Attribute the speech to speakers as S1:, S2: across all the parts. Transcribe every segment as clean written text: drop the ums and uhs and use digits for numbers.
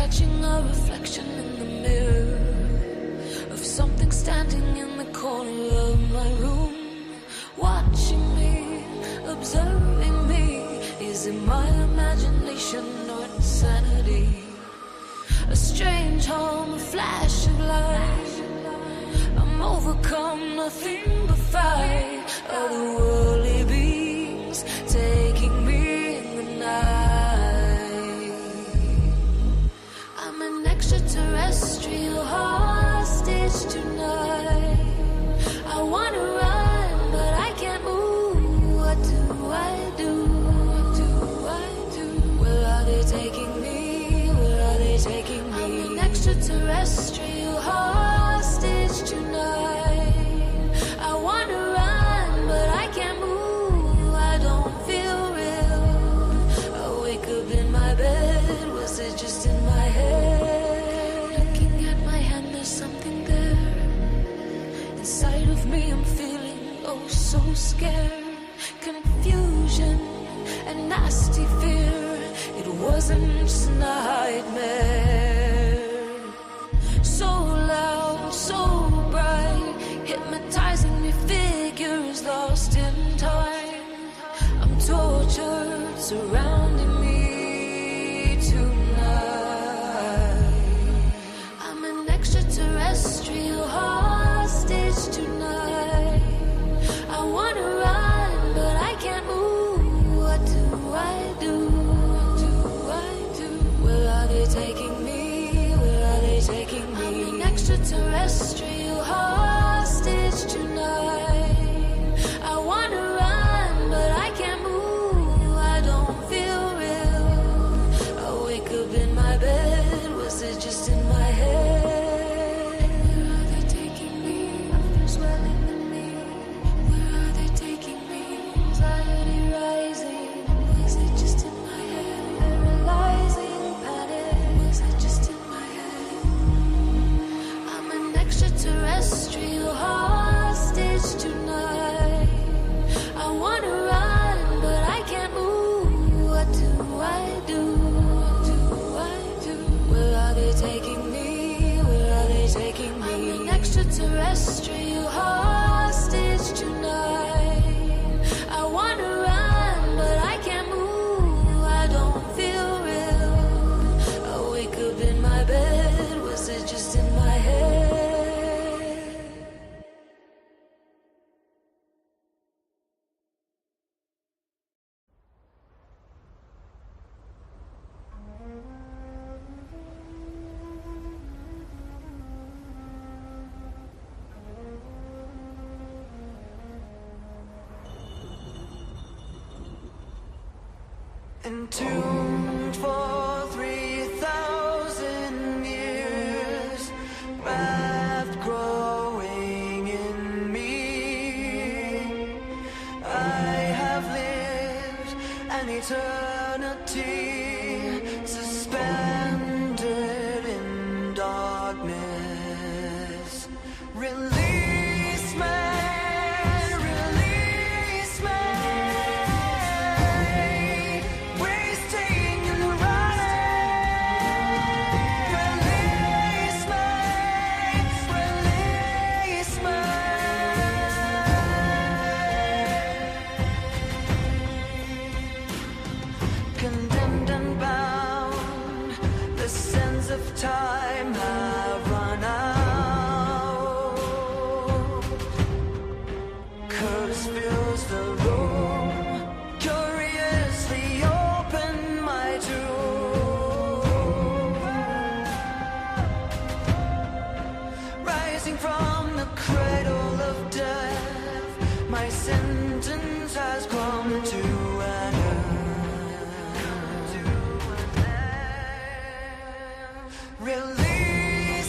S1: catching a reflection in the mirror of something standing in the corner of my room, watching me, observing me. Is it my imagination or insanity? A strange hum, a flash of light. I'm overcome, nothing but fight. Otherworldly beings taking me in the night. I'm an extraterrestrial hostage tonight. I wanna run, but I can't move. What do I do? What do I do? Where are they taking me? Where are they taking me? I'm an extraterrestrial hostage tonight. I wanna run, but I can't move. I don't feel real. I wake up in my bed. Was it just in my head? Looking at my hand, there's something there. Inside of me, I'm feeling oh so scared. Confusion and nasty fear. It wasn't just a nightmare. So loud, so bright, hypnotizing me, figures lost in time. I'm tortured, surrounding me tonight. I'm an extraterrestrial hostage tonight. I wanna run, but I can't move. What do I do? What do I do? Where are they taking me? Where are they taking me? I'm an extraterrestrial hostage tonight. I wanna run, but I can't move. I don't feel real. I wake up in my bed. Was it just in my head? Where are they taking me? I'm swelling in me. Where are they taking me? Anxiety rising. Was it just in my head? Paralyzing panic. Was it just in my head? I'm an extraterrestrial hostage tonight. I wanna run, but I can't move. What do I do? What do I do? Where are they taking me? Where are they taking me? I'm an extraterrestrial hostage tonight. I wanna run, but I can't move. I don't feel real. I wake up in my bed. Was it just in my head?
S2: Entombed for 3,000 years, wrath growing in me. I have lived an eternity, suspended in darkness. Release me. Release me. Wasting in the running. Release me. Release me. Condemned and bound, the sands of time have run out. Curse fills the room, curiously open my tomb. Rising from the cradle of death, my sentence has come to an end. Release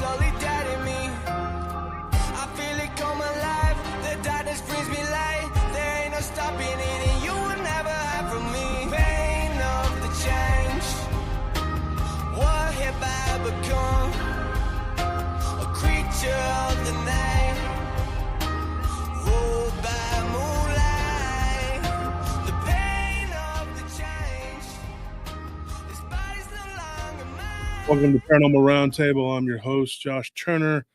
S2: slowly dead in me. I feel it come alive. The darkness brings me light. There ain't no stopping it, and you will never hide from me. Pain of the change. What have I become? A creature of the night. Ruled by moonlight. The pain of the change. This body's no longer mine.
S3: Welcome to Paranormal Round Table. I'm your host, Josh Turner.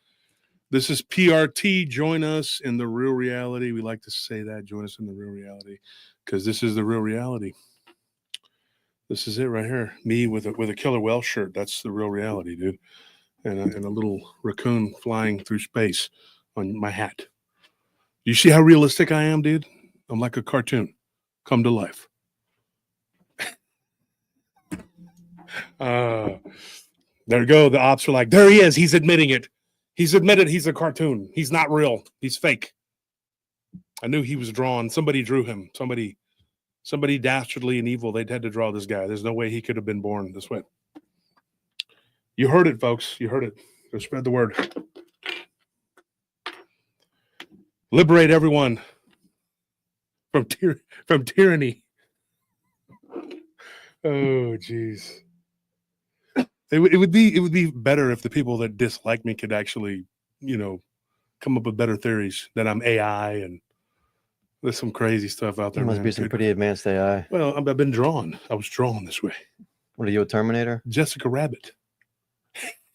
S3: This is PRT. Join us in the real reality. We like to say that. Join us in the real reality because this is the real reality. This is it right here. Me with a killer whale shirt. That's the real reality, dude. And a little raccoon flying through space on my hat. You see how realistic I am, dude? I'm like a cartoon come to life. There we go. The ops are like, there he is. He's admitting it. He's admitted he's a cartoon. He's not real. He's fake. I knew he was drawn. Somebody drew him. Somebody dastardly and evil. They'd had to draw this guy. There's no way he could have been born this way. You heard it, folks. You heard it. So spread the word. Liberate everyone from tyranny. Oh, jeez. It would be better if the people that dislike me could actually, come up with better theories that I'm AI and there's some crazy stuff out there.
S4: There must be some pretty advanced AI.
S3: Well, I've been drawn. I was drawn this way.
S4: What are you, a Terminator?
S3: Jessica Rabbit.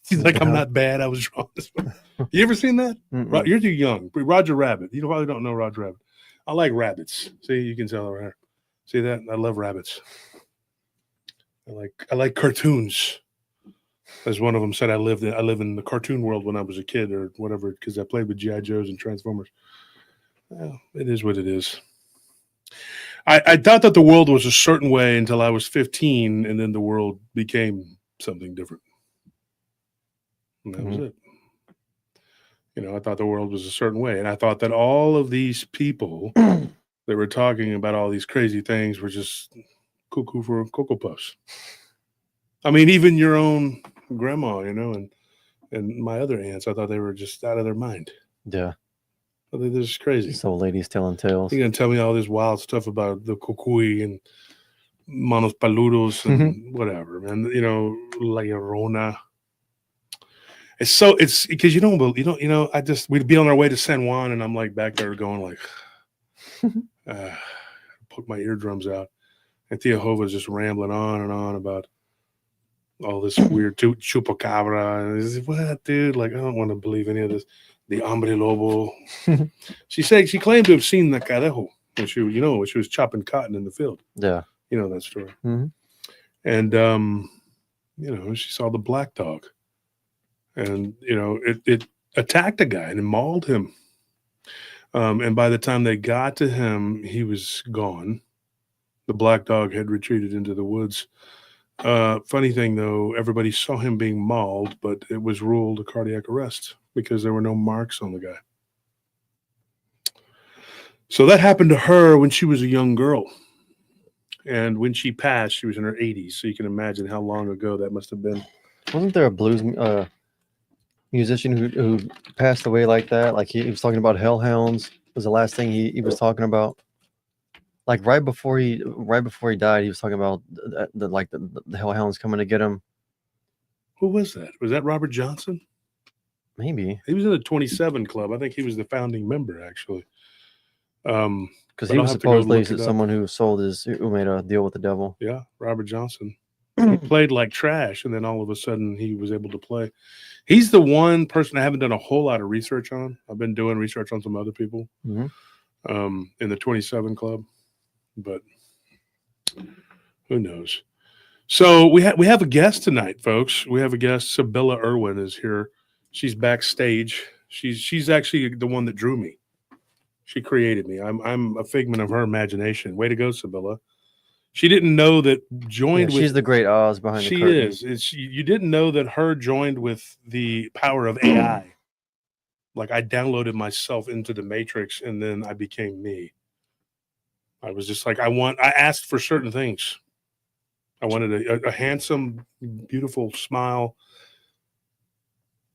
S3: She's like, I'm not bad. I was drawn this way. You ever seen that? You're too young. Roger Rabbit. You probably don't know Roger Rabbit. I like rabbits. See, you can tell right here. See that? I love rabbits. I like cartoons. As one of them said, I live in the cartoon world when I was a kid or whatever, because I played with G.I. Joes and Transformers. Well, it is what it is. I thought that the world was a certain way until I was 15, and then the world became something different. And that was it. I thought the world was a certain way, and I thought that all of these people that were talking about all these crazy things were just cuckoo for Cocoa Puffs. I mean, even your own grandma, and my other aunts, I thought they were just out of their mind.
S4: Yeah.
S3: I think this is crazy.
S4: These old ladies telling tales.
S3: You're going to tell me all this wild stuff about the Cucuy and Manos Peludos and whatever, man. La Llorona. It's because we'd be on our way to San Juan and I'm like back there going like, poke my eardrums out. And Jehovah's just rambling on and on about all this weird chupacabra. What, dude? Like, I don't want to believe any of this. The hombre lobo. She claimed to have seen the cadejo when she was chopping cotton in the field.
S4: Yeah.
S3: You know that story.
S4: Mm-hmm.
S3: And, she saw the black dog. And, it attacked a guy and it mauled him. And by the time they got to him, he was gone. The black dog had retreated into the woods. Funny thing, though, everybody saw him being mauled, but it was ruled a cardiac arrest because there were no marks on the guy. So that happened to her when she was a young girl. And when she passed, she was in her 80s. So you can imagine how long ago that must have been.
S4: Wasn't there a blues musician who passed away like that? Like he was talking about hellhounds was the last thing he was talking about. Like right before he died, he was talking about the hellhounds coming to get him.
S3: Who was that? Was that Robert Johnson?
S4: Maybe
S3: he was in the 27 Club. I think he was the founding member, actually.
S4: Because he was supposedly someone who made a deal with the devil.
S3: Yeah, Robert Johnson. He played like trash, and then all of a sudden he was able to play. He's the one person I haven't done a whole lot of research on. I've been doing research on some other people in the 27 Club. But who knows? So we have a guest tonight, folks. We have a guest. Sybilla Irwin is here. She's backstage. She's actually the one that drew me. She created me. I'm a figment of her imagination. Way to go, Sybilla. She didn't know that
S4: she's the great Oz behind the curtain.
S3: She is. You didn't know that her joined with the power of AI. Like I downloaded myself into the Matrix and then I became me. I was just like, I asked for certain things. I wanted a handsome, beautiful smile,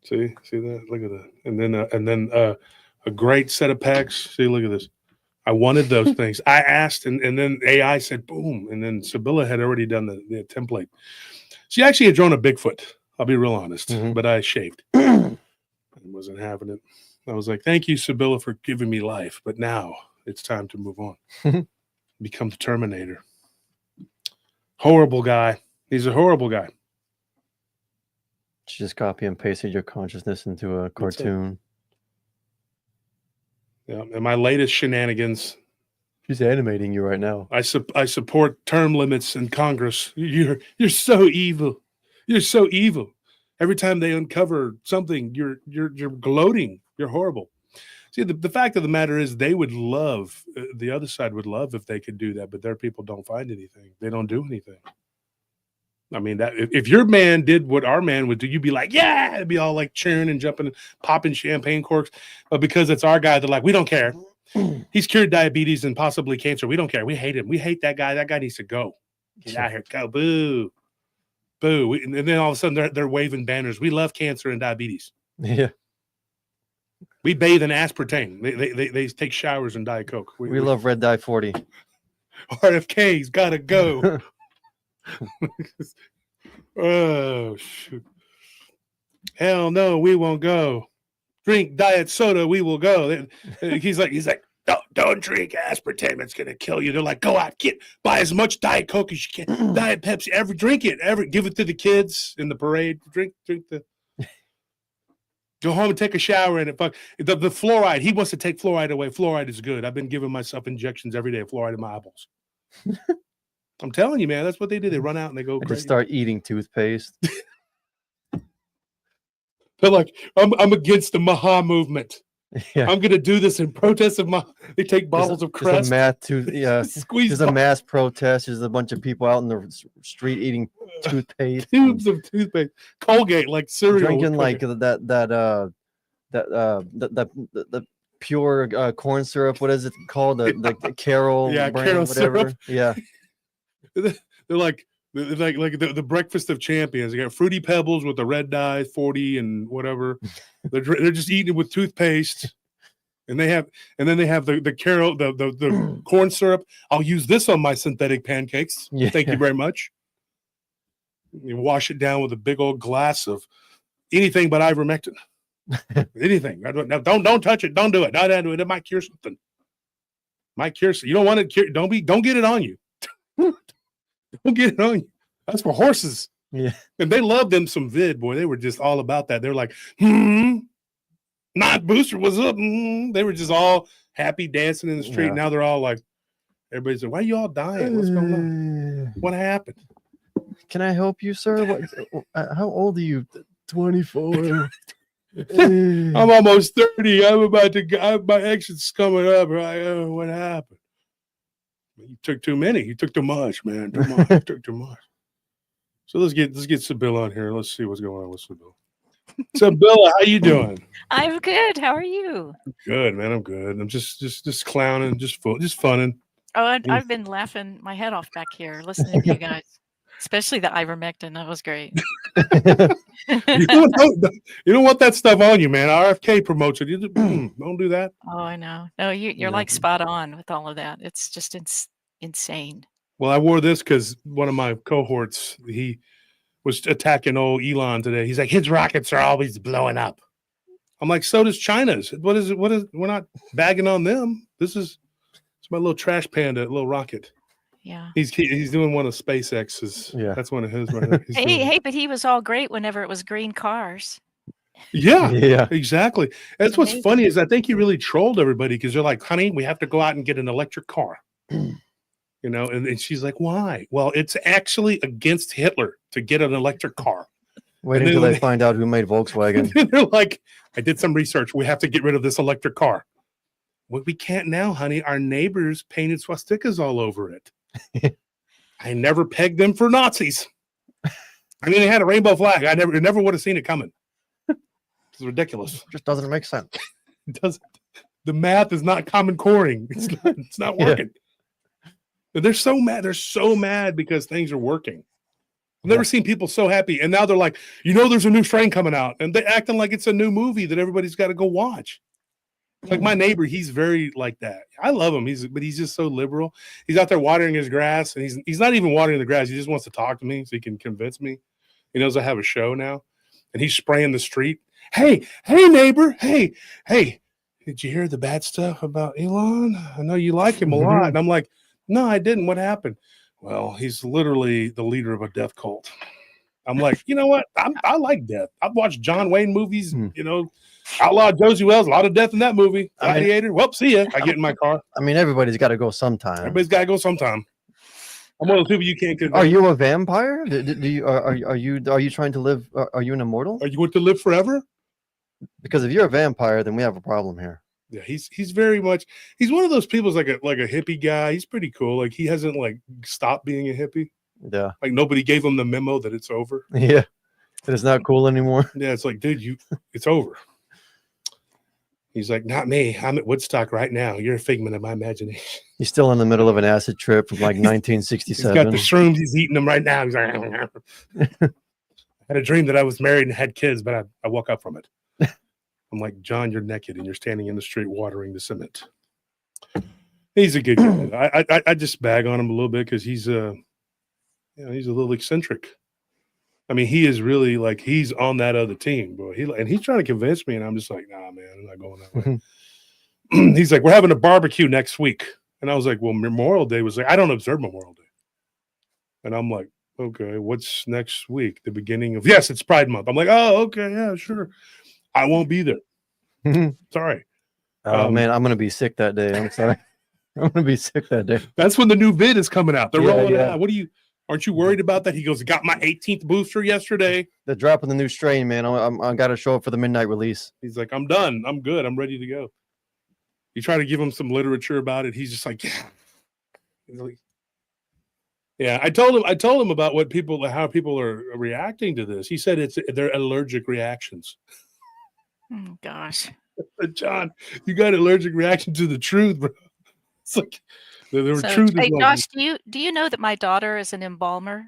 S3: See that? Look at that. And then a great set of pecs. See, look at this. I wanted those things. I asked, and then AI said, boom. And then Sybilla had already done the template. She actually had drawn a Bigfoot. I'll be real honest, but I shaved. I wasn't having it. I was like, thank you, Sybilla, for giving me life. But now it's time to move on. Become the Terminator. Horrible guy. He's a horrible guy.
S4: She just copy and pasted your consciousness into a cartoon.
S3: Yeah, and my latest shenanigans.
S4: She's animating you right now.
S3: I support term limits in Congress. You're so evil. You're so evil. Every time they uncover something, you're gloating. You're horrible. See, the fact of the matter is, they would love, the other side would love if they could do that, but their people don't find anything. They don't do anything. I mean, that if your man did what our man would do, you'd be like, yeah, it'd be all like cheering and jumping, and popping champagne corks. But because it's our guy, they're like, we don't care. He's cured diabetes and possibly cancer. We don't care. We hate him. We hate that guy. That guy needs to go. Get out here. Go. Boo. Boo. And then all of a sudden they're waving banners. We love cancer and diabetes.
S4: Yeah.
S3: We bathe in aspartame. They take showers in Diet Coke.
S4: We love Red Dye 40.
S3: RFK's got to go. Oh, shoot. Hell no, we won't go. Drink diet soda, we will go. He's like, don't drink aspartame, it's gonna kill you. They're like, go out, buy as much Diet Coke as you can, Diet Pepsi, drink it, give it to the kids in the parade. Drink the. Go home and take a shower in it. Fuck the fluoride. He wants to take fluoride away. Fluoride is good. I've been giving myself injections every day of fluoride in my eyeballs. I'm telling you, man, that's what they do. They run out and they go crazy.
S4: Just start eating toothpaste.
S3: They're like, I'm against the Maha movement.
S4: Yeah.
S3: I'm gonna do this in protest of Maha. They take bottles of Crest.
S4: There's a mass protest. There's a bunch of people out in the street eating toothpaste.
S3: Tubes of toothpaste. Colgate, like cereal.
S4: Drinking like the pure corn syrup. What is it called? The Carol.
S3: Yeah,
S4: brand,
S3: Carol
S4: whatever.
S3: syrup.
S4: Yeah.
S3: They're like the breakfast of champions. They got Fruity Pebbles with the red dye 40 and whatever. They're just eating it with toothpaste, and then they have the Carol the corn syrup. I'll use this on my synthetic pancakes.
S4: Yeah.
S3: Thank you very much. You wash it down with a big old glass of anything but ivermectin. Anything. Don't touch it. Don't do it. Don't do it. It might cure something. You don't want it. Don't get it on you. Don't get it on you. That's for horses.
S4: Yeah.
S3: And they loved them some vid, boy. They were just all about that. They're like, not Booster, what's up? They were just all happy dancing in the street.
S4: Yeah.
S3: Now they're all like, everybody's like, why are you all dying? What's going on? What happened?
S4: Can I help you, sir? How old are you? 24.
S3: I'm almost 30. I'm about to my exit's coming up. Right? What happened? You took too many. You took too much, man. Too much. You took too much. So let's get Sybilla on here. Let's see what's going on with Sybilla. Sybilla, how you doing?
S5: I'm good. How are you?
S3: Good, man. I'm good. I'm just clowning, just funning.
S5: Oh, I've been laughing my head off back here listening to you guys, especially the ivermectin. That was great.
S3: You don't want that stuff on you, man. RFK promotes it. Don't do that.
S5: Oh, I know. No, you're like spot on with all of that. It's just insane.
S3: Well, I wore this because one of my cohorts, he was attacking old Elon today. He's like, his rockets are always blowing up. I'm like, so does China's. What is it? We're not bagging on them. It's my little trash panda, little rocket.
S5: Yeah.
S3: He's doing one of SpaceX's.
S4: Yeah.
S3: That's one of his.
S5: Hey, but he was all great whenever it was green cars.
S3: Yeah.
S4: Yeah.
S3: Exactly. That's what's funny is I think he really trolled everybody because they're like, honey, we have to go out and get an electric car. You know, and she's like, why? Well, it's actually against Hitler to get an electric car.
S4: Wait until they find out who made Volkswagen.
S3: They're like, I did some research. We have to get rid of this electric car. Well, we can't now, honey. Our neighbors painted swastikas all over it. I never pegged them for Nazis. I mean, they had a rainbow flag. I never would have seen it coming. It's ridiculous.
S4: Just doesn't make sense.
S3: It doesn't. The math is not common coring. It's not working. Yeah. They're so mad. They're so mad because things are working. I've never seen people so happy. And now they're like, there's a new strain coming out. And they're acting like it's a new movie that everybody's got to go watch. Like my neighbor, he's very like that. I love him. But he's just so liberal. He's out there watering his grass, and he's not even watering the grass. He just wants to talk to me so he can convince me. He knows I have a show now, and he's spraying the street. Hey, neighbor. Hey, did you hear the bad stuff about Elon? I know you like him a lot. And I'm like, no, I didn't. What happened? Well, he's literally the leader of a death cult. I'm like, you know what? I like death. I've watched John Wayne movies, Outlaw Josie Wells, a lot of death in that movie. Gladiator. Well, see ya. I get in my car.
S4: I mean, everybody's got to go sometime.
S3: Everybody's got to go sometime. I'm one of those people you can't convince.
S4: Are you a vampire? Are you trying to live? Are you an immortal?
S3: Are you going to live forever?
S4: Because if you're a vampire, then we have a problem here.
S3: Yeah, he's very much. He's one of those people like a hippie guy. He's pretty cool. Like he hasn't like stopped being a hippie.
S4: Yeah.
S3: Like nobody gave him the memo that it's over.
S4: Yeah. That it's not cool anymore.
S3: Yeah, it's like, dude, it's over. He's like, not me. I'm at Woodstock right now. You're a figment of my imagination.
S4: He's still in the middle of an acid trip from like 1967.
S3: He's got the shrooms. He's eating them right now. He's like, I had a dream that I was married and had kids, but I woke up from it. I'm like, John, you're naked and you're standing in the street watering the cement. He's a good guy. I just bag on him a little bit because he's he's a little eccentric. I mean, he is really like he's on that other team, bro. He's trying to convince me, and I'm just like, nah, man, I'm not going that way. He's like, we're having a barbecue next week, and I was like, well, Memorial Day was like, I don't observe Memorial Day, and I'm like, okay, what's next week? The beginning of it's Pride Month. I'm like, oh, okay, yeah, sure. I won't be there. Sorry.
S4: Oh man, I'm gonna be sick that day. I'm sorry. I'm gonna be sick that day.
S3: That's when the new vid is coming out. They're rolling it
S4: yeah.
S3: out. Aren't you worried about that? He goes, got my 18th booster yesterday.
S4: They're dropping the new strain, man. I got to show up for the midnight release.
S3: He's like, I'm done. I'm good. I'm ready to go. You try to give him some literature about it. He's just like, yeah. He's like, yeah. I told him about how people are reacting to this. He said they're allergic reactions.
S5: Oh, gosh.
S3: John, you got an allergic reaction to the truth, bro. It's like truth.
S5: Hey, Josh, do you know that my daughter is an embalmer?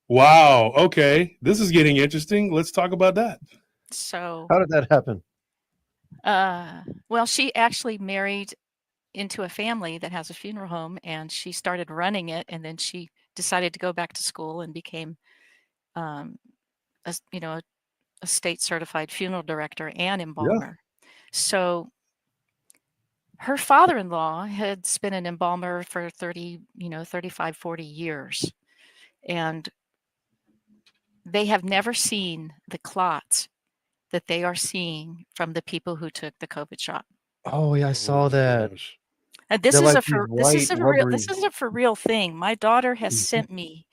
S3: Wow. Okay. This is getting interesting. Let's talk about that.
S5: So
S4: how did that happen?
S5: Well, she actually married into a family that has a funeral home, and she started running it, and then she decided to go back to school and became a state certified funeral director and embalmer. Yeah. So her father-in-law had been an embalmer for 35, 40 years. And they have never seen the clots that they are seeing from the people who took the COVID shot.
S4: Oh yeah, I saw that.
S5: And this is a for real thing. My daughter has sent me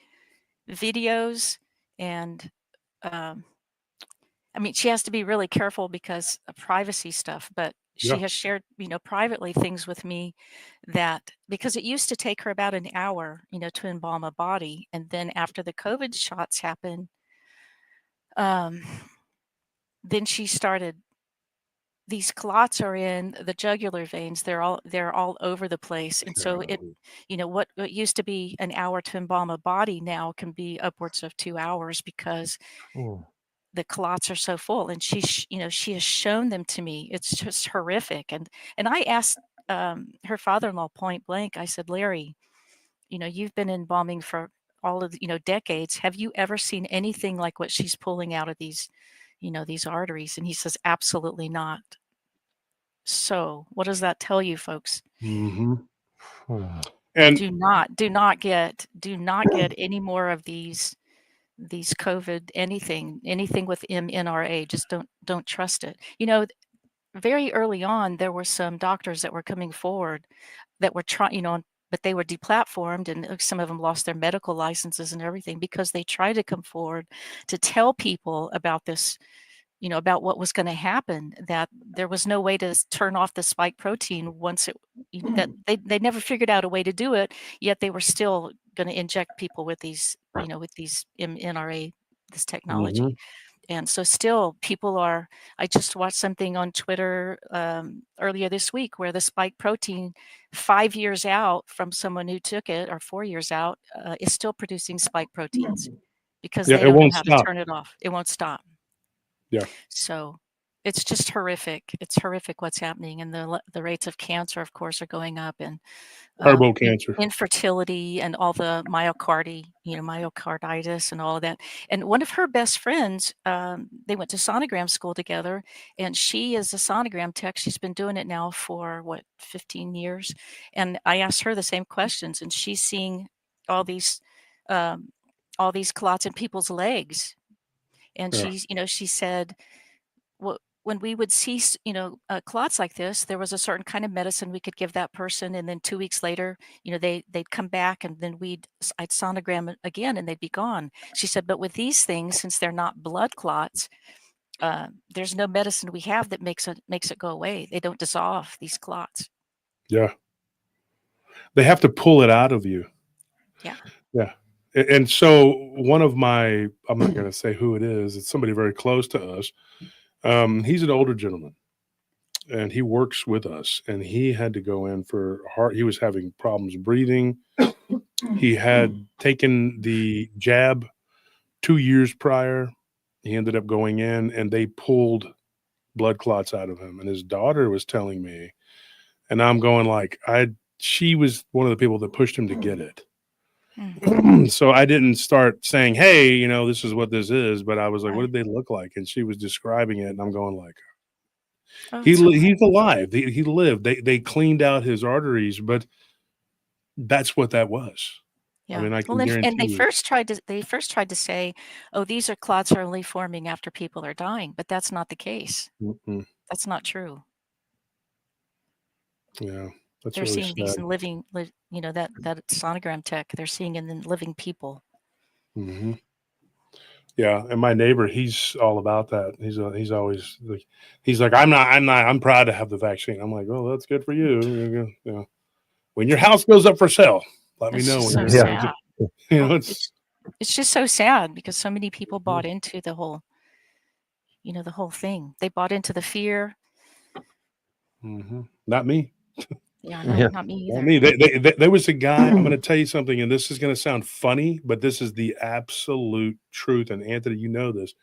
S5: videos, and I mean, she has to be really careful because of privacy stuff, but she has shared, privately things with me that, because it used to take her about an hour, to embalm a body. And then after the COVID shots happened, then she started, these clots are in the jugular veins. They're all over the place. And so it, what used to be an hour to embalm a body now can be upwards of 2 hours because the clots are so full. And she has shown them to me. It's just horrific. And I asked her father-in-law point blank, I said, Larry, you've been embalming for all of decades. Have you ever seen anything like what she's pulling out of these arteries? And he says, absolutely not. So what does that tell you, folks?
S3: Mm-hmm.
S5: And do not get any more of these COVID, anything with MNRA. Just don't trust it. Very early on, there were some doctors that were coming forward that were trying, but they were deplatformed, and some of them lost their medical licenses and everything because they tried to come forward to tell people about this, about what was going to happen, that there was no way to turn off the spike protein once it, that they never figured out a way to do it, yet they were still going to inject people with these, with these MNRA, this technology. Mm-hmm. And so still people are, I just watched something on Twitter earlier this week where the spike protein 5 years out from someone who took it, or 4 years out, is still producing spike proteins. because
S3: Yeah,
S5: they
S3: it
S5: don't know
S3: won't
S5: how to
S3: stop.
S5: turn it off. It won't stop.
S3: Yeah.
S5: So it's just horrific. It's horrific what's happening, and the rates of cancer, of course, are going up, and
S3: Turbo cancer.
S5: infertility and all the myocarditis and all of that. And one of her best friends, they went to sonogram school together, and she is a sonogram tech. She's been doing it now for 15 years. And I asked her the same questions, and she's seeing all these clots in people's legs. And
S3: Yeah.
S5: she said, when we would see, clots like this, there was a certain kind of medicine we could give that person, and then 2 weeks later, they'd come back, and then I'd sonogram it again, and they'd be gone. She said, but with these things, since they're not blood clots, there's no medicine we have that makes it go away. They don't dissolve, these clots.
S3: Yeah. They have to pull it out of you.
S5: Yeah.
S3: Yeah. And so one of my, I'm not going to say who it is. It's somebody very close to us. He's an older gentleman, and he works with us, and he had to go in for he was having problems breathing. He had taken the jab 2 years prior. He ended up going in, and they pulled blood clots out of him. And his daughter was telling me, and I'm going like, she was one of the people that pushed him to get it. So I didn't start saying, hey, this is what this is, but I was like, what did they look like? And she was describing it, and I'm going like, he's alive. He lived. They cleaned out his arteries, but that's what that was.
S5: Yeah.
S3: I mean, I can guarantee
S5: and they
S3: you.
S5: first tried to say, oh, these clots are only forming after people are dying, but that's not the case.
S3: Mm-mm.
S5: That's not true.
S3: Yeah, that's
S5: They're
S3: really
S5: seeing these
S3: sad.
S5: in living, that sonogram tech. They're seeing it in living people.
S3: Mm-hmm. Yeah, and my neighbor, he's all about that. He's always like, I'm proud to have the vaccine. I'm like, well, that's good for you. When your house goes up for sale, let me
S5: It's
S3: know.
S5: just so
S4: Yeah.
S5: sad. It's just so sad because so many people bought into the whole, the whole thing. They bought into the fear.
S3: Not me.
S5: Yeah,
S4: Yeah.
S5: not me
S3: Not
S5: either.
S3: me. There was a guy. I'm going to tell you something, and this is going to sound funny, but this is the absolute truth. And Anthony, you know this.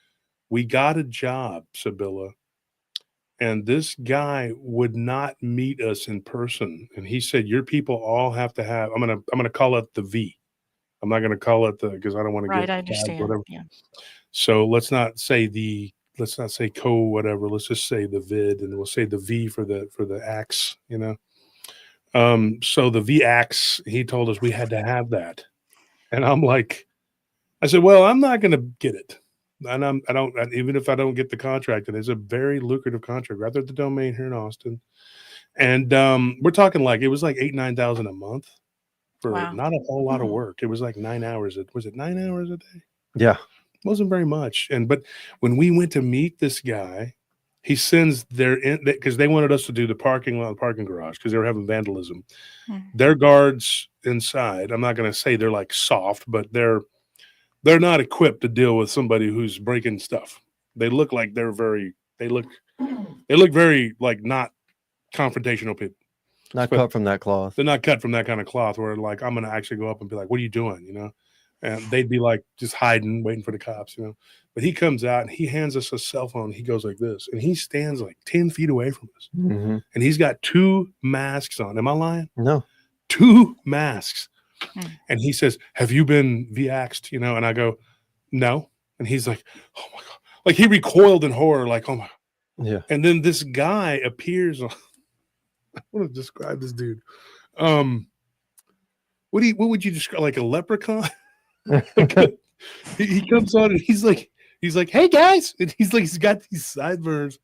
S3: We got a job, Sybilla, and this guy would not meet us in person. And he said, "Your people all have to have." I'm gonna call it the V. I'm not gonna call it the, because I don't want to
S5: Right,
S3: get
S5: I understand.
S3: whatever.
S5: Yeah.
S3: So let's not say co whatever. Let's just say the vid, and we'll say the V for the axe. So the V axe, he told us we had to have that, and I said, well, I'm not gonna get it. And I don't, even if I don't get the contract, and it's a very lucrative contract right there at the Domain here in Austin. And we're talking like, it was like 8,000-9,000 a month for not a whole lot of work. It was like 9 hours. Was it 9 hours a day?
S4: Yeah.
S3: It wasn't very much. But when we went to meet this guy, he sends because they wanted us to do the parking garage because they were having vandalism. Their guards inside, I'm not going to say they're like soft, but they're not equipped to deal with somebody who's breaking stuff. They look like they look very like not confrontational people.
S4: Not cut from that cloth.
S3: They're not cut from that kind of cloth where like, I'm going to actually go up and be like, what are you doing? And they'd be like just hiding, waiting for the cops, But he comes out and he hands us a cell phone. He goes like this, and he stands like 10 feet away from us.
S4: Mm-hmm.
S3: And he's got 2 masks on. Am I lying?
S4: No.
S3: 2 masks. And he says, have you been V-axed? And I go, no. And he's like, oh my God. Like he recoiled in horror, like, oh my God.
S4: Yeah.
S3: And then this guy appears. I want to describe this dude. What would you describe, like a leprechaun? He comes on and he's like, hey guys. And he's got these sideburns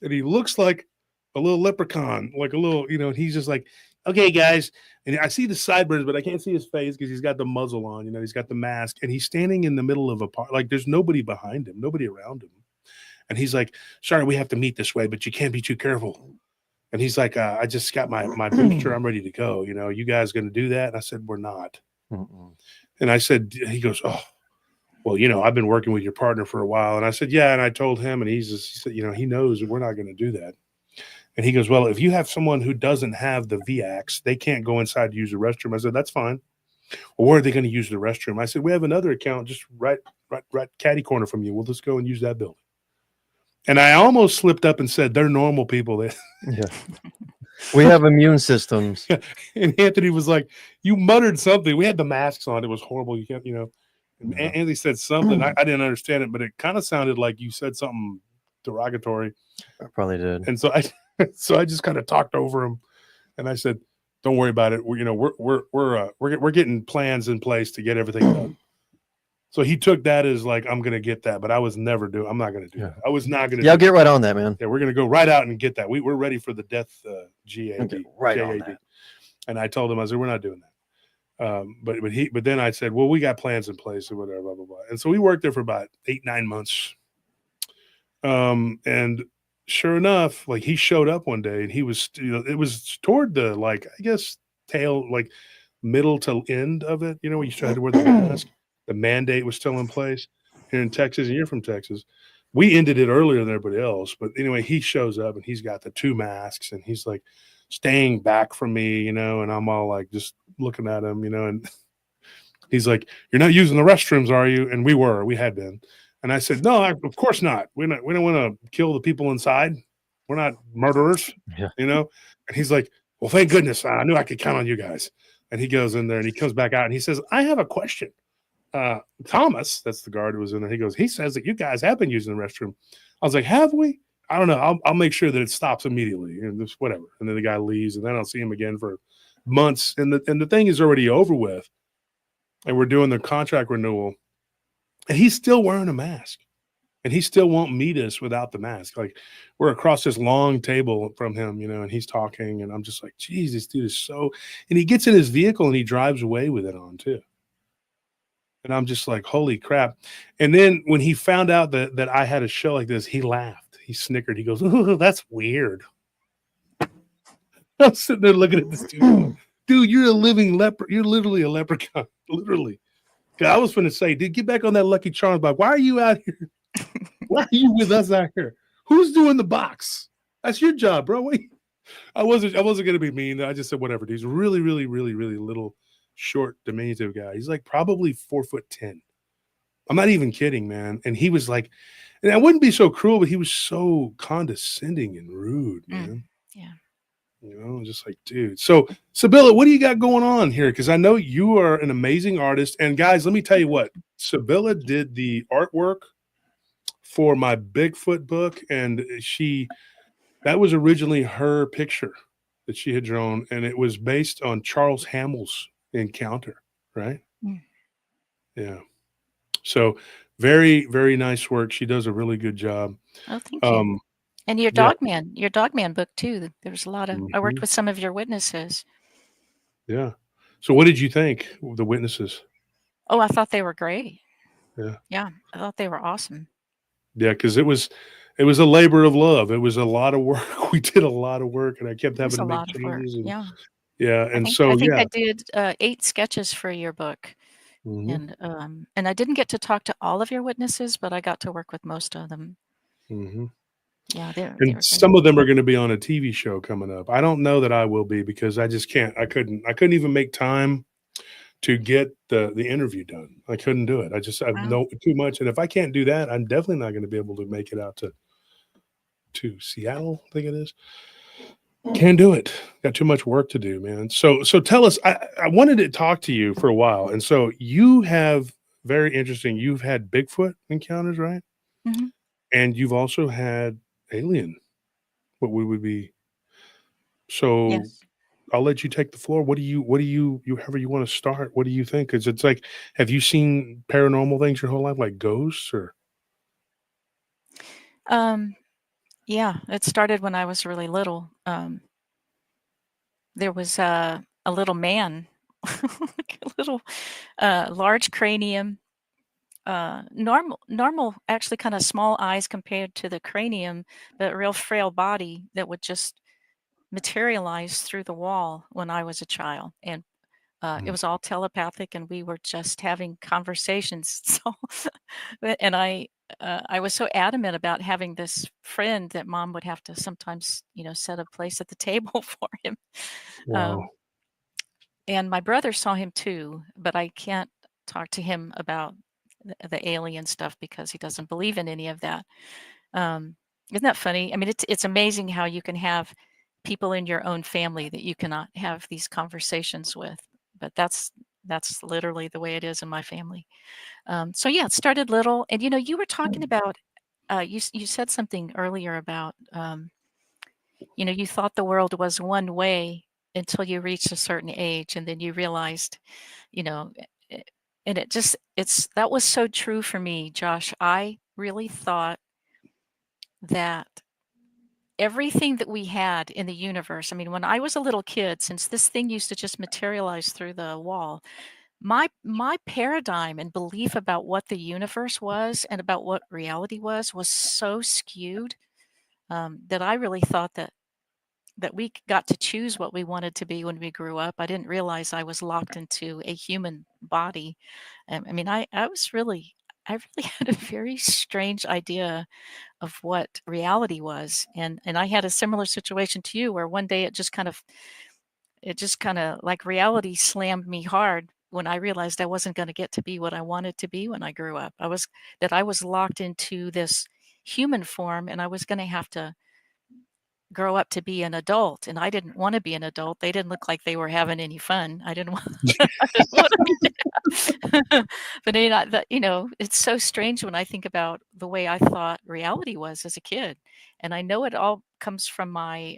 S3: and he looks like a little leprechaun, like a little, and he's just like, okay, guys. And I see the sideburns, but I can't see his face because he's got the muzzle on, he's got the mask, and he's standing in the middle of a park. Like there's nobody behind him, nobody around him. And he's like, sorry, we have to meet this way, but you can't be too careful. And he's like, I just got my picture. I'm ready to go. You guys going to do that? And I said, we're not. And I said, he goes, oh, well, I've been working with your partner for a while. And I said, yeah. And I told him, and he said, he knows that we're not going to do that. And he goes, well, if you have someone who doesn't have the V-axe, they can't go inside to use the restroom. I said, that's fine. Well, where are they going to use the restroom? I said, we have another account just right catty corner from you. We'll just go and use that building. And I almost slipped up and said, they're normal people.
S4: Yeah. We have immune systems.
S3: And Anthony was like, you muttered something. We had the masks on. It was horrible. You can't, And
S4: Yeah.
S3: Anthony said something. I didn't understand it, but it kind of sounded like you said something derogatory.
S4: I probably did.
S3: And so I just kind of talked over him, and I said, "Don't worry about it. We're getting plans in place to get everything done." So he took that as like, I'm gonna get that, but I'm not gonna do that. I was not gonna.
S4: Yeah, I'll get right on that, man.
S3: Yeah, we're gonna go right out and get that. We're ready for the death GAD.
S4: Get right on
S3: GAD.
S4: that.
S3: And I told him, I said, we're not doing that. But then I said, well, we got plans in place or whatever, blah blah blah. And so we worked there for about 8-9 months. And sure enough, like he showed up one day, and he was, it was toward the, like, I guess tail, like middle to end of it. You still had to wear the mask. The mandate was still in place here in Texas, and you're from Texas. We ended it earlier than everybody else, but anyway, he shows up and he's got the 2 masks, and he's like staying back from me, and I'm all like just looking at him, and he's like, "You're not using the restrooms, are you?" And we had been. And I said, "No, of course not. We don't want to kill the people inside. We're not murderers."
S4: Yeah.
S3: And he's like, "Well, thank goodness. I knew I could count on you guys." And he goes in there and he comes back out and he says, "I have a question. Thomas," that's the guard who was in there. He says that you guys have been using the restroom." I was like, "Have we? I don't know. I'll make sure that it stops immediately, and just whatever." And then the guy leaves, and then I'll see him again for months. And the thing is already over with, and we're doing the contract renewal, and he's still wearing a mask, and he still won't meet us without the mask. Like, we're across this long table from him, and he's talking, and I'm just like, geez, this dude is so. And he gets in his vehicle and he drives away with it on too. And I'm just like, holy crap. And then when he found out that I had a show like this, he laughed. He snickered. He goes, "Oh, that's weird." I'm sitting there looking at this dude. Dude, you're a living leper. You're literally a leprechaun. Literally. I was going to say, dude, get back on that Lucky Charms box. Why are you out here? Why are you with us out here? Who's doing the box? That's your job, bro. Wait. I wasn't going to be mean. I just said, whatever. He's really, really, really, really little, short, diminutive guy. He's like probably 4'10". I'm not even kidding, man. And he was like, and I wouldn't be so cruel, but he was so condescending and rude, man.
S5: Yeah.
S3: Just like, dude. So, Sybilla, what do you got going on here? Because I know you are an amazing artist. And guys, let me tell you what, Sybilla did the artwork for my Bigfoot book, and that was originally her picture that she had drawn, and it was based on Charles Hamill's encounter, right? Yeah. So very, very nice work. She does a really good job.
S5: Oh, thank you. And your Dogman book too. There's a lot of, I worked with some of your witnesses. Yeah.
S3: So what did you think of the witnesses?
S5: Oh, I thought they were great.
S3: Yeah.
S5: Yeah. I thought they were awesome.
S3: Yeah. Cause it was a labor of love. It was a lot of work. We did a lot of work, and I kept having to make changes.
S5: Yeah.
S3: Yeah. And
S5: I think I did 8 sketches for your book. And I didn't get to talk to all of your witnesses, but I got to work with most of them. Yeah,
S3: and some of them are going to be on a TV show coming up. I don't know that I will be, because I just can't. I couldn't even make time to get the interview done. I couldn't do it. I know too much, and if I can't do that, I'm definitely not going to be able to make it out to Seattle, I think it is. Can't do it. Got too much work to do, man. So tell us. I wanted to talk to you for a while, and so you have very interesting. You've had Bigfoot encounters, right? And you've also had alien. What we would be. So
S5: yes.
S3: I'll let you take the floor. What do you however you want to start? What do you think? Because it's like, have you seen paranormal things your whole life, like ghosts or?
S5: Yeah, it started when I was really little. There was a little man, like a little large cranium, normal, actually kind of small eyes compared to the cranium, but real frail body that would just materialize through the wall when I was a child. And it was all telepathic, and we were just having conversations. So, and I was so adamant about having this friend that Mom would have to sometimes, set a place at the table for him.
S3: Wow.
S5: and my brother saw him too, but I can't talk to him about the alien stuff because he doesn't believe in any of that. Isn't that funny? I mean, it's amazing how you can have people in your own family that you cannot have these conversations with, but that's literally the way it is in my family. So yeah, it started little, and you were talking about you said something earlier about you thought the world was one way until you reached a certain age, and then you realized, you know, eh, and that was so true for me, Josh. I really thought that everything that we had in the universe, I mean, when I was a little kid, since this thing used to just materialize through the wall, my paradigm and belief about what the universe was and about what reality was so skewed, that I really thought that we got to choose what we wanted to be when we grew up. I didn't realize I was locked into a human body. I mean, I really had a very strange idea of what reality was, and I had a similar situation to you, where one day it just kind of like reality slammed me hard when I realized I wasn't going to get to be what I wanted to be when I grew up. I was locked into this human form, and I was going to have to grow up to be an adult, and I didn't want to be an adult. They didn't look like they were having any fun. I didn't want, I didn't want to be that. But it's so strange when I think about the way I thought reality was as a kid, and I know it all comes from my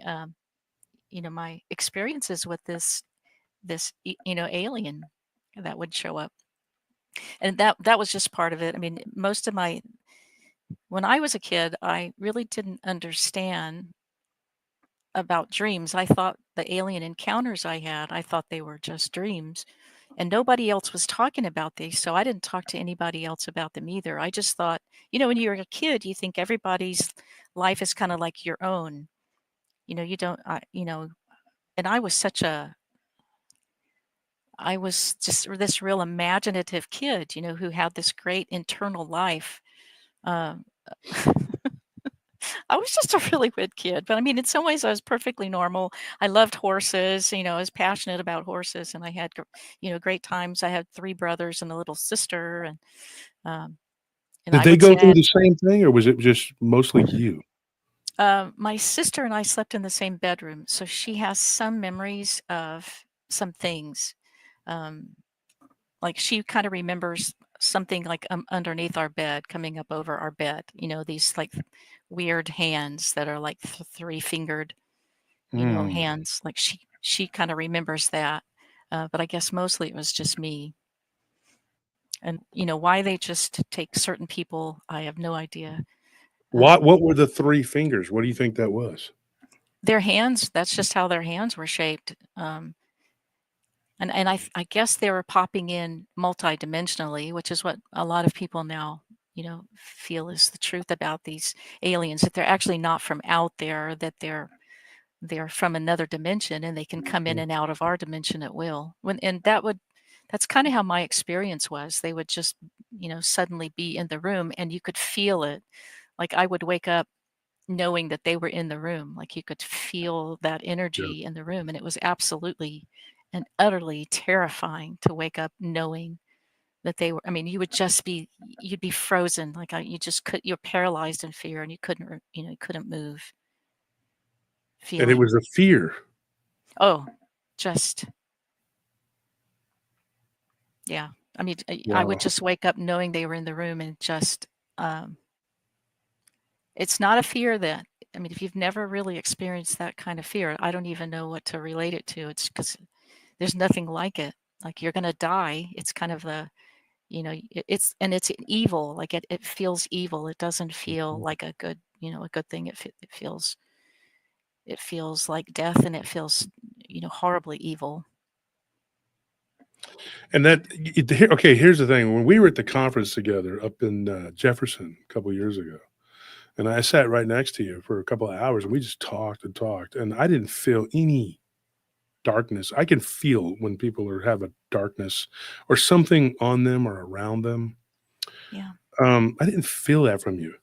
S5: my experiences with this alien that would show up, and that was just part of it. I mean, when I was a kid, I really didn't understand about dreams. I thought the alien encounters I thought they were just dreams, and nobody else was talking about these, so I didn't talk to anybody else about them either. I just thought, when you're a kid, you think everybody's life is kind of like your own. You don't, and I was just this real imaginative kid, who had this great internal life. Um, I was just a really weird kid, but I mean, in some ways, I was perfectly normal. I loved horses. I was passionate about horses, and I had, great times. I had 3 brothers and a little sister, um, and
S3: Did
S5: I
S3: they
S5: would
S3: go
S5: say
S3: through the same thing, or was it just mostly you?
S5: my sister and I slept in the same bedroom, so she has some memories of some things. Um, like she kind of remembers something like underneath our bed, coming up over our bed. These like weird hands that are like 3-fingered, hands. Like she kind of remembers that, but I guess mostly it was just me. And why they just take certain people, I have no idea.
S3: What were the 3 fingers? What do you think that was?
S5: Their hands, that's just how their hands were shaped. And I guess they were popping in multidimensionally, which is what a lot of people now, feel is the truth about these aliens, that they're actually not from out there, that they're from another dimension, and they can come in and out of our dimension at will. That's kind of how my experience was. They would just, suddenly be in the room, and you could feel it. Like I would wake up knowing that they were in the room. Like you could feel that
S3: Yeah.
S5: energy in the room, and it was absolutely and utterly terrifying to wake up knowing that they were. I mean, you'd be frozen. Like you're paralyzed in fear, and you couldn't move.
S3: And it
S5: Feeling,
S3: was a fear.
S5: oh, just, yeah. I mean, I would
S3: Wow.
S5: just wake up knowing they were in the room, and just, it's not a fear that, I mean, if you've never really experienced that kind of fear, I don't even know what to relate it to. It's because there's nothing like it. Like you're going to die. It's kind of it's evil. Like it feels evil. It doesn't feel like a good thing. It feels like death, and it feels, horribly evil.
S3: And okay, here's the thing. When we were at the conference together up in Jefferson a couple years ago, and I sat right next to you for a couple of hours, and we just talked and talked, and I didn't feel any darkness. I can feel when people have a darkness or something on them or around them.
S5: Yeah.
S3: I didn't feel that from you.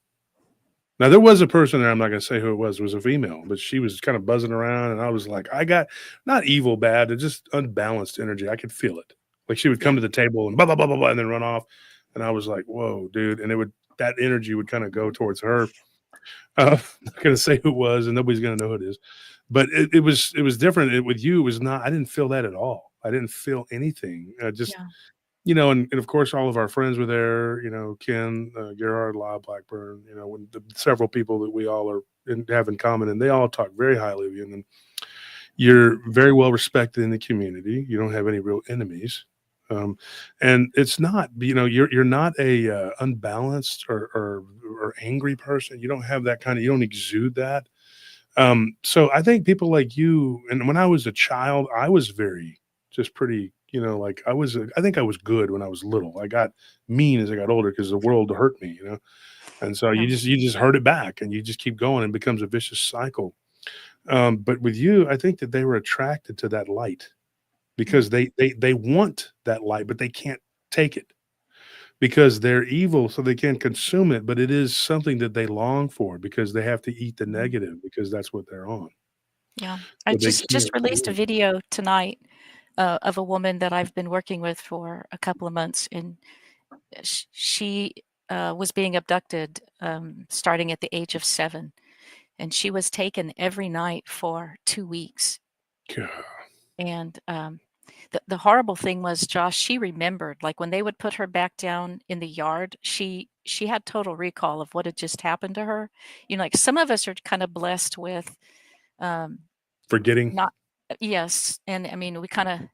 S3: Now there was a person there. I'm not going to say who it was. It was a female, but she was kind of buzzing around, and I was like, I got not evil bad, but just unbalanced energy. I could feel it. Like she would come
S5: Yeah.
S3: to the table and blah blah blah blah blah, and then run off, and I was like, whoa, dude. And it would that energy would kind of go towards her. I'm not going to say who it was, and nobody's going to know who it is. But it was different. With you, it was not. I didn't feel that at all. I didn't feel anything. Just
S5: Yeah.
S3: and of course, all of our friends were there. Ken, Gerard, Law, Blackburn. When several people that we all have in common, and they all talk very highly of you. And then you're very well respected in the community. You don't have any real enemies. And it's not, you're not a unbalanced or angry person. You don't have that you don't exude that. So I think people like you, and when I was a child, I was very just pretty, like I think I was good when I was little. I got mean as I got older because the world hurt me, and so
S5: Yeah.
S3: you just hurt it back, and you just keep going, and it becomes a vicious cycle. But with you, I think that they were attracted to that light because they want that light, but they can't take it because they're evil, so they can't consume it. But it is something that they long for because they have to eat the negative because that's what they're on.
S5: Yeah. I
S3: So they
S5: just
S3: can't
S5: released a
S3: leave.
S5: video tonight of a woman that I've been working with for a couple of months, and she was being abducted starting at the age of 7, and she was taken every night for 2 weeks.
S3: God.
S5: And the horrible thing was, Josh, she remembered, like when they would put her back down in the yard, she had total recall of what had just happened to her. Like some of us are kind of blessed with um,
S3: Forgetting.
S5: not, yes, and I mean we kind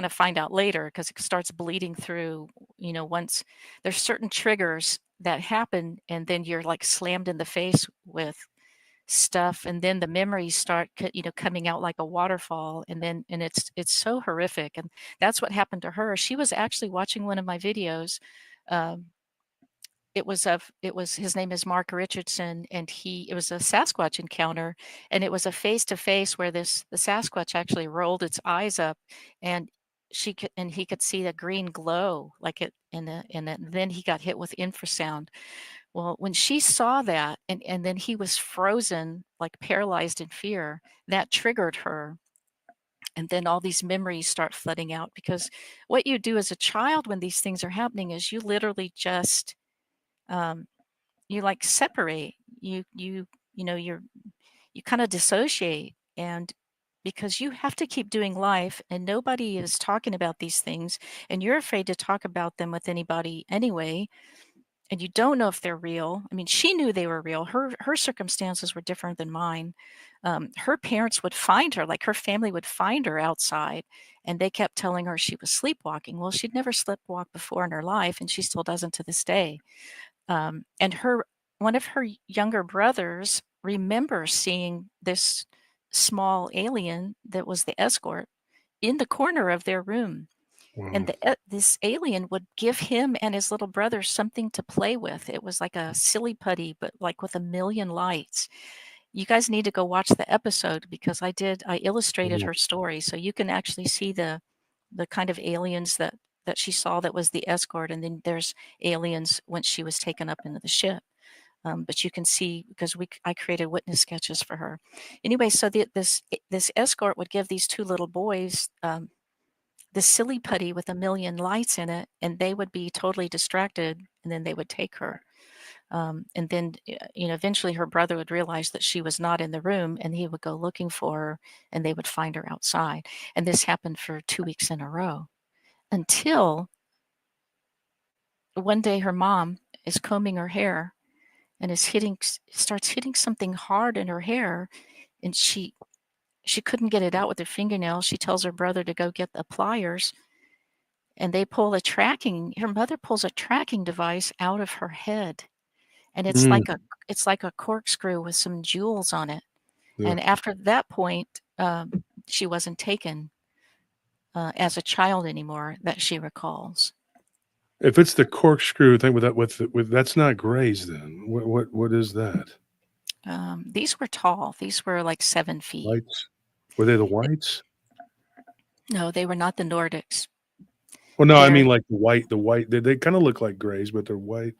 S5: of find out later because it starts bleeding through. Once there's certain triggers that happen, and then you're like slammed in the face with stuff, and then the memories start coming out like a waterfall, and it's so horrific. And that's what happened to her. She was actually watching one of my videos. um, it was his name is Mark Richardson, and it was a Sasquatch encounter, and it was a face to face where the Sasquatch actually rolled its eyes up, and he could see the green glow like it and then he got hit with infrasound. Well, when she saw that, and then he was frozen, like paralyzed in fear, that triggered her. And then all these memories start flooding out, because what you do as a child when these things are happening is you literally just um, you like separate. You kind of dissociate, and because you have to keep doing life and nobody is talking about these things, and you're afraid to talk about them with anybody anyway, and you don't know if they're real. I mean, she knew they were real. Her circumstances were different than mine. Her parents would find her, like her family would find her outside, and they kept telling her she was sleepwalking. Well, she'd never sleepwalked before in her life, and she still doesn't to this day. And one of her younger brothers remembers seeing this small alien that was the escort in the corner of their room. And
S3: Wow.
S5: this alien would give him and his little brother something to play with. It was like a silly putty, but like with a million lights. You guys need to go watch the episode, because I illustrated her story, so you can actually see the kind of aliens that she saw that was the escort, and then there's aliens when she was taken up into the ship. But you can see, because I created witness sketches for her. Anyway, so this escort would give these 2 little boys this silly putty with a million lights in it, and they would be totally distracted, and then they would take her. And then, eventually her brother would realize that she was not in the room, and he would go looking for her, and they would find her outside. And this happened for 2 weeks in a row, until one day her mom is combing her hair and starts hitting something hard in her hair, and she couldn't get it out with her fingernails. She tells her brother to go get the pliers, and her mother pulls a tracking device out of her head, and it's
S3: Mm,
S5: like a corkscrew with some jewels on it.
S3: yeah.
S5: And after that point, she wasn't taken as a child anymore, that she recalls.
S3: If it's the corkscrew thing with that's not grays, then what is that?
S5: These were tall. These were like 7 feet.
S3: Whites? Were they the whites?
S5: No, they were not the Nordics.
S3: Well, no, I
S5: They're
S3: mean like the white. They kind of look like grays, but they're white.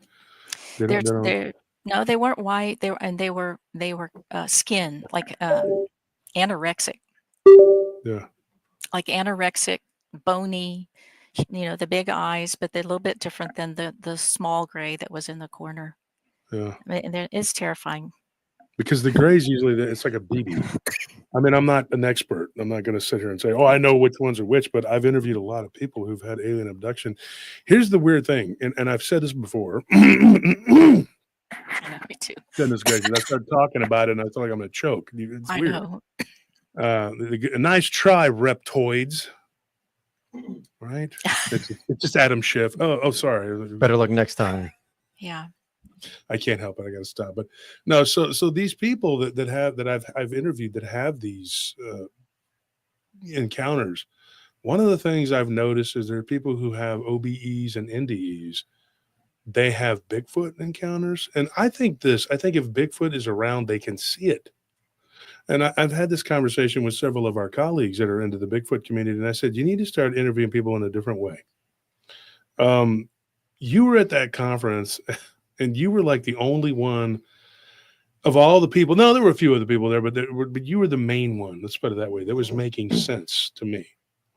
S3: They
S5: they're
S3: don't.
S5: they're No, they weren't white. They were skin, like anorexic,
S3: Yeah.
S5: like anorexic, bony, the big eyes, but they're a little bit different than the small gray that was in the corner.
S3: Yeah.
S5: And it's terrifying.
S3: Because the grays usually it's like a BB. I mean, I'm not an expert. I'm not going to sit here and say, "Oh, I know which ones are which," but I've interviewed a lot of people who've had alien abduction. Here's the weird thing, and I've said this before.
S5: I know, me too.
S3: Goodness gracious, I started talking about it, and I feel like I'm going to choke. It's
S5: I
S3: weird.
S5: know.
S3: Nice try, reptoids. Right? It's just Adam Schiff. Oh, sorry.
S4: Better luck next time.
S5: Yeah.
S3: I can't help it. I got to stop. But no, so these people that I've interviewed that have these encounters. One of the things I've noticed is there are people who have OBEs and NDEs. They have Bigfoot encounters, and I think if Bigfoot is around, they can see it. And I've had this conversation with several of our colleagues that are into the Bigfoot community, and I said, you need to start interviewing people in a different way. You were at that conference, and you were like the only one of all the people. No, there were a few other people there, but you were the main one. Let's put it that way. That was making sense to me.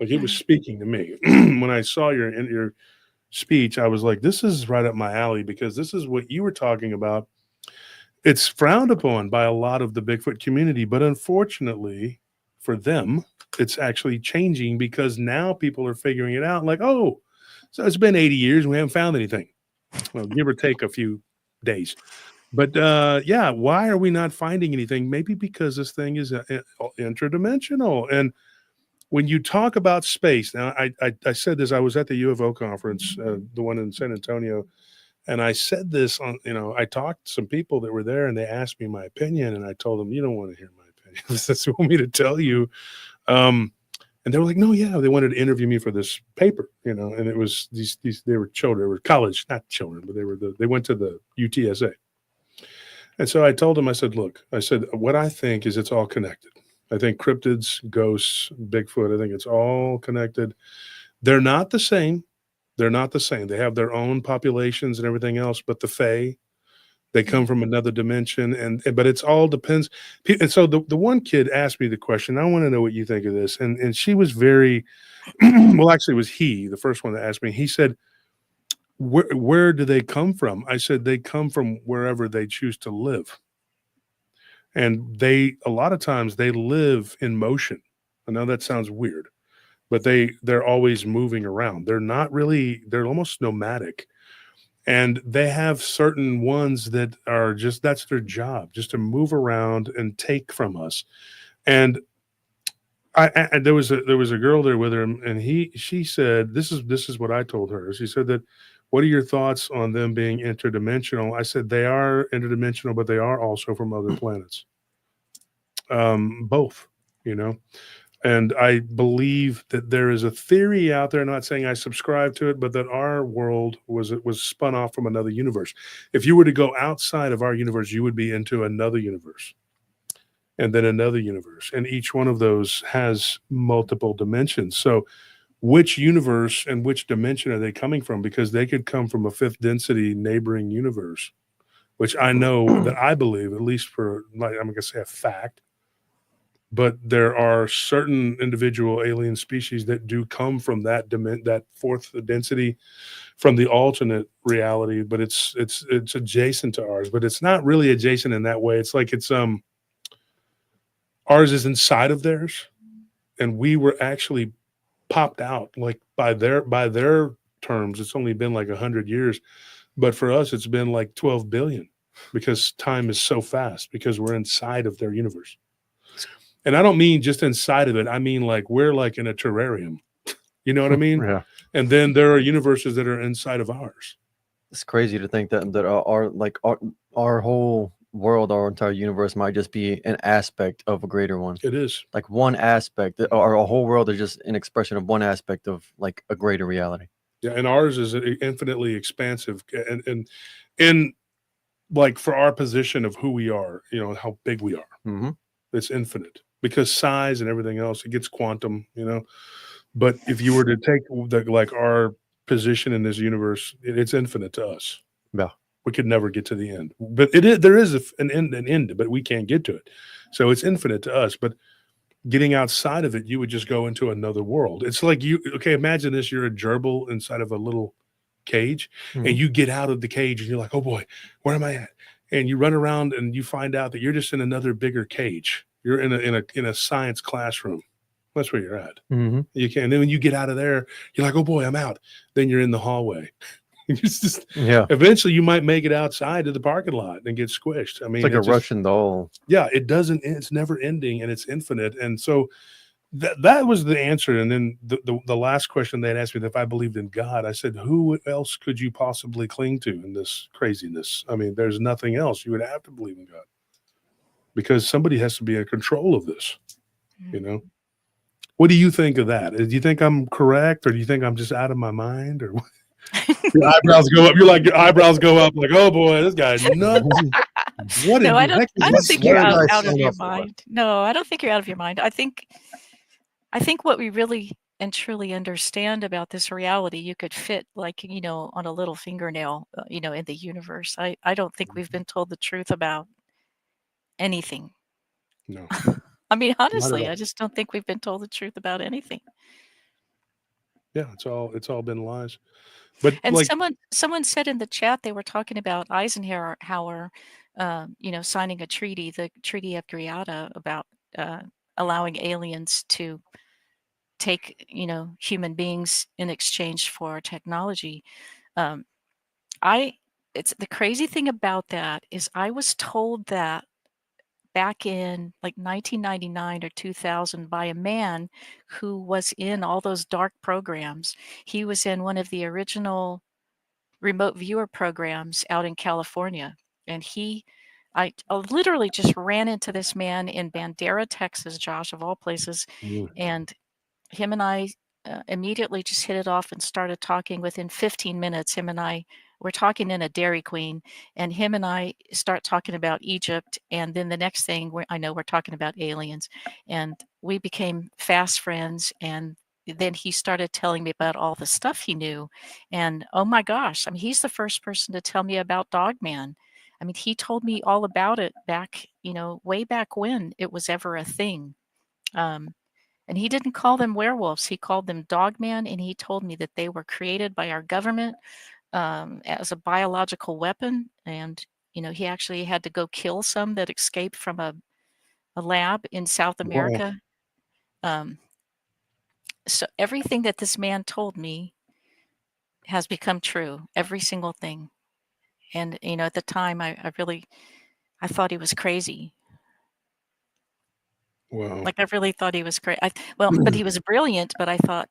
S3: Like it was speaking to me. When I saw your speech, I was like, this is right up my alley because this is what you were talking about. It's frowned upon by a lot of the Bigfoot community, but unfortunately for them, it's actually changing because now people are figuring it out. Like, oh, so it's been 80 years and we haven't found anything. Well, give or take a few days. But yeah, why are we not finding anything? Maybe because this thing is interdimensional. And when you talk about space, now I said this, I was at the UFO conference, the one in San Antonio, and I said this on, I talked to some people that were there and they asked me my opinion, and I told them, you don't want to hear my opinion. That's what you want me to tell you. And they were like, no, yeah, they wanted to interview me for this paper, and it was these they were children, they were college, not children, but they went to the UTSA. And so I told them, I said, look, what I think is it's all connected. I think cryptids, ghosts, Bigfoot, I think it's all connected. They're not the same. They're not the same. They have their own populations and everything else, but the Fae, they come from another dimension, but it's all depends. And so the one kid asked me the question, I want to know what you think of this. And she was very, well, actually it was he, the first one that asked me, he said, where do they come from? I said, they come from wherever they choose to live. And a lot of times they live in motion. I know that sounds weird, but they're always moving around. They're almost nomadic. And they have certain ones that are that's their job, just to move around and take from us. And there was a girl there with her, and she said, this is what I told her. She said that, what are your thoughts on them being interdimensional? I said, they are interdimensional, but they are also from other planets. Both, and I believe that there is a theory out there, I'm not saying I subscribe to it, but that our world was spun off from another universe. If you were to go outside of our universe, you would be into another universe and then another universe. And each one of those has multiple dimensions. So which universe and which dimension are they coming from? Because they could come from a fifth density neighboring universe, which I know that I believe, at least for, I'm going to say a fact, but there are certain individual alien species that do come from that fourth density, from the alternate reality, but it's adjacent to ours, but it's not really adjacent in that way. It's like ours is inside of theirs, and we were actually popped out, like by their terms, it's only been like 100 years, but for us, it's been like 12 billion, because time is so fast, because we're inside of their universe. And I don't mean just inside of it. I mean, like, we're like in a terrarium. You know what I mean?
S4: Yeah.
S3: And then there are universes that are inside of ours.
S4: It's crazy to think that our whole world, our entire universe might just be an aspect of a greater one.
S3: It is. Like
S4: one aspect, or a whole world is just an expression of one aspect of like a greater reality.
S3: Yeah, and ours is infinitely expansive, and like, for our position of who we are, how big we are.
S4: Mm-hmm.
S3: It's infinite, because size and everything else, it gets quantum, But if you were to take our position in this universe, it's infinite to us.
S4: Yeah.
S3: We could never get to the end. But there is an end, but we can't get to it. So it's infinite to us. But getting outside of it, you would just go into another world. It's like imagine this, you're a gerbil inside of a little cage, and you get out of the cage and you're like, oh boy, where am I at? And you run around and you find out that you're just in another bigger cage. You're in a science classroom. That's where you're at. You can. And then when you get out of there, you're like, oh boy, I'm out. Then you're in the hallway. Eventually you might make it outside to the parking lot and get squished. I mean,
S4: it's like a Russian doll.
S3: Yeah, it's never ending and it's infinite. And so that was the answer. And then the last question they'd asked me, if I believed in God, I said, who else could you possibly cling to in this craziness? I mean, there's nothing else. You would have to believe in God, because somebody has to be in control of this, you know? What do you think of that? Do you think I'm correct, or do you think I'm just out of my mind, or what? Your eyebrows go up. You're like, your eyebrows go up like, oh boy, this guy's nuts. What
S5: No, I don't think you're out
S4: guys
S5: of your
S4: sign up
S5: mind. No, I don't think you're out of your mind. I think what we really and truly understand about this reality, you could fit like, on a little fingernail, in the universe. I don't think we've been told the truth about anything.
S3: No.
S5: I mean,
S3: Not at
S5: honestly,
S3: all.
S5: I just don't think we've been told the truth about anything.
S3: Yeah, it's all been lies. But
S5: And
S3: like,
S5: someone said in the chat, they were talking about Eisenhower, signing a treaty, the Treaty of Greada, about allowing aliens to take, human beings in exchange for technology. It's the crazy thing about that is I was told that back in like 1999 or 2000 by a man who was in all those dark programs. He was in one of the original remote viewer programs out in California. And I literally just ran into this man in Bandera, Texas, Josh, of all places. And him and I immediately just hit it off and started talking. Within 15 minutes, him and I were talking in a Dairy Queen, and him and I start talking about Egypt. And then the next thing I know we're talking about aliens, and we became fast friends. And then he started telling me about all the stuff he knew. And oh my gosh, I mean, he's the first person to tell me about Dogman. I mean, he told me all about it back, way back when it was ever a thing. And he didn't call them werewolves. He called them Dogman, and he told me that they were created by our government as a biological weapon. And, he actually had to go kill some that escaped from a lab in South America. So everything that this man told me has become true, every single thing. And, at the time, I thought he was crazy.
S3: wow.
S5: Like, I really thought he was crazy. But he was brilliant. But I thought,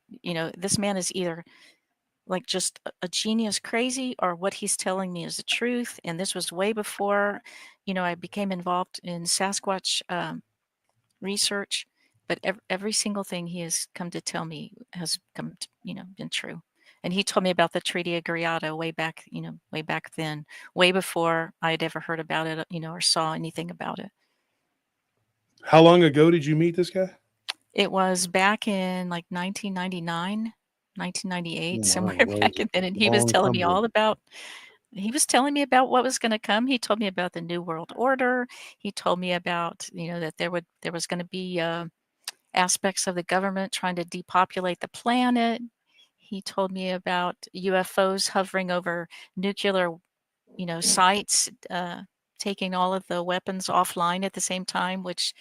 S5: this man is either like just a genius crazy, or what he's telling me is the truth. And this was way before, I became involved in Sasquatch research. But every single thing he has come to tell me has come to, been true. And he told me about the Treaty of Greada way back then, way before I had ever heard about it, or saw anything about it.
S3: How long ago did you meet this guy?
S5: It was back in like 1999, 1998, somewhere
S3: Wow,
S5: back in then. And he was telling me all about, what was going to come. He told me about the New World Order. He told me about, that there was going to be aspects of the government trying to depopulate the planet. He told me about UFOs hovering over nuclear, sites, taking all of the weapons offline at the same time, which,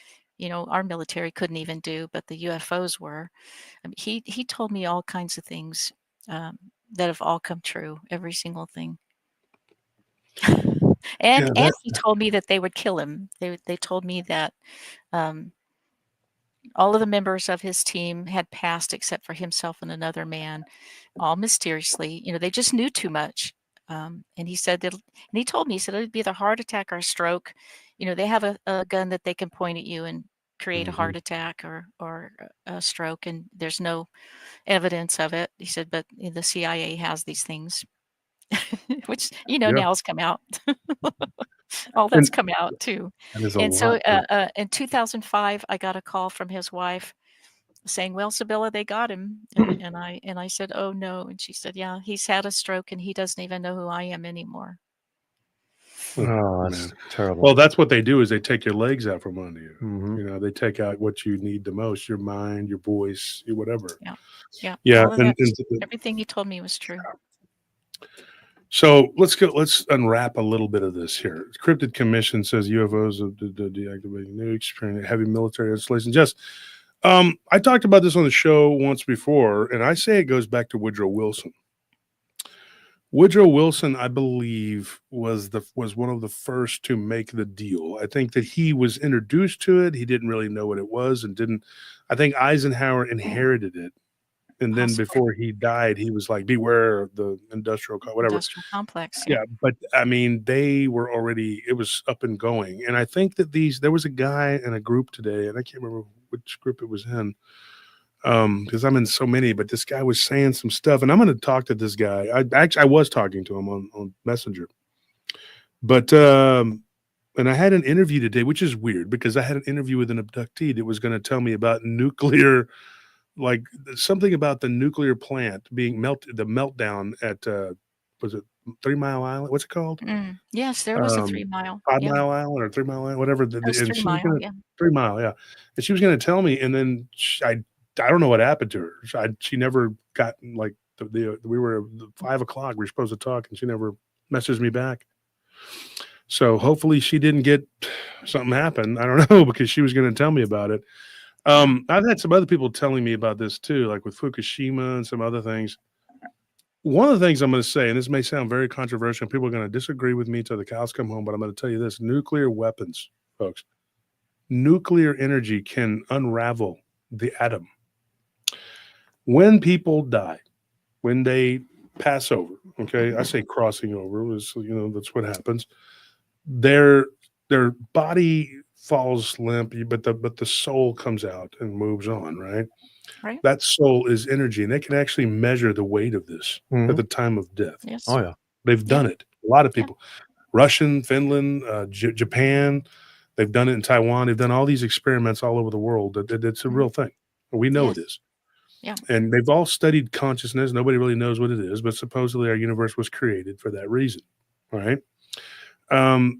S5: our military couldn't even do, but the UFOs were. I mean, he told me all kinds of things that have all come true, every single thing. And he told me that they would kill him. They told me that all of the members of his team had passed except for himself and another man, all mysteriously. They just knew too much. And he said that, and he told me, he said it would be either heart attack or stroke. They have a gun that they can point at you and create a heart attack or a stroke, and there's no evidence of it. He said, but the CIA has these things, which, now has come out. All that's come out too. And so in 2005, I got a call from his wife saying, well, Sybilla, they got him. And I said, oh no. And she said, yeah, he's had a stroke and he doesn't even know who I am anymore.
S4: Oh, that's
S3: man.
S4: terrible.
S3: Well, that's what they do is they take your legs out from under you.
S4: Mhm.
S3: You know, they take out what you need the most, your mind, your voice, your whatever.
S5: Yeah.
S3: Yeah.
S5: All of
S3: And
S5: that, everything you told me was true.
S3: so let's unwrap a little bit of this here. Cryptid Commission says UFOs are deactivating nukes, training heavy military installations. Yes. I talked about this on the show once before, and I say it goes back to Woodrow Wilson. Woodrow Wilson, I believe, was one of the first to make the deal. I think that he was introduced to it. He didn't really know what it was and didn't. I think Eisenhower inherited it. And then
S5: Possibly.
S3: before he died, he was like, beware of the whatever.
S5: Industrial complex.
S3: Yeah. But I mean, they were already, it was up and going. And I think that there was a guy in a group today, and I can't remember which group it was in. Because I'm in so many, but this guy was saying some stuff, and I'm going to talk to this guy. I was talking to him on Messenger, but and I had an interview today, which is weird because I had an interview with an abductee that was going to tell me about nuclear, like something about the nuclear plant being the meltdown at was it 3 Mile Island? What's it called?
S5: Yes, there was a 3 Mile.
S3: 5
S5: Yeah.
S3: Mile Island or 3 Mile Island, whatever.
S5: It was
S3: And
S5: 3
S3: she was
S5: Mile.
S3: gonna,
S5: Yeah.
S3: 3 Mile, yeah. And she was going to tell me, and then I don't know what happened to her. She never got like we were at 5 o'clock. We were supposed to talk, and she never messaged me back. So hopefully she didn't get something happen. I don't know because she was going to tell me about it. I've had some other people telling me about this too, like with Fukushima and some other things. One of the things I'm going to say, and this may sound very controversial, people are going to disagree with me till the cows come home, but I'm going to tell you this: nuclear weapons, folks, nuclear energy can unravel the atom. When people die, when they pass over, okay, I say crossing over, that's what happens. Their body falls limp, but the soul comes out and moves on, right?
S5: Right.
S3: That soul is energy, and they can actually measure the weight of this at the time of death.
S5: Yes.
S4: Oh yeah.
S3: They've done it. A lot of people, Russian, Finland, Japan, they've done it in Taiwan. They've done all these experiments all over the world. It's a real thing. We know it is.
S5: Yeah.
S3: And they've all studied consciousness. Nobody really knows what it is, but supposedly our universe was created for that reason. All right.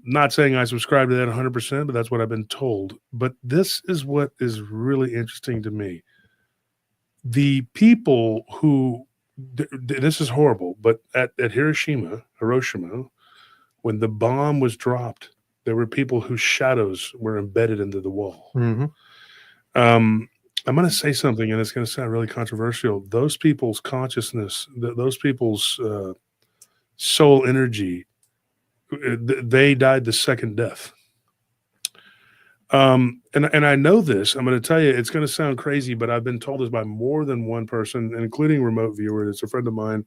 S3: Not saying I subscribe to that 100%, but that's what I've been told. But this is what is really interesting to me. The people who, this is horrible, but at Hiroshima, when the bomb was dropped, there were people whose shadows were embedded into the wall. I'm going to say something, and it's going to sound really controversial. Those people's consciousness, those people's soul energy, they died the second death. And I know this. I'm going to tell you, it's going to sound crazy, but I've been told this by more than one person, including remote viewer. It's a friend of mine.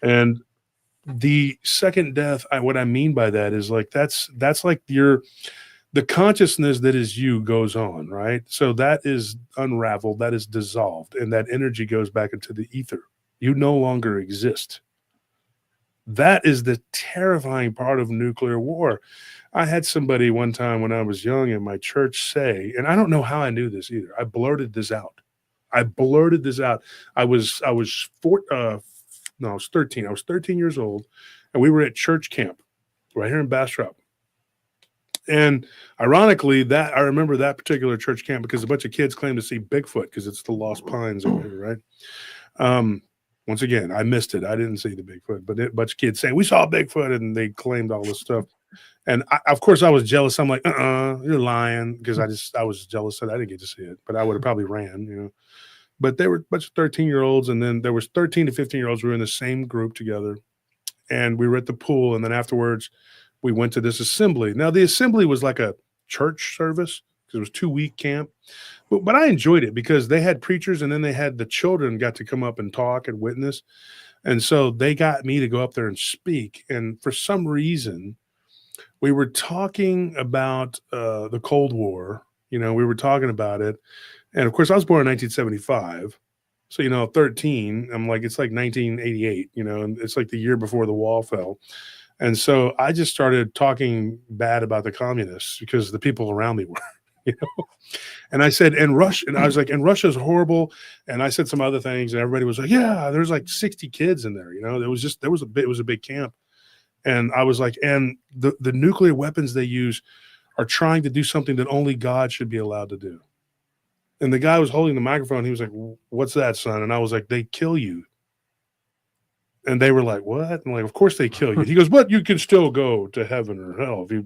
S3: And the second death, what I mean by that is like that's like the consciousness that is you goes on, right? So that is unraveled, that is dissolved, and that energy goes back into the ether. You no longer exist. That is the terrifying part of nuclear war. I had somebody one time when I was young in my church say, and I don't know how I knew this either. I blurted this out. I was 13. I was 13 years old, and we were at church camp right here in Bastrop. And ironically, I remember that particular church camp because a bunch of kids claimed to see Bigfoot because it's the Lost Pines over here, right? Once again, I missed it. I didn't see the Bigfoot, but a bunch of kids saying we saw Bigfoot, and they claimed all this stuff. And of course, I was jealous. I'm like, you're lying, because I was jealous that I didn't get to see it, but I would have probably ran, But there were a bunch of 13-year-olds, and then there was 13 to 15-year-olds. We were in the same group together, and we were at the pool, and then afterwards, we went to this assembly. Now, the assembly was like a church service because it was 2-week camp, but I enjoyed it because they had preachers, and then they had the children got to come up and talk and witness, and so they got me to go up there and speak. And for some reason, we were talking about the Cold War. We were talking about it. And of course, I was born in 1975. So, 13, I'm like, it's like 1988, and it's like the year before the wall fell. And so I just started talking bad about the communists because the people around me were, And I said, and I was like, and Russia's horrible. And I said some other things, and everybody was like, yeah, there's like 60 kids in there. It was a big camp. And I was like, and the nuclear weapons they use are trying to do something that only God should be allowed to do. And the guy was holding the microphone. He was like, "What's that, son?" And I was like, "They kill you." And they were like, "What?" And I'm like, "Of course they kill you." He goes, "But you can still go to heaven or hell." If you,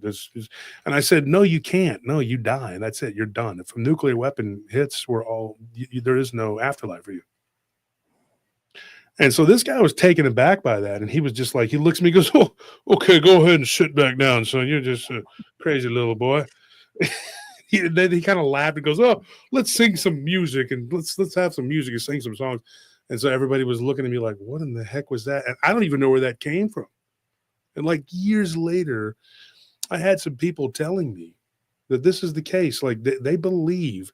S3: and I said, "No, you can't. No, you die, and that's it. You're done. If a nuclear weapon hits, we're all there is no afterlife for you." And so this guy was taken aback by that, and he was just like, he looks at me, goes, "Oh, okay, go ahead and sit back down, son. You're just a crazy little boy." Then he kind of laughed and goes, "Oh, let's sing some music and let's have some music and sing some songs." And so everybody was looking at me like, "What in the heck was that?" And I don't even know where that came from. And like years later, I had some people telling me that this is the case. Like they believe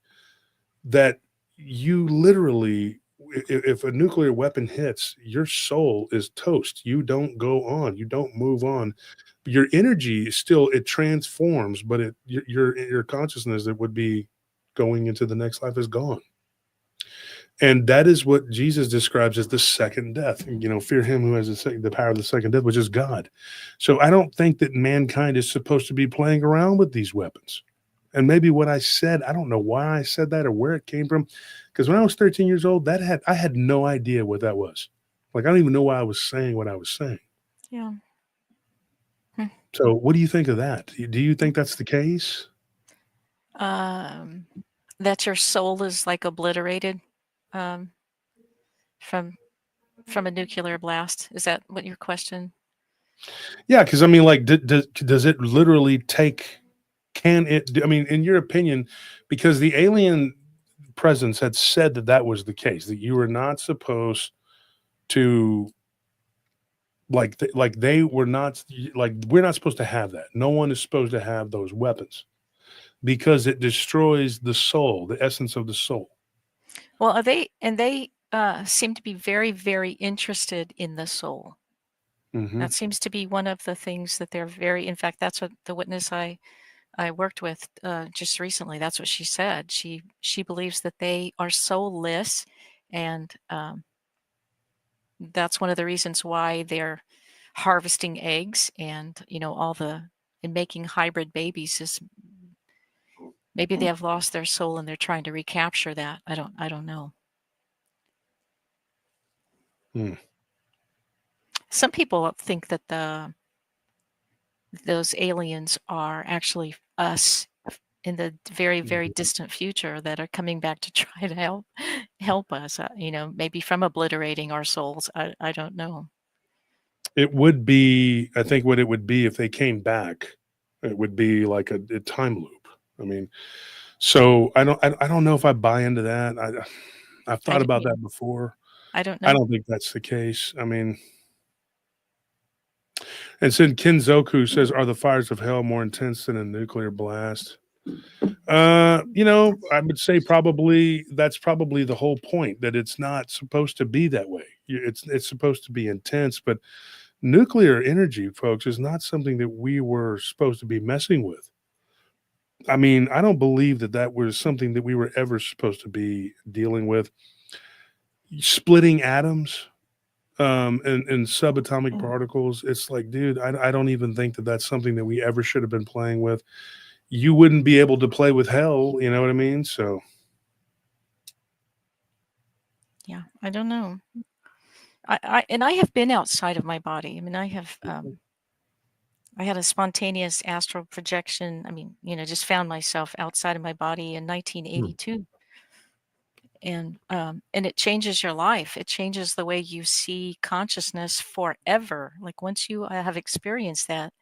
S3: that you literally, if a nuclear weapon hits, your soul is toast. You don't go on. You don't move on. Your energy still, it transforms, but your consciousness that would be going into the next life is gone. And that is what Jesus describes as the second death. Fear him who has the power of the second death, which is God. So I don't think that mankind is supposed to be playing around with these weapons. And maybe what I said, I don't know why I said that or where it came from. Because when I was 13 years old, I had no idea what that was. Like, I don't even know why I was saying what I was saying.
S5: Yeah.
S3: So what do you think of that? Do you think that's the case?
S5: That your soul is like obliterated from a nuclear blast. Is that what your question?
S3: Yeah, because I mean, like, does it literally take? Can it? I mean, in your opinion, because the alien presence had said that was the case, that you were not supposed to, like, they were not, like, we're not supposed to have that. No one is supposed to have those weapons because it destroys the soul, the essence of the soul.
S5: Well, they seem to be very, very interested in the soul.
S3: Mm-hmm.
S5: That seems to be one of the things that they're very. In fact, that's what the witness I worked with just recently. That's what she said. She believes that they are soulless, and that's one of the reasons why they're harvesting eggs and and making hybrid babies is maybe they have lost their soul and they're trying to recapture that. I don't know. Some people think that those aliens are actually us in the very, very distant future that are coming back to try to help us, maybe from obliterating our souls. I don't know.
S3: It would be, I think what it would be if they came back, it would be like a time loop. I mean, so I don't know if I buy into that. I've thought about that before.
S5: I don't know.
S3: I don't think that's the case. I mean, and then Kinzoku says, "Are the fires of hell more intense than a nuclear blast?" I would say probably that's probably the whole point, that it's not supposed to be that way. It's supposed to be intense, but nuclear energy, folks, is not something that we were supposed to be messing with. I mean, I don't believe that was something that we were ever supposed to be dealing with. Splitting atoms and subatomic particles. It's like, dude, I don't even think that's something that we ever should have been playing with. You wouldn't be able to play with hell. You know what I mean? So.
S5: Yeah, I don't know. I have been outside of my body. I mean, I have I had a spontaneous astral projection. I mean, just found myself outside of my body in 1982. And it changes your life. It changes the way you see consciousness forever. Like once you have experienced that,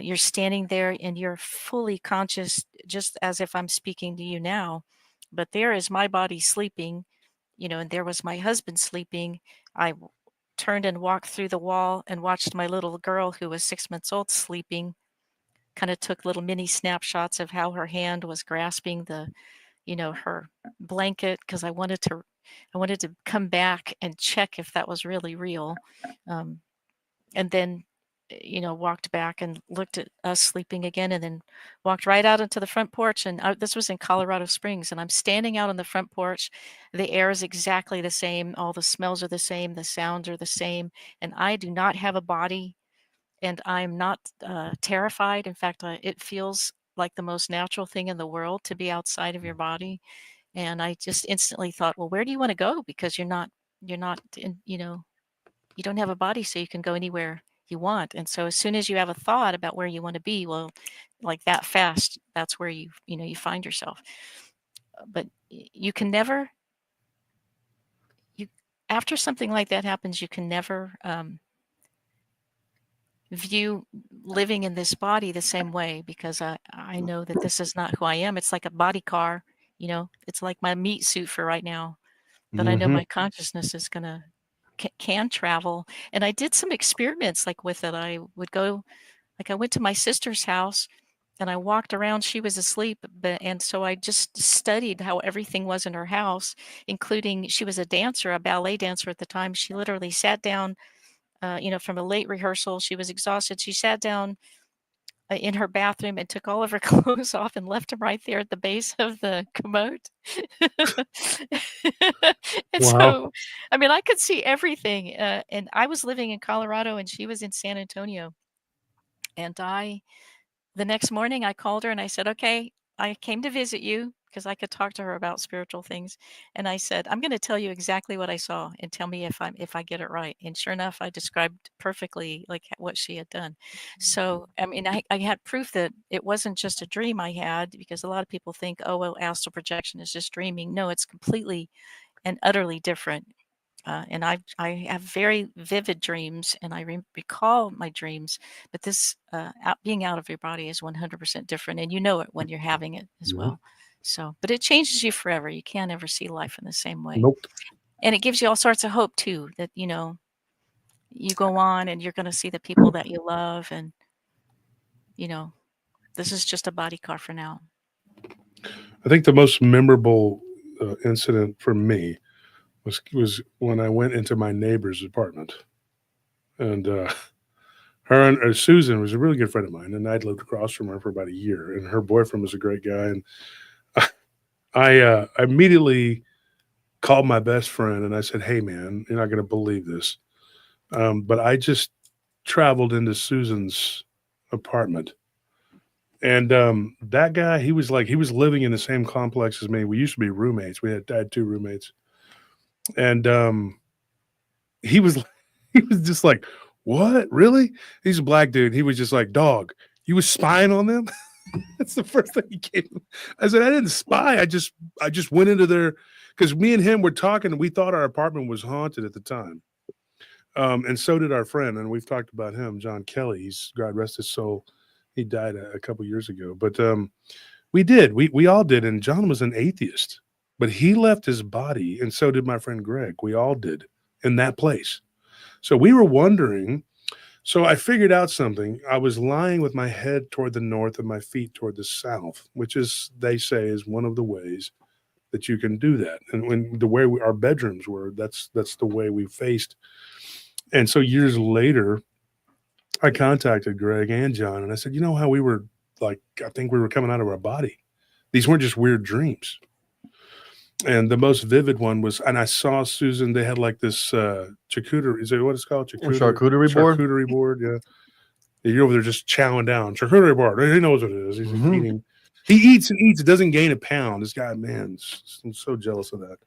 S5: you're standing there and you're fully conscious, just as if I'm speaking to you now. But there is my body sleeping, and there was my husband sleeping. I turned and walked through the wall and watched my little girl, who was 6 months old, sleeping. Kind of took little mini snapshots of how her hand was grasping her blanket, because I wanted to come back and check if that was really real. And then walked back and looked at us sleeping again, and then walked right out into the front porch. And this was in Colorado Springs, and I'm standing out on the front porch. The air is exactly the same. All the smells are the same. The sounds are the same. And I do not have a body. and I'm not terrified. In fact, it feels like the most natural thing in the world to be outside of your body. And I just instantly thought, well, where do you want to go? Because you're not, you don't have a body, so you can go anywhere you want. And so as soon as you have a thought about where you want to be, well, like that fast, that's where you find yourself. But you can never, after something like that happens, you can never view living in this body the same way, because I know that this is not who I am. It's like a body car, it's like my meat suit for right now. But I know my consciousness is gonna can travel. And I did some experiments like with it. I would go, like I went to my sister's house and I walked around. She was asleep, and so I just studied how everything was in her house, including she was a dancer, a ballet dancer at the time. She literally sat down, from a late rehearsal. She was exhausted. She sat down in her bathroom and took all of her clothes off and left them right there at the base of the commode. And
S3: Wow.
S5: so, I mean, I could see everything. And I was living in Colorado and she was in San Antonio. And the next morning I called her and I said, okay, I came to visit you because I could talk to her about spiritual things. And I said, I'm going to tell you exactly what I saw and tell me if I get it right. And sure enough, I described perfectly like what she had done. So, I mean, I had proof that it wasn't just a dream I had, because a lot of people think, oh, well, astral projection is just dreaming. No, it's completely and utterly different. And I have very vivid dreams, and I recall my dreams. But this being out of your body is 100% different, and you know it when you're having it as well. So, but it changes you forever. You can't ever see life in the same way.
S3: Nope.
S5: And it gives you all sorts of hope too. That you go on, and you're going to see the people that you love, and this is just a body car for now.
S3: I think the most memorable incident for me was when I went into my neighbor's apartment, and her and Susan was a really good friend of mine, and I'd lived across from her for about a year, and her boyfriend was a great guy, and I immediately called my best friend and I said, "Hey man, you're not going to believe this, but I just traveled into Susan's apartment." And that guy, he was living in the same complex as me. We used to be roommates. I had two roommates. And he was just like, "What? Really?" He's a black dude. He was just like, "Dog, you was spying on them?" That's the first thing he came. I said, "I didn't spy. I just went into their," because me and him were talking, and we thought our apartment was haunted at the time. And so did our friend, and we've talked about him, John Kelly. He's, God rest his soul. He died a couple years ago. But we all did. And John was an atheist, but he left his body, and so did my friend Greg. We all did in that place. So we were wondering. So I figured out something. I was lying with my head toward the north and my feet toward the south, which is, they say, is one of the ways that you can do that. And when the way our bedrooms were, that's the way we faced. And so years later, I contacted Greg and John, and I said, "You know how we were like, I think we were coming out of our body. These weren't just weird dreams." And the most vivid one was, and I saw Susan, they had like this charcuterie, is it what it's called?
S4: Charcuterie board?
S3: Charcuterie board, yeah. You're over there just chowing down. Charcuterie board. He knows what it is. He's eating. He eats and eats. It doesn't gain a pound. This guy, man, I'm so jealous of that.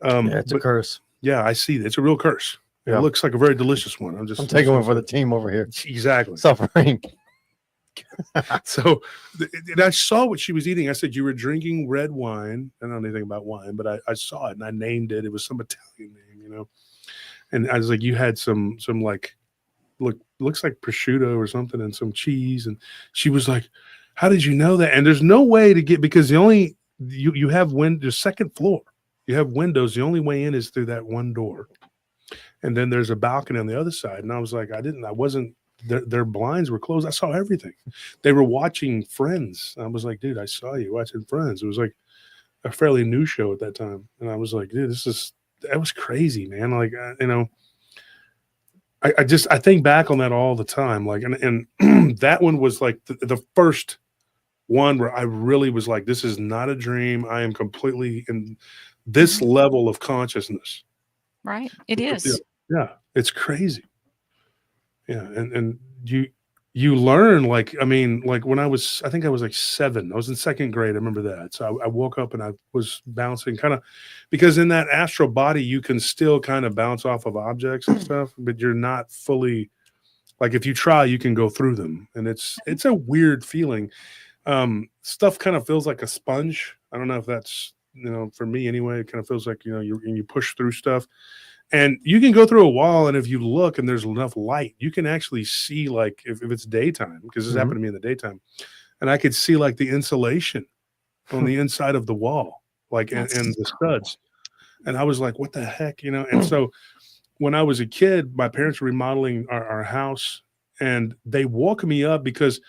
S4: Yeah, it's a curse.
S3: Yeah, I see that. It's a real curse. It looks like a very delicious one. I'm taking
S4: one for the team over here.
S3: Exactly.
S4: Suffering.
S3: So, and I saw what she was eating. I said, "You were drinking red wine." I don't know anything about wine, but I saw it and I named it. It was some Italian name, And I was like, "You had some like, looks like prosciutto or something and some cheese." And she was like, "How did you know that?" And there's no way to get, because the only, you have the second floor. You have windows. The only way in is through that one door. And then there's a balcony on the other side. And I was like, their blinds were closed. I saw everything. They were watching Friends. I was like, "Dude, I saw you watching Friends." It was like a fairly new show at that time. And I was like, "Dude, that was crazy, man." Like, I think back on that all the time. Like, and that one was like the first one where I really was like, this is not a dream. I am completely in this level of consciousness.
S5: Right. It is.
S3: Yeah. It's crazy. Yeah, and you learn, like, I mean, like when I think I was like 7. I was in second grade. I remember that. So I woke up and I was bouncing kind of, because in that astral body you can still kind of bounce off of objects and stuff, but you're not fully, like, if you try, you can go through them, and it's a weird feeling. Stuff kind of feels like a sponge. I don't know if that's, for me anyway, it kind of feels like, you push through stuff. And you can go through a wall, and if you look and there's enough light, you can actually see, like, if it's daytime, because this happened to me in the daytime, and I could see like the insulation on the inside of the wall, like, and the studs. And I was like, what the heck, And so when I was a kid, my parents were remodeling our house, and they woke me up because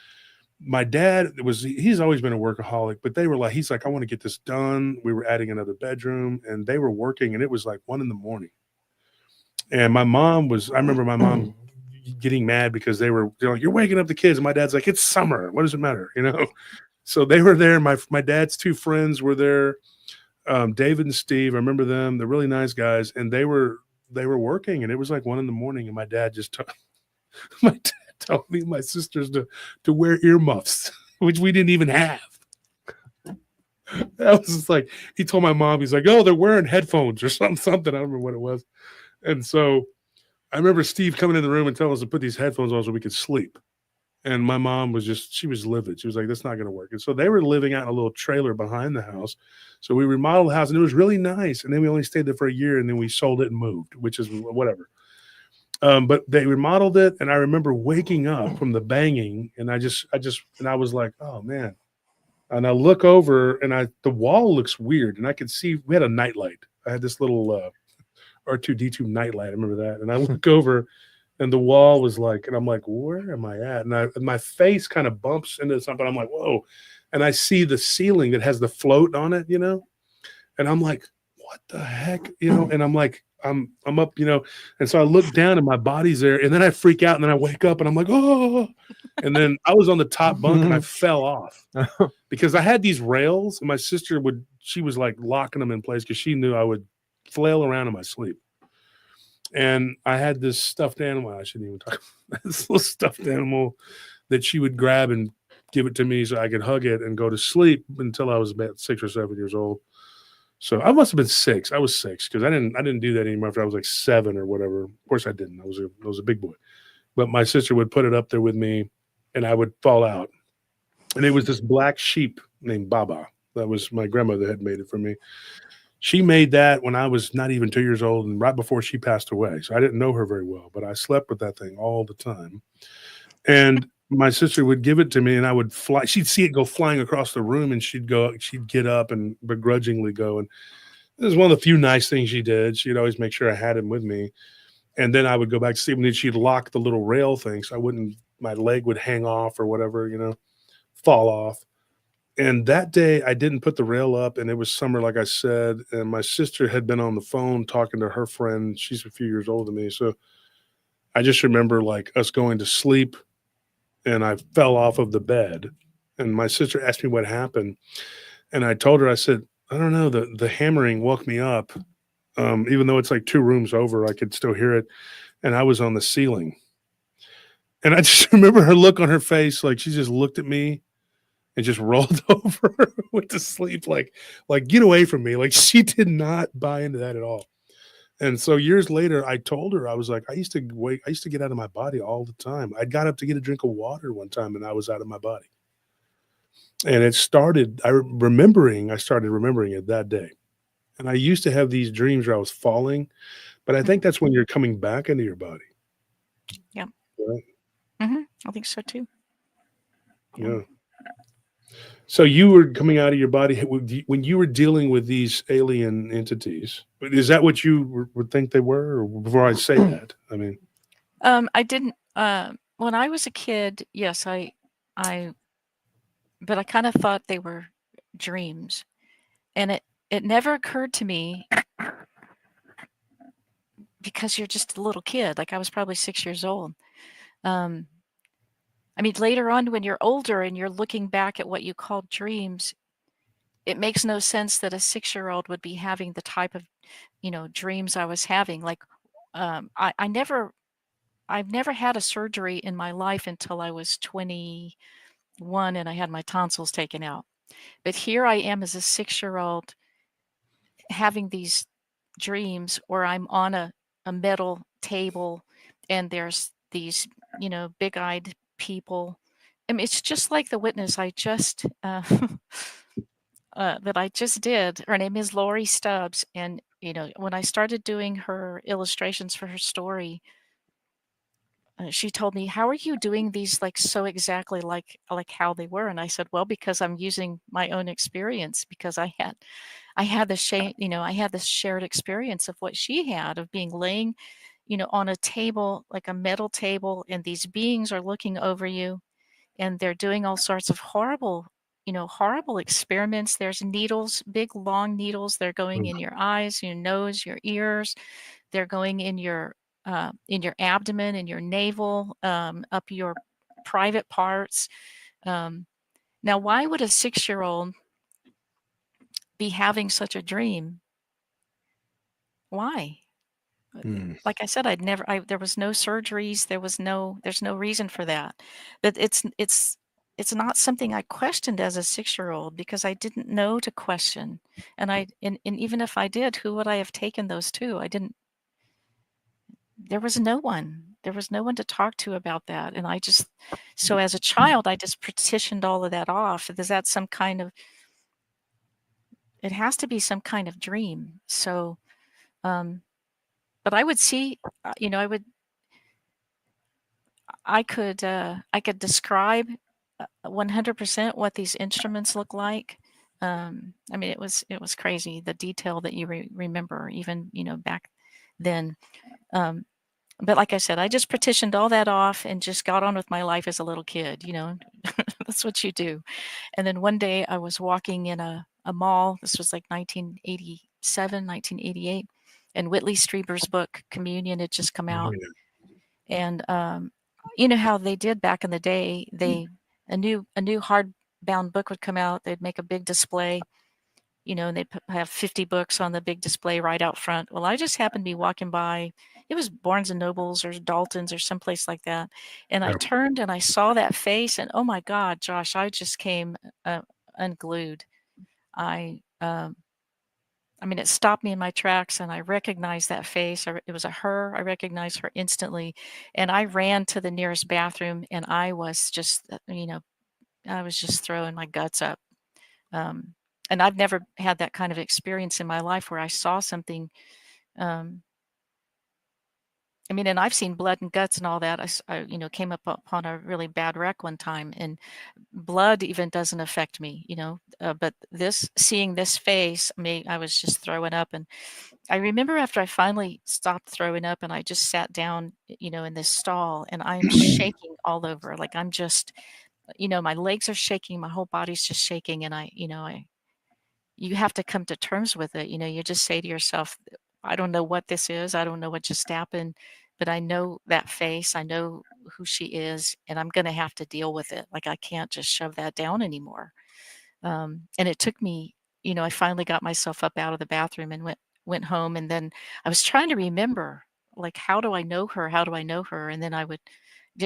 S3: my dad he's always been a workaholic, but he's like, I want to get this done. We were adding another bedroom, and they were working, and it was like 1 a.m. And I remember my mom getting mad because they're like, you're waking up the kids. And my dad's like, it's summer. What does it matter? So they were there. My dad's 2 friends were there. David and Steve. I remember them. They're really nice guys. And they were working, and it was like 1 a.m. And my dad my dad told me and my sisters to wear earmuffs, which we didn't even have. That was just like, he told my mom, he's like, oh, they're wearing headphones or something. I don't remember what it was. And so I remember Steve coming in the room and telling us to put these headphones on so we could sleep. And my mom she was livid. She was like, that's not going to work. And so they were living out in a little trailer behind the house. So we remodeled the house, and it was really nice. And then we only stayed there for a year, and then we sold it and moved, which is whatever. But they remodeled it. And I remember waking up from the banging, and I was like, oh man. And I look over, and the wall looks weird. And I could see, we had a nightlight. I had this little, R2D2 nightlight. I remember that. And I look over, and the wall was like, and I'm like, where am I at? And my face kind of bumps into something. I'm like, whoa. And I see the ceiling that has the float on it, and I'm like, what the heck? And I'm like, I'm up, and so I look down, and my body's there, and then I freak out, and then I wake up, and I'm like, oh, and then I was on the top bunk, and I fell off because I had these rails, and my sister she was like locking them in place because she knew I would flail around in my sleep. And I had this stuffed animal. I shouldn't even talk about this little stuffed animal that she would grab and give it to me so I could hug it and go to sleep until I was about 6 or 7 years old. So I must have been 6. I was 6 because I didn't do that anymore after I was like 7 or whatever. Of course I didn't. I was a big boy. But my sister would put it up there with me, and I would fall out. And it was this black sheep named Baba. That was my grandmother had made it for me. She made that when I was not even 2 years old, and right before she passed away. So I didn't know her very well, but I slept with that thing all the time. And my sister would give it to me, and I would fly. She'd see it go flying across the room, and she'd get up and begrudgingly go. And this is one of the few nice things she did. She'd always make sure I had him with me. And then I would go back to sleep, and then she'd lock the little rail thing so my leg would hang off or whatever, fall off. And that day I didn't put the rail up, and it was summer, like I said, and my sister had been on the phone talking to her friend. She's a few years older than me. So I just remember like us going to sleep, and I fell off of the bed, and my sister asked me what happened. And I told her, I said, I don't know, the hammering woke me up. Even though it's like 2 rooms over, I could still hear it. And I was on the ceiling. And I just remember her look on her face, like she just looked at me and just rolled over, went to sleep, like get away from me. Like she did not buy into that at all. And so years later, I told her, I was like, I used to get out of my body all the time. I got up to get a drink of water one time, and I was out of my body. And it started, I started remembering it that day. And I used to have these dreams where I was falling, but I think that's when you're coming back into your body.
S5: Yeah.
S3: Right?
S5: I think so too.
S3: Yeah. So you were coming out of your body when you were dealing with these alien entities. Is that what you would think they were? Or before I say that, I mean,
S5: I didn't. When I was a kid, yes, but I kind of thought they were dreams, and it never occurred to me because you're just a little kid. Like I was probably 6 years old. I mean, later on when you're older and you're looking back at what you call dreams, it makes no sense that a 6-year-old would be having the type of, dreams I was having. Like, I never I've never had a surgery in my life until I was 21 and I had my tonsils taken out. But here I am as a 6-year-old having these dreams where I'm on a metal table and there's these, big-eyed people. I mean, it's just like the witness I just that I just did. Her name is Lori Stubbs, and when I started doing her illustrations for her story, she told me, "How are you doing these like so exactly like how they were?" And I said, "Well, because I'm using my own experience because I had the I had this shared experience of what she had of being laying, on a table, like a metal table, and these beings are looking over you and they're doing all sorts of horrible experiments. There's needles, big long needles. They're going in your eyes, your nose, your ears. They're going in your abdomen, in your navel, up your private parts. Now, why would a 6-year-old be having such a dream? Why? Like I said, there was no surgeries. There's no reason for that. But it's not something I questioned as a 6-year-old because I didn't know to question. And even if I did, who would I have taken those to? There was no one. There was no one to talk to about that. And so as a child, I just petitioned all of that off. Is that it has to be some kind of dream. So, but I would see, I could describe 100% what these instruments look like. I mean, it was crazy, the detail that you remember, even, back then. But like I said, I just petitioned all that off and just got on with my life as a little kid, That's what you do. And then one day I was walking in a mall. This was like 1987, 1988, and Whitley Strieber's book Communion had just come out. And you know how they did back in the day, a new hardbound book would come out, they'd make a big display, and they'd have 50 books on the big display right out front. Well, I just happened to be walking by. It was Barnes and Nobles or Dalton's or someplace like that. And I turned and I saw that face, and oh my God, Josh, I just came unglued. I mean, it stopped me in my tracks, and I recognized that face. It was her. I recognized her instantly, and I ran to the nearest bathroom, and I was just, I was just throwing my guts up. And I've never had that kind of experience in my life where I saw something. I mean, and I've seen blood and guts and all that. I came upon a really bad wreck one time, and blood even doesn't affect me, but seeing this face, I was just throwing up. And I remember after I finally stopped throwing up and I just sat down, in this stall, and I'm shaking all over. Like I'm just, my legs are shaking, my whole body's just shaking. And you have to come to terms with it. You just say to yourself, I don't know what this is. I don't know what just happened, but I know that face. I know who she is, and I'm going to have to deal with it. Like I can't just shove that down anymore. And it took me, I finally got myself up out of the bathroom and went home. And then I was trying to remember, like, how do I know her? How do I know her? And then I would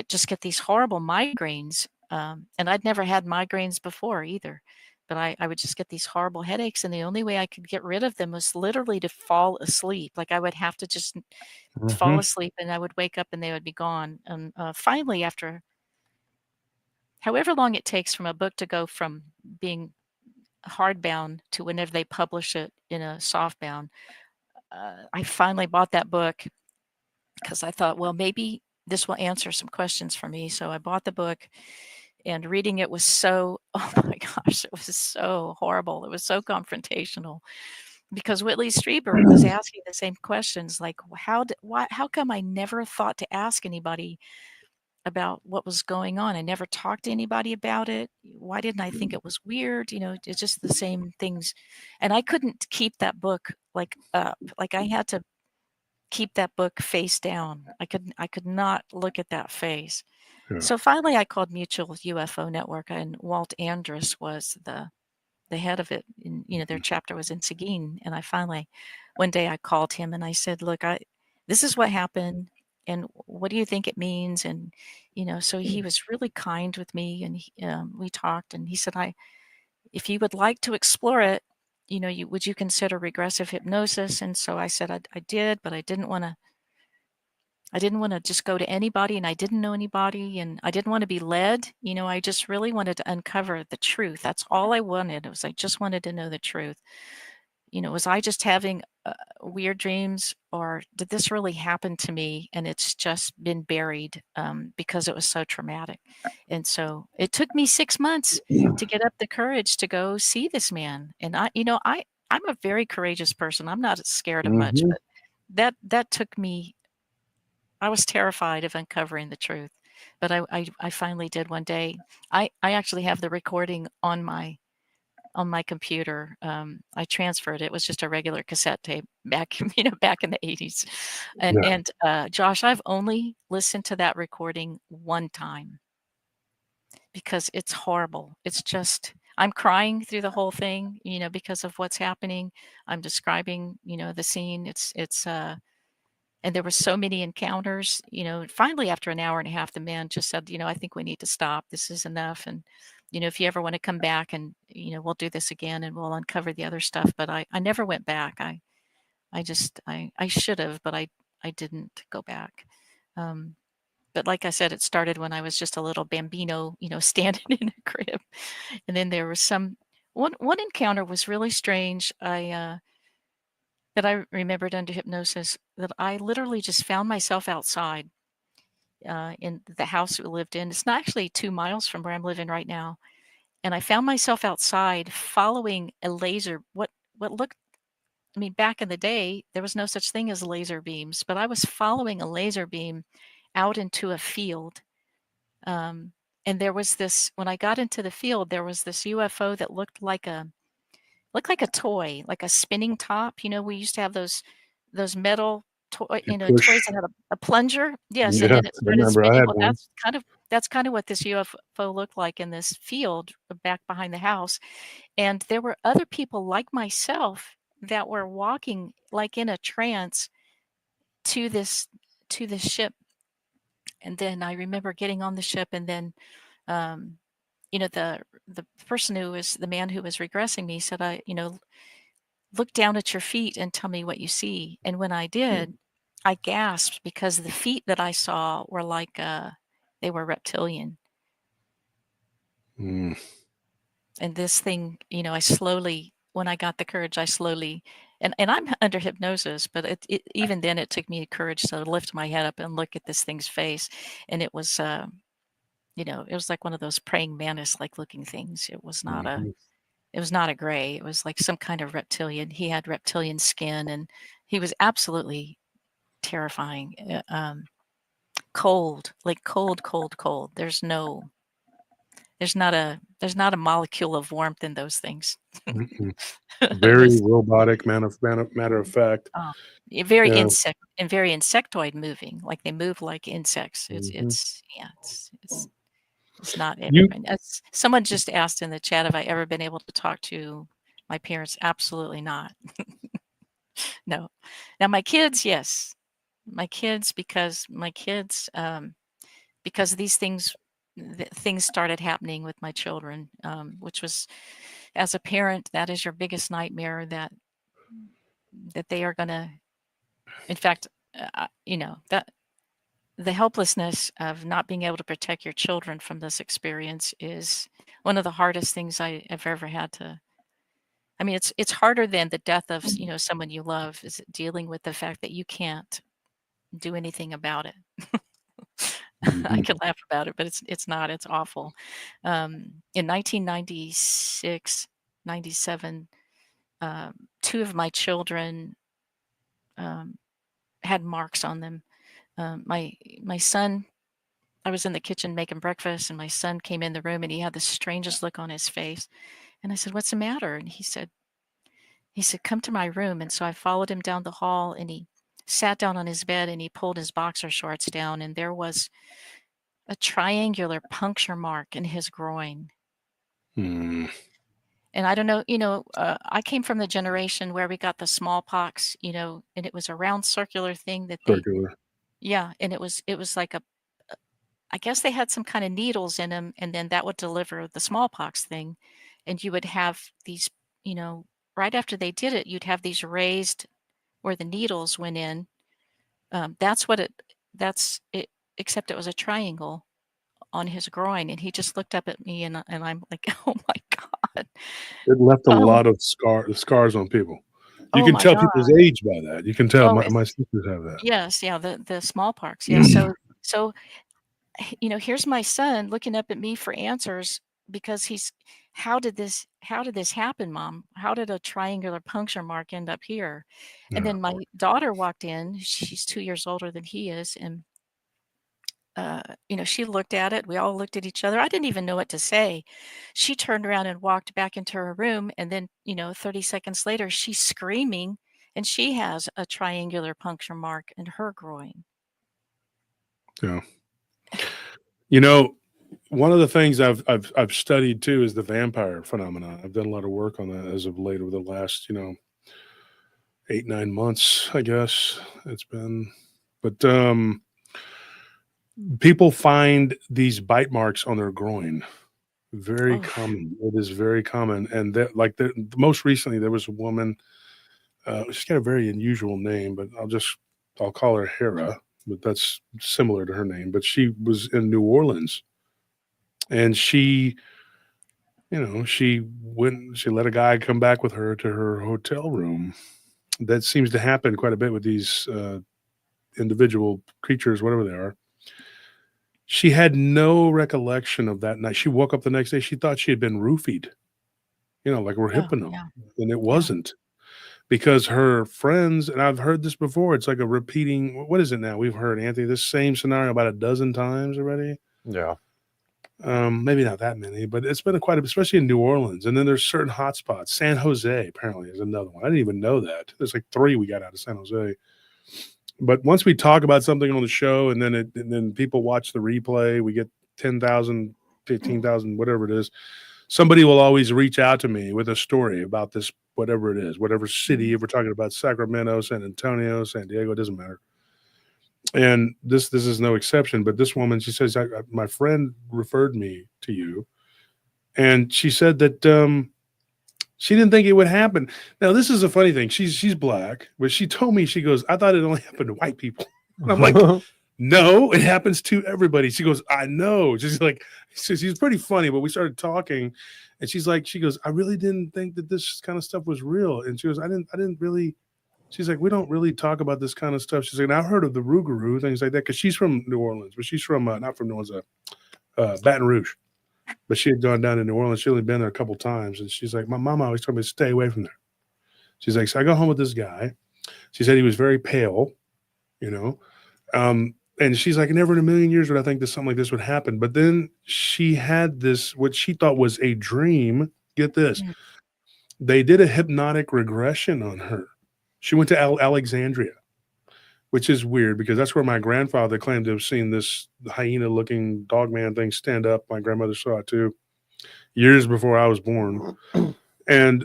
S5: just get these horrible migraines. And I'd never had migraines before either. But I would just get these horrible headaches, and the only way I could get rid of them was literally to fall asleep. Like I would have to just fall asleep, and I would wake up and they would be gone. And finally, after however long it takes from a book to go from being hardbound to whenever they publish it in a softbound, I finally bought that book because I thought, well, maybe this will answer some questions for me. So I bought the book. And reading it was oh my gosh, it was so horrible. It was so confrontational because Whitley Strieber was asking the same questions, like how come I never thought to ask anybody about what was going on? I never talked to anybody about it. Why didn't I think it was weird? It's just the same things. And I couldn't keep that book like up. Like I had to keep that book face down. I could not look at that face. So finally, I called Mutual UFO Network, and Walt Andrus was the head of it. And, their chapter was in Seguin. And one day I called him and I said, look, this is what happened. and what do you think it means? And, so he was really kind with me, and we talked, and he said, if you would like to explore it, would you consider regressive hypnosis? And so I said I did, but I didn't want to just go to anybody, and I didn't know anybody, and I didn't want to be led. I just really wanted to uncover the truth. That's all I wanted. I just wanted to know the truth. Was I just having weird dreams, or did this really happen to me and it's just been buried because it was so traumatic? And so it took me 6 months to get up the courage to go see this man. And I'm a very courageous person. I'm not scared of much, but that took me. I was terrified of uncovering the truth, but I finally did one day. I actually have the recording on my computer. I transferred it. It was just a regular cassette tape back, back in the 80s. And Josh, I've only listened to that recording one time because it's horrible. It's just, I'm crying through the whole thing, because of what's happening. I'm describing, the scene. And there were so many encounters, finally after an hour and a half, the man just said, I think we need to stop. This is enough. And, if you ever want to come back, and, we'll do this again and we'll uncover the other stuff. But I never went back. I should have, but I didn't go back. But like I said, it started when I was just a little bambino, standing in a crib. And then there was one encounter was really strange. That I remembered under hypnosis, that I literally just found myself outside in the house we lived in. It's not actually 2 miles from where I'm living right now. And I found myself outside following a laser, what looked, back in the day, there was no such thing as laser beams, but I was following a laser beam out into a field. And there was this, when I got into the field, there was this UFO that looked like a toy, like a spinning top. We used to have those metal toys that had a plunger. Yes, and
S3: Yeah,
S5: then it
S3: I
S5: started
S3: remember I
S5: spinning.
S3: had
S5: Well,
S3: one.
S5: that's kind of what this UFO looked like in this field back behind the house. And there were other people like myself that were walking like in a trance to this ship. And then I remember getting on the ship, and then the person who was the man who was regressing me said, look down at your feet and tell me what you see. And when I did, I gasped because the feet that I saw were like they were reptilian.
S3: Mm.
S5: And this thing, I slowly, when I got the courage, I slowly, and I'm under hypnosis, but even then it took me courage to lift my head up and look at this thing's face. And it was, it was like one of those praying mantis like looking things. It was not a gray. It was like some kind of reptilian. He had reptilian skin, and he was absolutely terrifying. Cold, like cold, cold, cold. There's not a molecule of warmth in those things.
S3: Very robotic, matter of fact.
S5: Very
S3: Yeah.
S5: very insectoid moving. Like they move like insects. It's not everything. Someone just asked in the chat, have I ever been able to talk to my parents? Absolutely not. No. Now my kids, yes. My kids, because these things started happening with my children, which was, as a parent, that is your biggest nightmare, that they are going to, in fact, that the helplessness of not being able to protect your children from this experience is one of the hardest things I've ever had to. It's harder than the death of someone you love, is dealing with the fact that you can't do anything about it. I can laugh about it, but it's not. It's awful. In 1996, 97, 2 of my children had marks on them. My son, I was in the kitchen making breakfast, and my son came in the room, and he had the strangest look on his face. And I said, "What's the matter?" And he said, "Come to my room." And so I followed him down the hall, and he sat down on his bed, and he pulled his boxer shorts down, and there was a triangular puncture mark in his groin.
S3: Mm.
S5: And I don't know, I came from the generation where we got the smallpox, and it was a round circular thing that
S3: Circular.
S5: Yeah, and it was like I guess they had some kind of needles in them, and then that would deliver the smallpox thing, and you would have these, you know, right after they did it, you'd have these raised where the needles went in. That's what it. That's it. Except it was a triangle on his groin, and he just looked up at me, and I'm like, oh my god,
S3: It left a
S5: oh,
S3: lot of scars on people. You
S5: oh
S3: can
S5: my
S3: tell
S5: god,
S3: people's age by that. You can tell
S5: oh, it's
S3: my sisters have that.
S5: yes, yeah, the smallpox, yes. So you know, here's my son looking up at me for answers because he's, how did this happen, mom? How did a triangular puncture mark end up here? And
S3: Yeah.
S5: then my daughter walked in. She's 2 years older than he is, and you know, she looked at it. We all looked at each other. I didn't even know what to say. She turned around and walked back into her room, and then, you know, 30 seconds later, she's screaming, and she has a triangular puncture mark in her groin.
S3: Yeah. You know, one of the things I've studied too is the vampire phenomenon. I've done a lot of work on that as of late over the last, 8, 9 months, I guess it's been. But people find these bite marks on their groin. Very
S5: Oh,
S3: common. It is very common. And that, like, most recently, there was a woman. She's got a very unusual name, but I'll call her Hera. But that's similar to her name. But she was in New Orleans, and she she let a guy come back with her to her hotel room. That seems to happen quite a bit with these individual creatures, whatever they are. She had no recollection of that night. She woke up the next day. She thought she had been roofied, like we're
S5: oh,
S3: hipping them,
S5: yeah,
S3: and it
S5: yeah.
S3: wasn't, because her friends, and I've heard this before. It's like a repeating. What is it now? We've heard, Anthony, this same scenario about a dozen times already.
S4: Yeah.
S3: Maybe not that many, but it's been quite a, especially in New Orleans. And then there's certain hotspots. San Jose apparently is another one. I didn't even know that. There's like 3 we got out of San Jose. But once we talk about something on the show, and then people watch the replay, we get 10,000, 15,000, whatever it is. Somebody will always reach out to me with a story about this, whatever it is, whatever city. If we're talking about Sacramento, San Antonio, San Diego, it doesn't matter. And this is no exception. But this woman, she says, my friend referred me to you, and she said that she didn't think it would happen. Now, this is a funny thing. She's black, but she told me, she goes, I thought it only happened to white people. And I'm like, no, it happens to everybody. She goes, I know. She's pretty funny, but we started talking, and she goes, I really didn't think that this kind of stuff was real. And she goes, I didn't really. She's like, we don't really talk about this kind of stuff. She's like, I've heard of the Rougarou, things like that, because she's from New Orleans, but she's from not from New Orleans, Baton Rouge. But she had gone down to New Orleans. She only been there a couple times, and she's like, my mama always told me to stay away from there. She's like, so I go home with this guy. She said he was very pale, and she's like, never in a million years would I think that something like this would happen. But then she had this, what she thought was a dream. Get this.
S5: Mm.
S3: They did a hypnotic regression on her. She went to Alexandria, which is weird because that's where my grandfather claimed to have seen this hyena-looking dogman thing stand up. My grandmother saw it too, years before I was born. And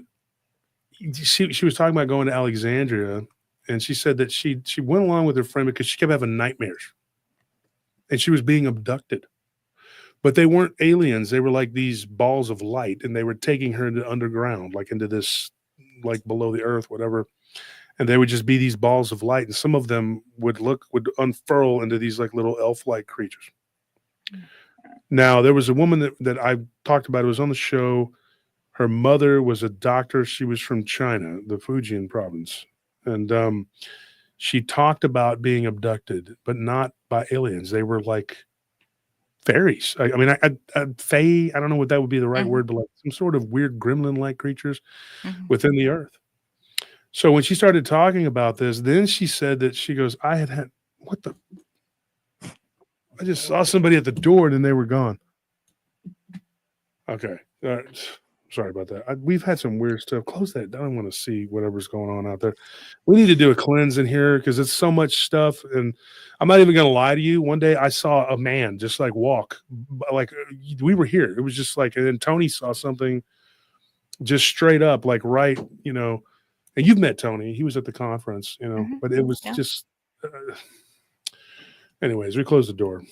S3: she was talking about going to Alexandria, and she said that she went along with her friend because she kept having nightmares, and she was being abducted. But they weren't aliens; they were like these balls of light, and they were taking her into underground, like into this, like below the earth, whatever. And they would just be these balls of light, and some of them would unfurl into these like little elf-like creatures. Now, there was a woman that I talked about. It was on the show. Her mother was a doctor. She was from China, the Fujian province. And she talked about being abducted, but not by aliens. They were like fairies. I mean, fae, I don't know what that would be the right word, but like some sort of weird gremlin-like creatures within the earth. So when she started talking about this, then she said that she goes, I just saw somebody at the door and then they were gone. Okay. Sorry about that. We've had some weird stuff. Close that. I don't want to see whatever's going on out there. We need to do a cleanse in here because it's so much stuff. And I'm not even going to lie to you. One day I saw a man just like walk, like we were here. It was just like, and then Tony saw something just straight up, like right, and you've met Tony. He was at the conference, but it was just, Anyways, we closed the door.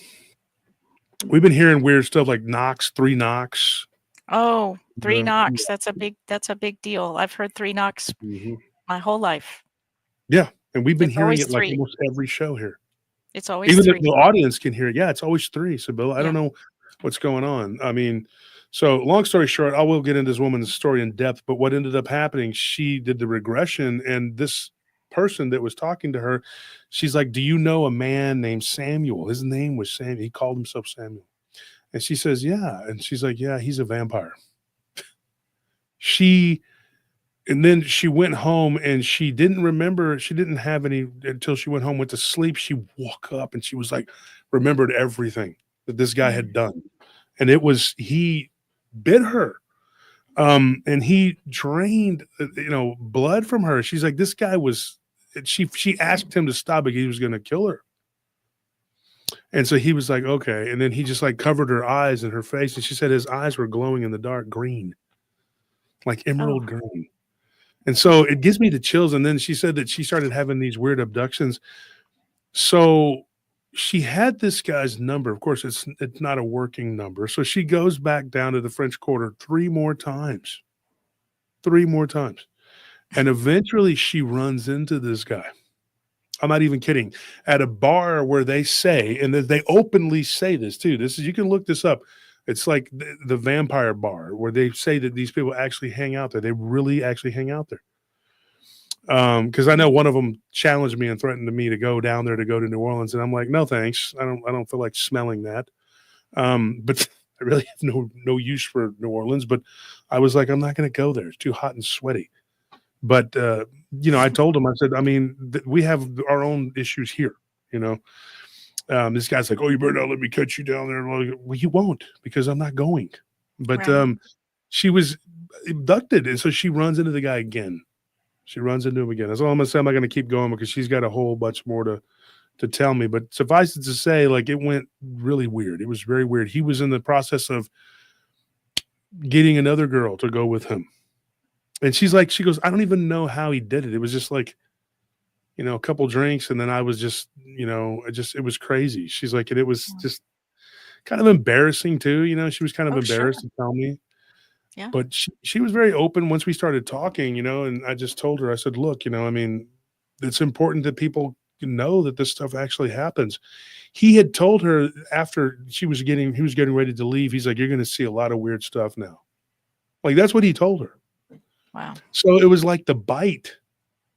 S3: We've been hearing weird stuff like knocks, 3 knocks.
S5: Oh, 3
S3: Yeah.
S5: knocks. That's a big deal. I've heard 3 knocks my whole life.
S3: Yeah, and we've been
S5: It's
S3: hearing
S5: always
S3: it like
S5: 3.
S3: almost every show here.
S5: It's always
S3: Even
S5: 3.
S3: the audience can hear it. Yeah, it's always 3, Sybilla. I don't
S5: Yeah.
S3: know what's going on. I mean, so long story short, I will get into this woman's story in depth, but what ended up happening, she did the regression, and this person that was talking to her, she's like, "Do you know a man named Samuel?" His name was Samuel. He called himself Samuel. And she says, "Yeah." And she's like, "Yeah, he's a vampire." And then she went home and she didn't remember, she didn't have any until she went home, went to sleep. She woke up and she was like, remembered everything that this guy had done. And it was, he bit her. And he drained, blood from her. She's like, this guy was, she asked him to stop because he was going to kill her. And so he was like, okay. And then he just like covered her eyes and her face. And she said his eyes were glowing in the dark green, like emerald green. And so it gives me the chills. And then she said that she started having these weird abductions. So she had this guy's number. Of course, it's not a working number. So she goes back down to the French Quarter 3 more times. 3 more times. And eventually she runs into this guy. I'm not even kidding. At a bar where they say, and they openly say this too. This is, you can look this up. It's like the vampire bar where they say that these people actually hang out there. They really actually hang out there. Because I know one of them challenged me and threatened me to go down there to go to New Orleans, and I'm like, no thanks. I don't feel like smelling that. But I really have no use for New Orleans. But I was like, I'm not going to go there. It's too hot and sweaty. But I told him, I said, I mean, we have our own issues here. This guy's like, oh, you better not let me cut you down there. Well, you won't, because I'm not going. But she was abducted, and so she runs into the guy again. She runs into him again. That's all I'm gonna say. I'm not gonna keep going because she's got a whole bunch more to tell me. But suffice it to say, like, it went really weird. It was very weird. He was in the process of getting another girl to go with him, and she goes, I don't even know how he did it. It was just like, a couple drinks, and then I was just, it was crazy. She's like, and it was just kind of embarrassing too. She was kind of embarrassed to tell me.
S5: Yeah.
S3: But she was very open once we started talking, and I just told her, I said, look, I mean, it's important that people know that this stuff actually happens. He had told her after he was getting ready to leave, he's like, you're going to see a lot of weird stuff now. Like, that's what he told her.
S5: Wow.
S3: So it was like the bite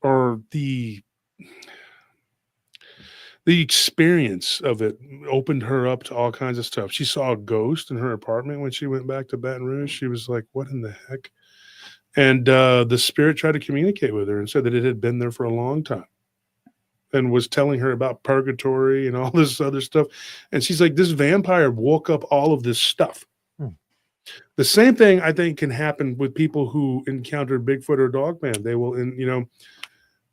S3: or the experience of it opened her up to all kinds of stuff. She saw a ghost in her apartment when she went back to Baton Rouge. She was like, what in the heck? And the spirit tried to communicate with her and said that it had been there for a long time and was telling her about purgatory and all this other stuff. And she's like, this vampire woke up all of this stuff. The same thing I think can happen with people who encounter Bigfoot or Dogman. They will,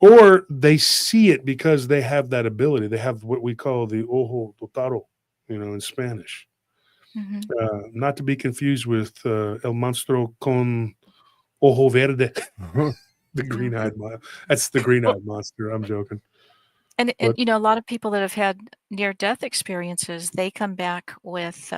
S3: or they see it because they have that ability. They have what we call the ojo totaro, in Spanish. Not to be confused with el monstruo con ojo verde, the green-eyed monster. That's the green-eyed monster. I'm joking.
S5: And a lot of people that have had near-death experiences, they come back with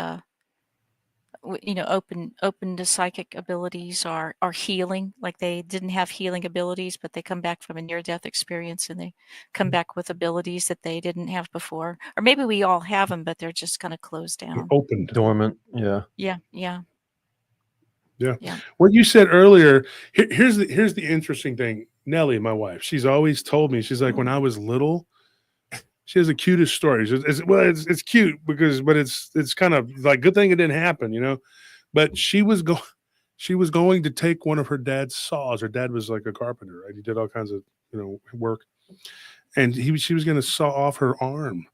S5: open to psychic abilities or healing. Like, they didn't have healing abilities, but they come back from a near-death experience and they come back with abilities that they didn't have before. Or maybe we all have them, but they're just kind of closed down.
S3: Opened.
S4: Dormant. Yeah.
S5: Yeah.
S3: What you said earlier, here's the interesting thing. Nellie, my wife, she's always told me, she's like, when I was little, she has the cutest stories. It's cute but it's kind of like, good thing it didn't happen, But she was going to take one of her dad's saws. Her dad was like a carpenter, right? He did all kinds of work, and she was going to saw off her arm.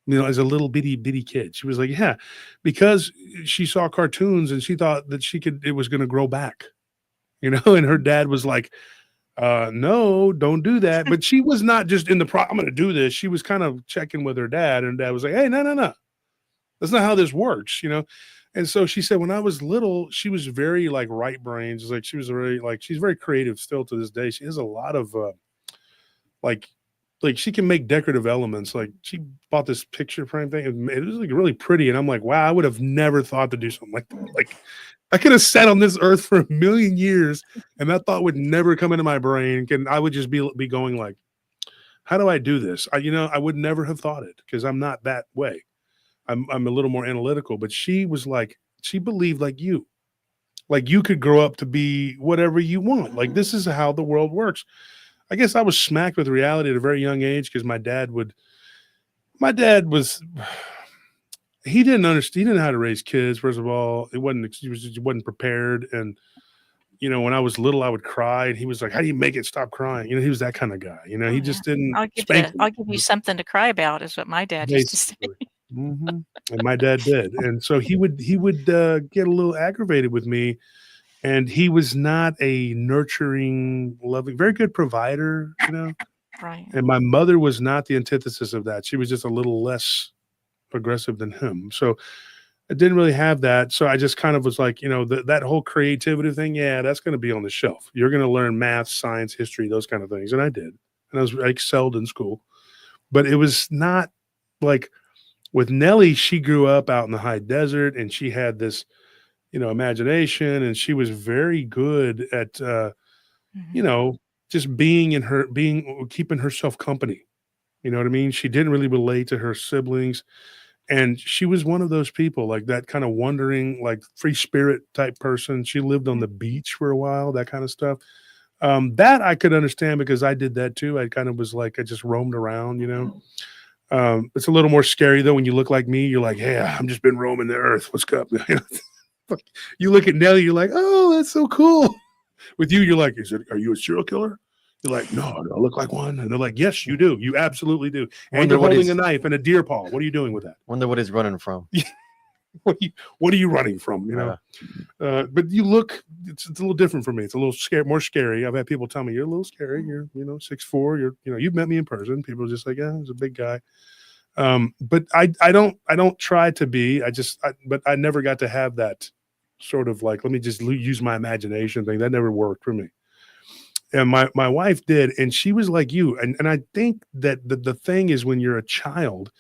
S3: As a little bitty kid, she was like, yeah, because she saw cartoons and she thought that it was going to grow back, and her dad was like, no, don't do that. But she was not just I'm going to do this. She was kind of checking with her dad, and dad was like, hey, no. That's not how this works, And so she said, when I was little, she was very like right brains. Like, she was very she's very creative still to this day. She has a lot of like she can make decorative elements. Like she bought this picture frame thing. It was like really pretty. And I'm like, wow, I would have never thought to do something like that. Like I could have sat on this earth for 1,000,000 years and that thought would never come into my brain. And I would just be going like, how do I do this? I would never have thought it because I'm not that way. I'm a little more analytical, but she was like, she believed like you could grow up to be whatever you want. Like this is how the world works. I guess I was smacked with reality at a very young age because my dad was, he didn't understand, he didn't know how to raise kids. First of all, he wasn't prepared. And, when I was little, I would cry and he was like, how do you make it stop crying? He was that kind of guy, he just didn't spank me.
S5: I'll give you something to cry about is what my dad used to say.
S3: Mm-hmm. And my dad did. And so he would get a little aggravated with me. And he was not a nurturing, loving, very good provider,
S5: Right.
S3: And my mother was not the antithesis of that. She was just a little less aggressive than him. So I didn't really have that. So I just kind of was like, that whole creativity thing. Yeah, that's going to be on the shelf. You're going to learn math, science, history, those kind of things. And I did. And I excelled in school. But it was not like with Nellie, she grew up out in the high desert and she had this, imagination, and she was very good at, just keeping herself company. You know what I mean? She didn't really relate to her siblings. And she was one of those people like that kind of wandering, like free spirit type person. She lived on the beach for a while, that kind of stuff. That I could understand because I did that too. I kind of was like, I just roamed around, It's a little more scary though. When you look like me, you're like, hey, I'm just been roaming the earth. What's up? You look at Nelly, you're like, oh, that's so cool. With you, you're like, are you a serial killer? You're like, no, do I look like one? And they're like, yes, you do. You absolutely do. And you're holding a knife and a deer paw. What are you doing with that?
S4: Wonder what he's running from.
S3: What are you running from? But you look, it's a little different for me. It's a little more scary. I've had people tell me, you're a little scary. You're, 6'4". You've met me in person. People are just like, yeah, he's a big guy. But I don't try to be. But I never got to have that sort of like, let me just use my imagination thing. That never worked for me. And my wife did, and she was like you. And I think that the thing is, when you're a child,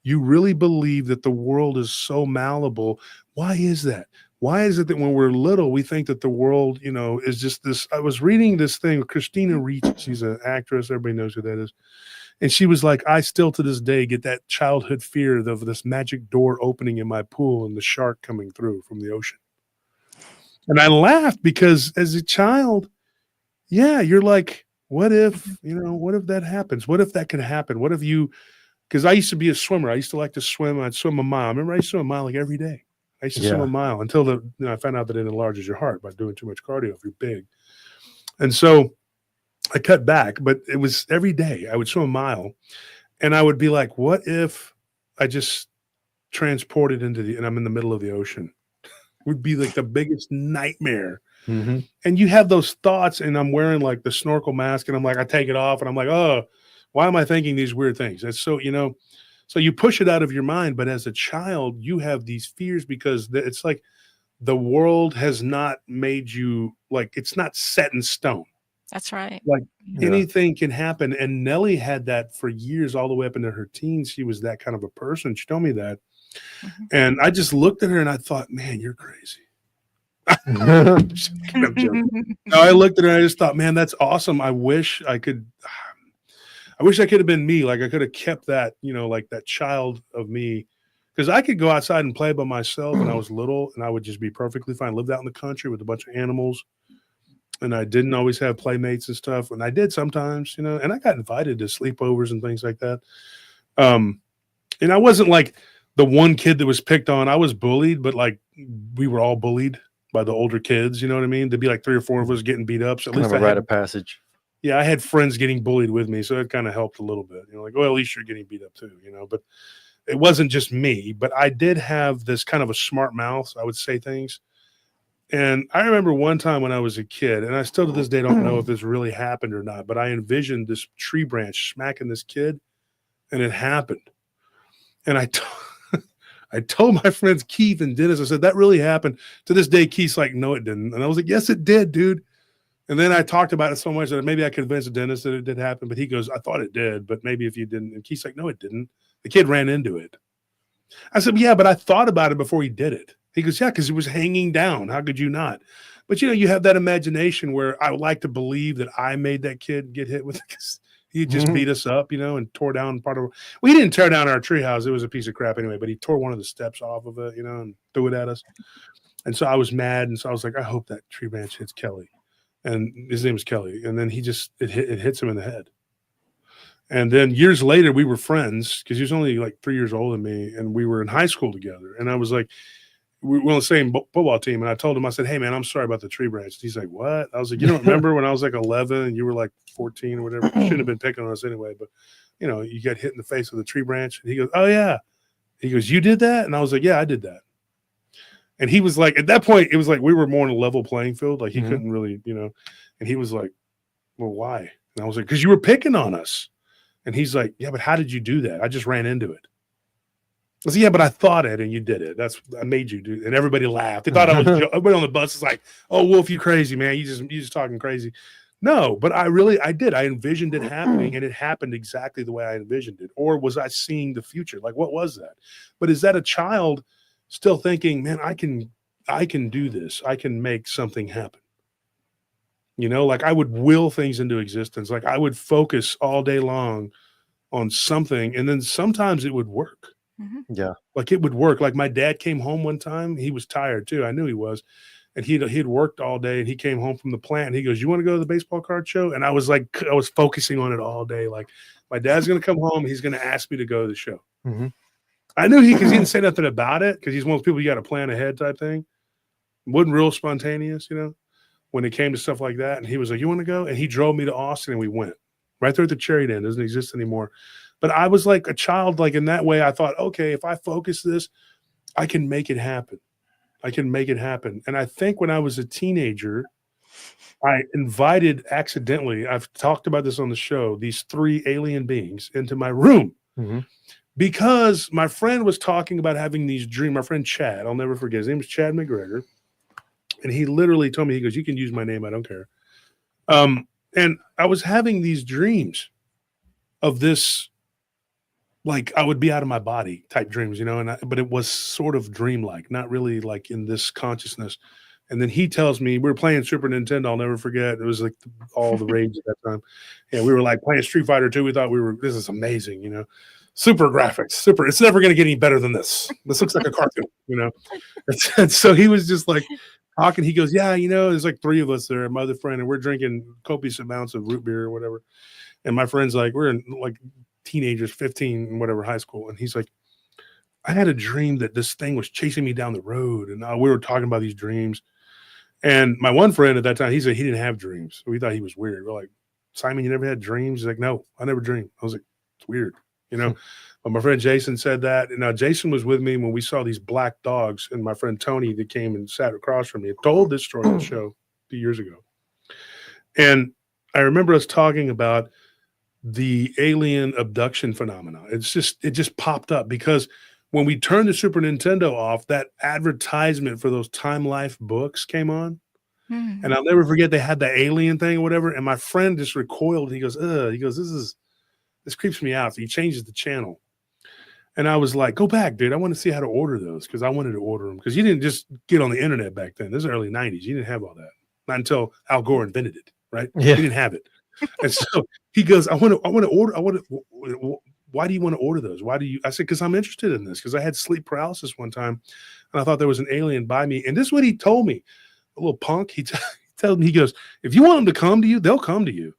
S3: you really believe that the world is so malleable. Why is that? Why is it that when we're little, we think that the world, is just this? I was reading this thing, Christina Ricci. She's an actress. Everybody knows who that is. And she was like, I still to this day get that childhood fear of this magic door opening in my pool and the shark coming through from the ocean. And I laughed because as a child, yeah, you're like, what if that happens? What if that could happen? What if because I used to be a swimmer. I used to like to swim. I'd swim a mile. Remember, I used to swim a mile like every day. I used to swim a mile until I found out that it enlarges your heart by doing too much cardio if you're big. And so I cut back, but it was every day I would swim a mile and I would be like, what if I just transported and I'm in the middle of the ocean? It would be like the biggest nightmare.
S4: Mm-hmm.
S3: And you have those thoughts, and I'm wearing like the snorkel mask and I'm like, I take it off and I'm like, oh, why am I thinking these weird things? It's so, so you push it out of your mind. But as a child, you have these fears because it's like the world has not made you, like, it's not set in stone.
S5: That's right.
S3: Like anything can happen. And Nellie had that for years, all the way up into her teens. She was that kind of a person. She told me that. Mm-hmm. And I just looked at her and I thought, man, you're crazy. I'm joking. No, I looked at her and I just thought, man, that's awesome. I wish I could have been me. Like I could have kept that, like that child of me. Because I could go outside and play by myself when I was little and I would just be perfectly fine. Lived out in the country with a bunch of animals. And I didn't always have playmates and stuff. And I did sometimes, and I got invited to sleepovers and things like that. And I wasn't like the one kid that was picked on. I was bullied, but like we were all bullied by the older kids. You know what I mean? There'd be like 3 or 4 of us getting beat up. So at least
S4: a rite of passage.
S3: Yeah, I had friends getting bullied with me. So it kind of helped a little bit. Like, well, at least you're getting beat up too, but it wasn't just me. But I did have this kind of a smart mouth. So I would say things. And I remember one time when I was a kid, and I still to this day don't know if this really happened or not, but I envisioned this tree branch smacking this kid, and it happened. And I told my friends Keith and Dennis, I said, that really happened. To this day, Keith's like, no, it didn't. And I was like, yes, it did, dude. And then I talked about it so much that maybe I convinced Dennis that it did happen, but he goes, I thought it did, but maybe if you didn't. And he's like, no, it didn't. The kid ran into it. I said, yeah, but I thought about it before he did it. He goes, yeah, because it was hanging down. How could you not? But, you have that imagination where I would like to believe that I made that kid get hit with it because he just beat us up, and tore down part of – well, he didn't tear down our treehouse. It was a piece of crap anyway, but he tore one of the steps off of it, and threw it at us. And so I was mad, and so I was like, I hope that tree branch hits Kelly. And his name was Kelly. And then it hits him in the head. And then years later, we were friends because he was only like 3 years older than me, and we were in high school together. And I was like, we were on the same football team, and I told him, I said, hey, man, I'm sorry about the tree branch. He's like, what? I was like, you don't remember when I was like 11 and you were like 14 or whatever? You shouldn't have been picking on us anyway, but, you got hit in the face with a tree branch. And he goes, oh, yeah. He goes, you did that? And I was like, yeah, I did that. And he was like, at that point, it was like we were more on a level playing field. Like he couldn't really, and he was like, well, why? And I was like, because you were picking on us. And he's like, yeah, but how did you do that? I just ran into it. I said, yeah, but I thought it and you did it. I made you do it. And everybody laughed. They thought I was everybody on the bus is like, oh, Wolf, you crazy, man. You just talking crazy. No, but I did. I envisioned it happening, and it happened exactly the way I envisioned it. Or was I seeing the future? Like, what was that? But is that a child still thinking, man, I can do this. I can make something happen. Like I would will things into existence. Like I would focus all day long on something, and then sometimes it would work.
S4: Yeah.
S3: Like it would work. Like my dad came home one time. He was tired too. I knew he was. And he'd worked all day, and he came home from the plant, and he goes, you want to go to the baseball card show? And I was like, I was focusing on it all day. Like my dad's going to come home. He's going to ask me to go to the show. I knew because he didn't say nothing about it, because he's one of those people you got to plan ahead type thing. Wasn't real spontaneous, when it came to stuff like that. And he was like, you want to go? And he drove me to Austin, and we went right there at the Cherry Den. Doesn't exist anymore. But I was like a child, like in that way, I thought, okay, if I focus this, I can make it happen. I can make it happen. And I think when I was a teenager, I invited accidentally, I've talked about this on the show, these 3 alien beings into my room because my friend was talking about having these dreams. My friend Chad, I'll never forget. His name was Chad McGregor. And he literally told me, he goes, you can use my name. I don't care. And I was having these dreams of this, like I would be out of my body type dreams, but it was sort of dreamlike, not really like in this consciousness. And then he tells me, we were playing Super Nintendo. I'll never forget. It was like all the rage at that time. Yeah, we were like playing Street Fighter 2. We thought this is amazing, super graphics, it's never going to get any better than this. This looks like a cartoon, And so he was just like talking. He goes, yeah, there's like 3 of us there, my other friend, and we're drinking copious amounts of root beer or whatever. And my friend's like, we're in like teenagers, 15 and whatever, high school. And he's like, I had a dream that this thing was chasing me down the road. And we were talking about these dreams. And my one friend at that time, he said he didn't have dreams. We thought he was weird. We're like, Simon, you never had dreams? He's like, no, I never dreamed. I was like, it's weird, But my friend Jason said that. And now Jason was with me when we saw these black dogs. And my friend Tony that came and sat across from me had told this story on the show a few years ago. And I remember us talking about the alien abduction phenomena. It just popped up because when we turned the Super Nintendo off, that advertisement for those Time Life books came on. And I'll never forget, they had the alien thing or whatever. And my friend just recoiled. He goes, this creeps me out. So he changes the channel. And I was like, go back, dude. I want to see how to order those, because I wanted to order them. Because you didn't just get on the internet back then. This is early 90s. You didn't have all that. Not until Al Gore invented it, right?
S4: Yeah.
S3: You didn't have it. And so he goes, why do you want to order those? I said, because I'm interested in this, because I had sleep paralysis one time and I thought there was an alien by me. And this is what he told me, a little punk. He told me, he goes, if you want them to come to you, they'll come to you.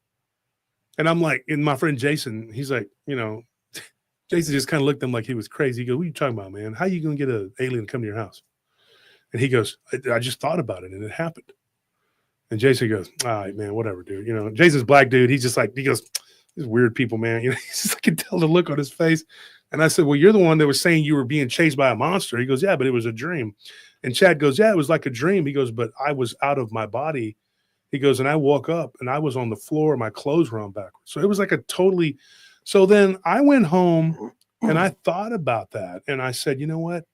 S3: And I'm like, and my friend Jason, he's like, Jason just kind of looked at him like he was crazy. He goes, what are you talking about, man? How are you going to get an alien to come to your house? And he goes, I just thought about it and it happened. And Jason goes, all right, man, whatever, dude. Jason's black dude. He's just like, he goes, these weird people, man. He's just, I can tell the look on his face. And I said, well, you're the one that was saying you were being chased by a monster. He goes, yeah, but it was a dream. And Chad goes, yeah, it was like a dream. He goes, but I was out of my body. He goes, and I woke up and I was on the floor. My clothes were on backwards. So it was like so then I went home and I thought about that. And I said, you know what?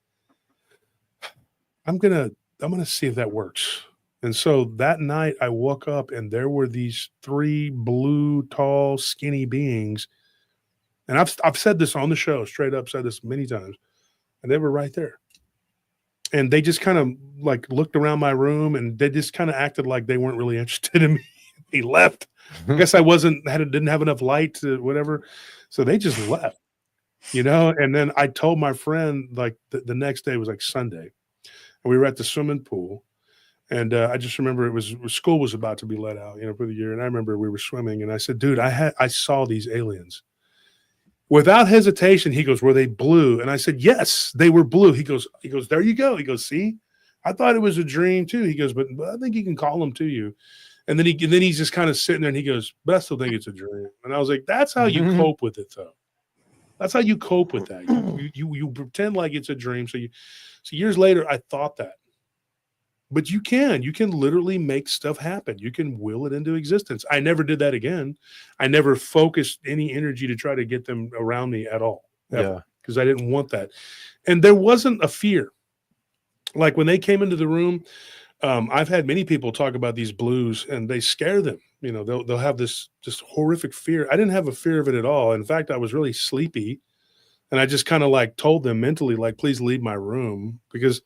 S3: I'm going to see if that works. And so that night I woke up and there were these 3 blue, tall, skinny beings. And I've said this on the show, straight up said this many times, and they were right there. And they just kind of like looked around my room and they just kind of acted like they weren't really interested in me. They left. I guess I didn't have enough light to whatever. So they just left, and then I told my friend like the next day was like Sunday and we were at the swimming pool. And I just remember school was about to be let out, for the year. And I remember we were swimming and I said, dude, I saw these aliens. Without hesitation, he goes, were they blue? And I said, yes, they were blue. He goes, there you go. He goes, see, I thought it was a dream too. He goes, but I think you can call them to you. And then he's just kind of sitting there and he goes, but I still think it's a dream. And I was like, that's how you cope with it though. That's how you cope with that. You pretend like it's a dream. So years later, I thought that. But you can literally make stuff happen. You can will it into existence. I never did that again. I never focused any energy to try to get them around me at all.
S4: Yeah.
S3: Because I didn't want that. And there wasn't a fear. Like when they came into the room, I've had many people talk about these blues and they scare them. They'll have this just horrific fear. I didn't have a fear of it at all. In fact, I was really sleepy. And I just kind of like told them mentally, like, please leave my room, because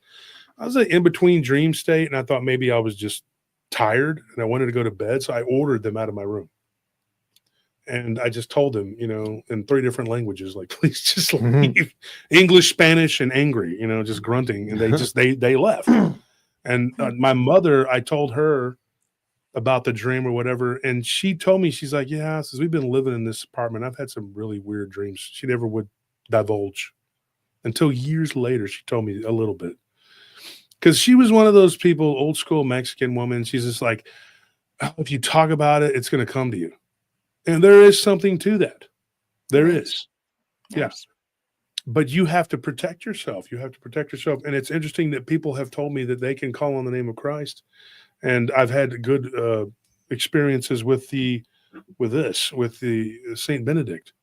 S3: I was in between dream state and I thought maybe I was just tired and I wanted to go to bed. So I ordered them out of my room. And I just told them, in 3 different languages, like, please just leave. English, Spanish, and angry, just grunting. And they left. And my mother, I told her about the dream or whatever. And she told me, she's like, yeah, since we've been living in this apartment, I've had some really weird dreams. She never would divulge until years later. She told me a little bit. Because she was one of those people, old school Mexican woman. She's just like, oh, if you talk about it, it's going to come to you. And there is something to that. There is. Yes. But you have to protect yourself. You have to protect yourself. And it's interesting that people have told me that they can call on the name of Christ. And I've had good experiences with the Saint Benedict,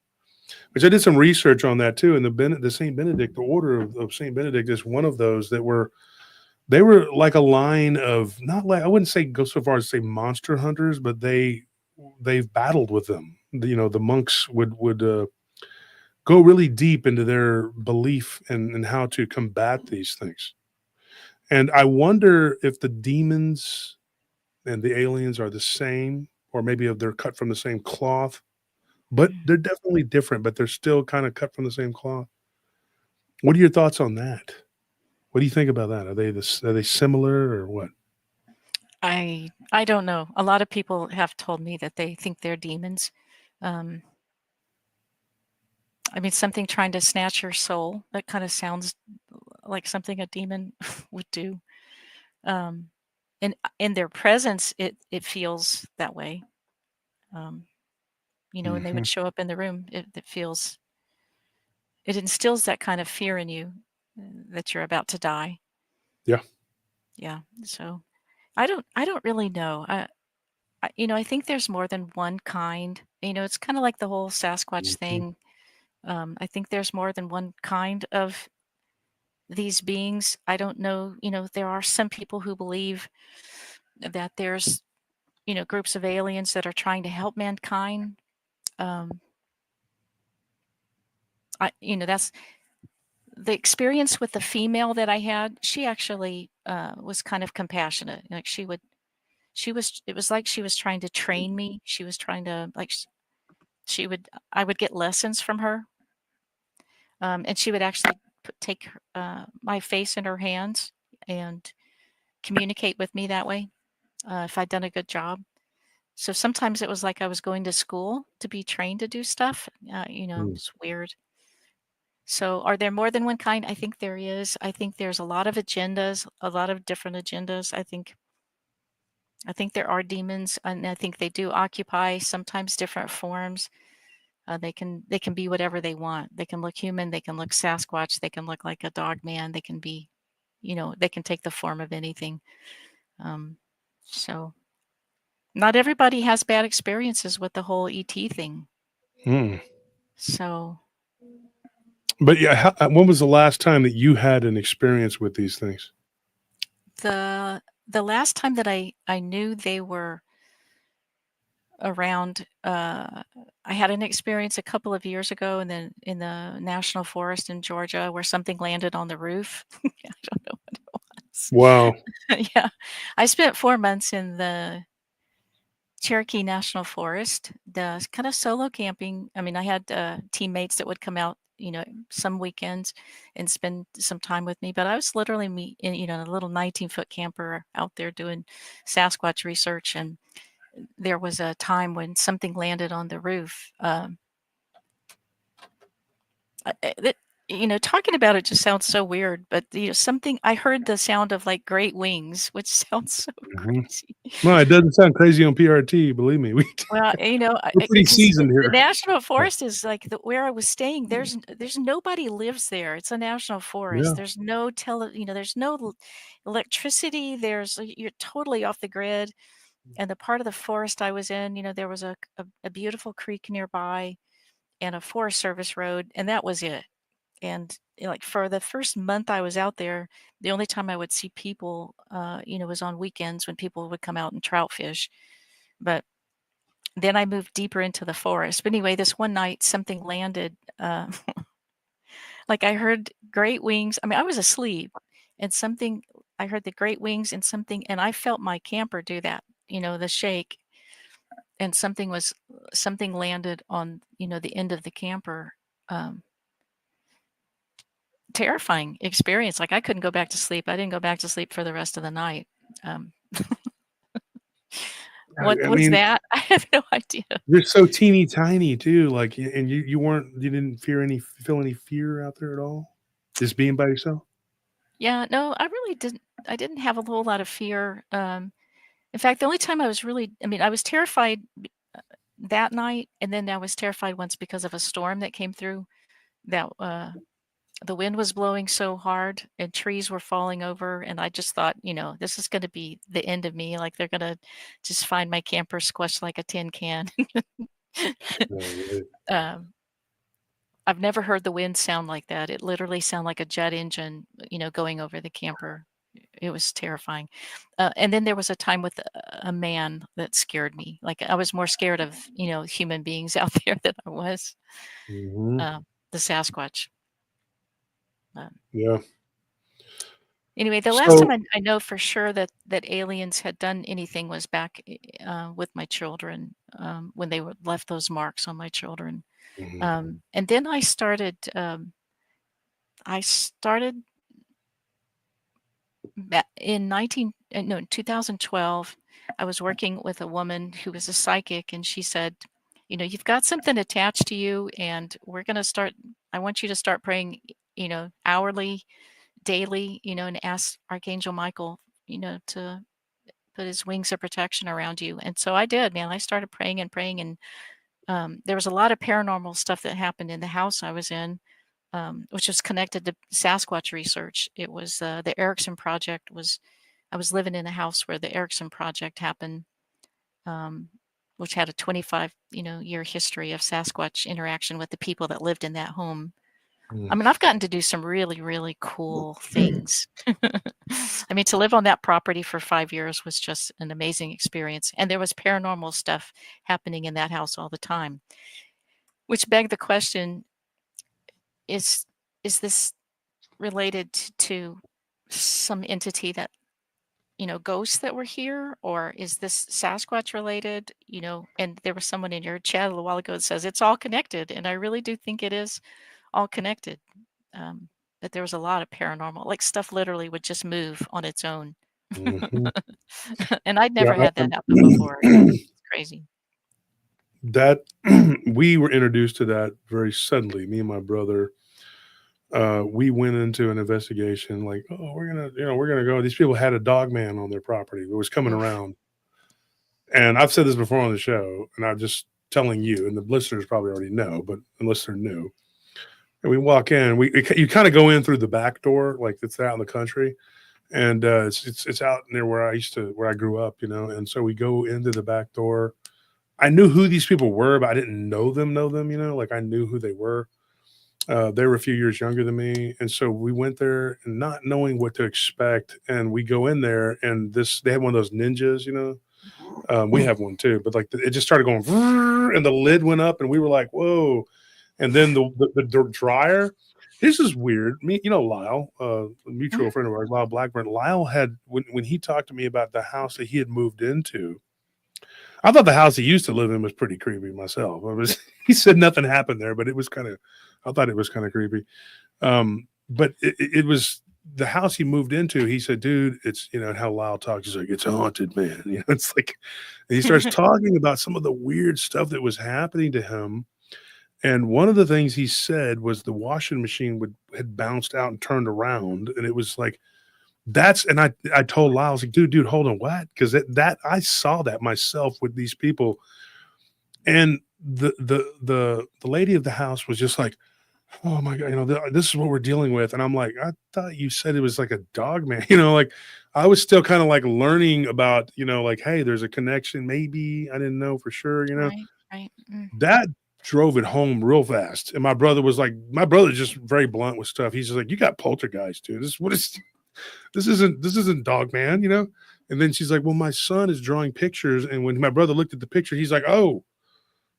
S3: which I did some research on that too. And the Saint Benedict, the order of Saint Benedict is one of those that they were like a line of, not like, I wouldn't say go so far as to say monster hunters, but they've battled with them. The monks would go really deep into their belief and how to combat these things. And I wonder if the demons and the aliens are the same, or maybe if they're cut from the same cloth, but they're definitely different, but they're still kind of cut from the same cloth. What are your thoughts on that? What do you think about that? Are they similar or what?
S5: I don't know. A lot of people have told me that they think they're demons. Something trying to snatch your soul, that kind of sounds like something a demon would do. And in their presence, it feels that way. When they would show up in the room, it instills that kind of fear in you that you're about to die.
S3: Yeah.
S5: Yeah. So I don't really know. I think there's more than one kind. It's kind of like the whole Sasquatch thing. I think there's more than one kind of these beings. I don't know. There are some people who believe that there's, groups of aliens that are trying to help mankind. That's the experience with the female that I had. She actually was kind of compassionate. Like it was like she was trying to train me. She was trying to, like, I would get lessons from her. And she would actually take my face in her hands and communicate with me that way if I'd done a good job. So sometimes it was like I was going to school to be trained to do stuff. It's weird. So are there more than one kind? I think there is. I think there's a lot of agendas, a lot of different agendas. I think there are demons, and I think they do occupy sometimes different forms. They can be whatever they want. They can look human. They can look Sasquatch. They can look like a dog man. They can be, they can take the form of anything. So not everybody has bad experiences with the whole ET thing. So.
S3: But yeah, when was the last time that you had an experience with these things?
S5: The the last time that I knew they were around, I had an experience a couple of years ago, and then in the national forest in Georgia where something landed on the roof. I don't know what it was.
S3: Wow.
S5: Yeah. I spent 4 months in the Cherokee National Forest, the kind of solo camping. I mean, I had teammates that would come out, some weekends and spend some time with me. But I was literally a little 19-foot camper out there doing Sasquatch research. And there was a time when something landed on the roof. Talking about it just sounds so weird, but something I heard the sound of like great wings, which sounds so crazy.
S3: No, it doesn't sound crazy on PRT. Believe me,
S5: Well,
S3: we're pretty seasoned
S5: the
S3: here.
S5: national forest is like where I was staying. There's nobody lives there. It's a national forest.
S3: Yeah.
S5: There's no there's no electricity. You're totally off the grid. And the part of the forest I was in, there was a beautiful creek nearby and a Forest Service road, and that was it. And like for the first month I was out there, the only time I would see people, was on weekends when people would come out and trout fish. But then I moved deeper into the forest. But anyway, this one night something landed. Like I heard great wings. I mean, I was asleep, and I heard the great wings and something, and I felt my camper do that. The shake, and something landed on the end of the camper. Terrifying experience. Like I couldn't go back to sleep. I didn't go back to sleep for the rest of the night. What
S3: I
S5: was
S3: mean,
S5: that? I have no idea.
S3: They're so teeny tiny too. Like, and you didn't feel any fear out there at all, just being by yourself.
S5: Yeah, no, I really didn't. I didn't have a whole lot of fear. In fact, the only time I was terrified that night, and then I was terrified once because of a storm that came through. That the wind was blowing so hard, and trees were falling over, and I just thought, this is going to be the end of me. Like they're going to just find my camper squished like a tin can. um, I've never heard the wind sound like that. It literally sounded like a jet engine, going over the camper. It was terrifying. And then there was a time with a man that scared me. Like I was more scared of, human beings out there than I was the Sasquatch.
S3: Yeah.
S5: Anyway, the last
S3: So,
S5: time I know for sure that aliens had done anything was back with my children when they left those marks on my children.
S3: mhm.
S5: And then I started. In 2012, I was working with a woman who was a psychic, and she said, you've got something attached to you, and I want you to start praying, hourly, daily, and ask Archangel Michael, to put his wings of protection around you. And so I did, man. I started praying and praying, and there was a lot of paranormal stuff that happened in the house I was in, which was connected to Sasquatch research. It was the Erickson Project. I was living in a house where the Erickson Project happened, which had a 25 year history of Sasquatch interaction with the people that lived in that home. I mean, I've gotten to do some really, really cool things. I mean, to live on that property for 5 years was just an amazing experience. And there was paranormal stuff happening in that house all the time, which begged the question, is this related to some entity that, ghosts that were here, or is this Sasquatch related? And there was someone in your chat a little while ago that says it's all connected. And I really do think it is all connected. But there was a lot of paranormal, like stuff literally would just move on its own.
S3: Mhm.
S5: And I'd never
S3: Yeah.
S5: had that happen before. It's crazy.
S3: That we were introduced to that very suddenly. Me and my brother, we went into an investigation. Like, oh, we're gonna go. These people had a dog man on their property. It was coming
S5: Oof.
S3: around, and I've said this before on the show, and I'm just telling you, and the listeners probably already know, but unless they're new. And we walk in, you kind of go in through the back door, like it's out in the country, and it's out near where I grew up, and so we go into the back door. I knew who these people were, but I didn't know them, like I knew who they were. They were a few years younger than me, and so we went there and not knowing what to expect. And we go in there, and they had one of those ninjas, you know. We have one too, but like it just started going, and the lid went up, and we were like, "Whoa!" And then the dryer. This is weird. Me, you know, Lyle, a mutual friend of ours, Lyle Blackburn. Lyle had when he talked to me about the house that he had moved into. I thought the house he used to live in was pretty creepy myself. He said nothing happened there, but it was kind of. I thought it was kind of creepy. But it was the house he moved into. He said, "Dude, it's you know how Lyle talks. He's like, it's haunted, man. You know, it's like." And he starts talking about some of the weird stuff that was happening to him. And one of the things he said was the washing machine had bounced out and turned around, and it was like that's. And I told Lyle, I was like, dude, hold on, what? Because that I saw that myself with these people, and the lady of the house was just like, oh my God, you know, this is what we're dealing with. And I'm like, I thought you said it was like a dog man, you know, like I was still kind of like learning about, you know, like, hey, there's a connection. Maybe I didn't know for sure, you know,
S5: Right.
S3: that drove it home real fast. And my brother's just very blunt with stuff. He's just like, you got poltergeist, dude. This isn't dog man, you know? And then she's like, well, my son is drawing pictures. And when my brother looked at the picture, he's like, oh,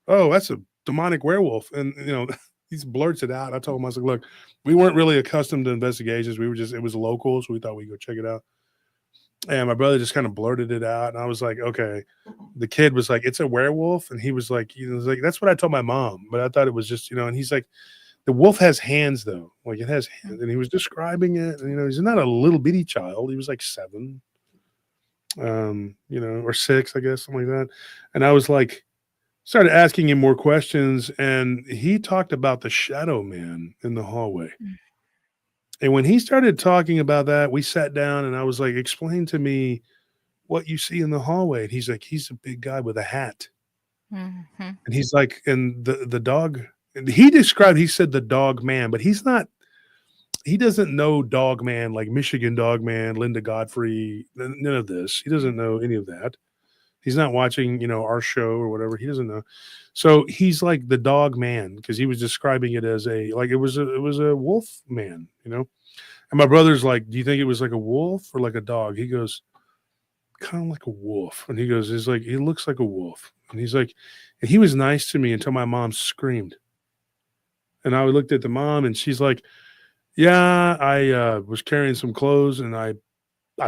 S3: that's a demonic werewolf. And, you know, he blurts it out. I told him, I was like, look, we weren't really accustomed to investigations. It was local. So we thought we'd go check it out. And my brother just kind of blurted it out. And I was like, okay. The kid was like, it's a werewolf. And he was like, that's what I told my mom. But I thought it was just, you know, and he's like, the wolf has hands though. Like it has hands. And he was describing it. And, you know, he's not a little bitty child. He was like 7, you know, or 6, I guess, something like that. And I was like, started asking him more questions. And he talked about the shadow man in the hallway. And when he started talking about that, we sat down and I was like, explain to me what you see in the hallway. And he's like, he's a big guy with a hat.
S5: Mm-hmm.
S3: And he's like, and the dog, he said the dog man, but he doesn't know dog man, like Michigan dog man, Linda Godfrey, none of this. He doesn't know any of that. He's not watching, you know, our show or whatever. He doesn't know. So he's like the dog man because he was describing it as it was a wolf man, you know. And my brother's like, do you think it was like a wolf or like a dog? He goes, kind of like a wolf. And he goes, he's like, he looks like a wolf. And he's like, and he was nice to me until my mom screamed. And I looked at the mom and she's like, yeah, I was carrying some clothes and I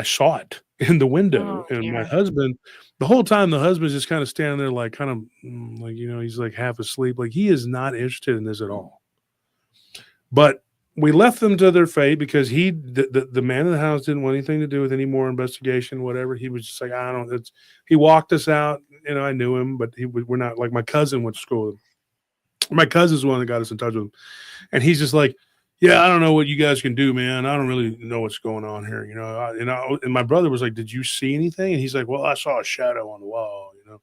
S3: saw it in the window.
S5: Oh,
S3: And my
S5: dear.
S3: husband, the whole time, the husband's just kind of standing there, like, kind of like, you know, he's like half asleep. Like, he is not interested in this at all. But we left them to their fate because the man in the house didn't want anything to do with any more investigation, whatever. He was just like, he walked us out. You know, I knew him, but we're not like my cousin went to school with him. My cousin's the one that got us in touch with him. And he's just like, yeah, I don't know what you guys can do, man. I don't really know what's going on here, you know. And my brother was like, "Did you see anything?" And he's like, "Well, I saw a shadow on the wall, you know."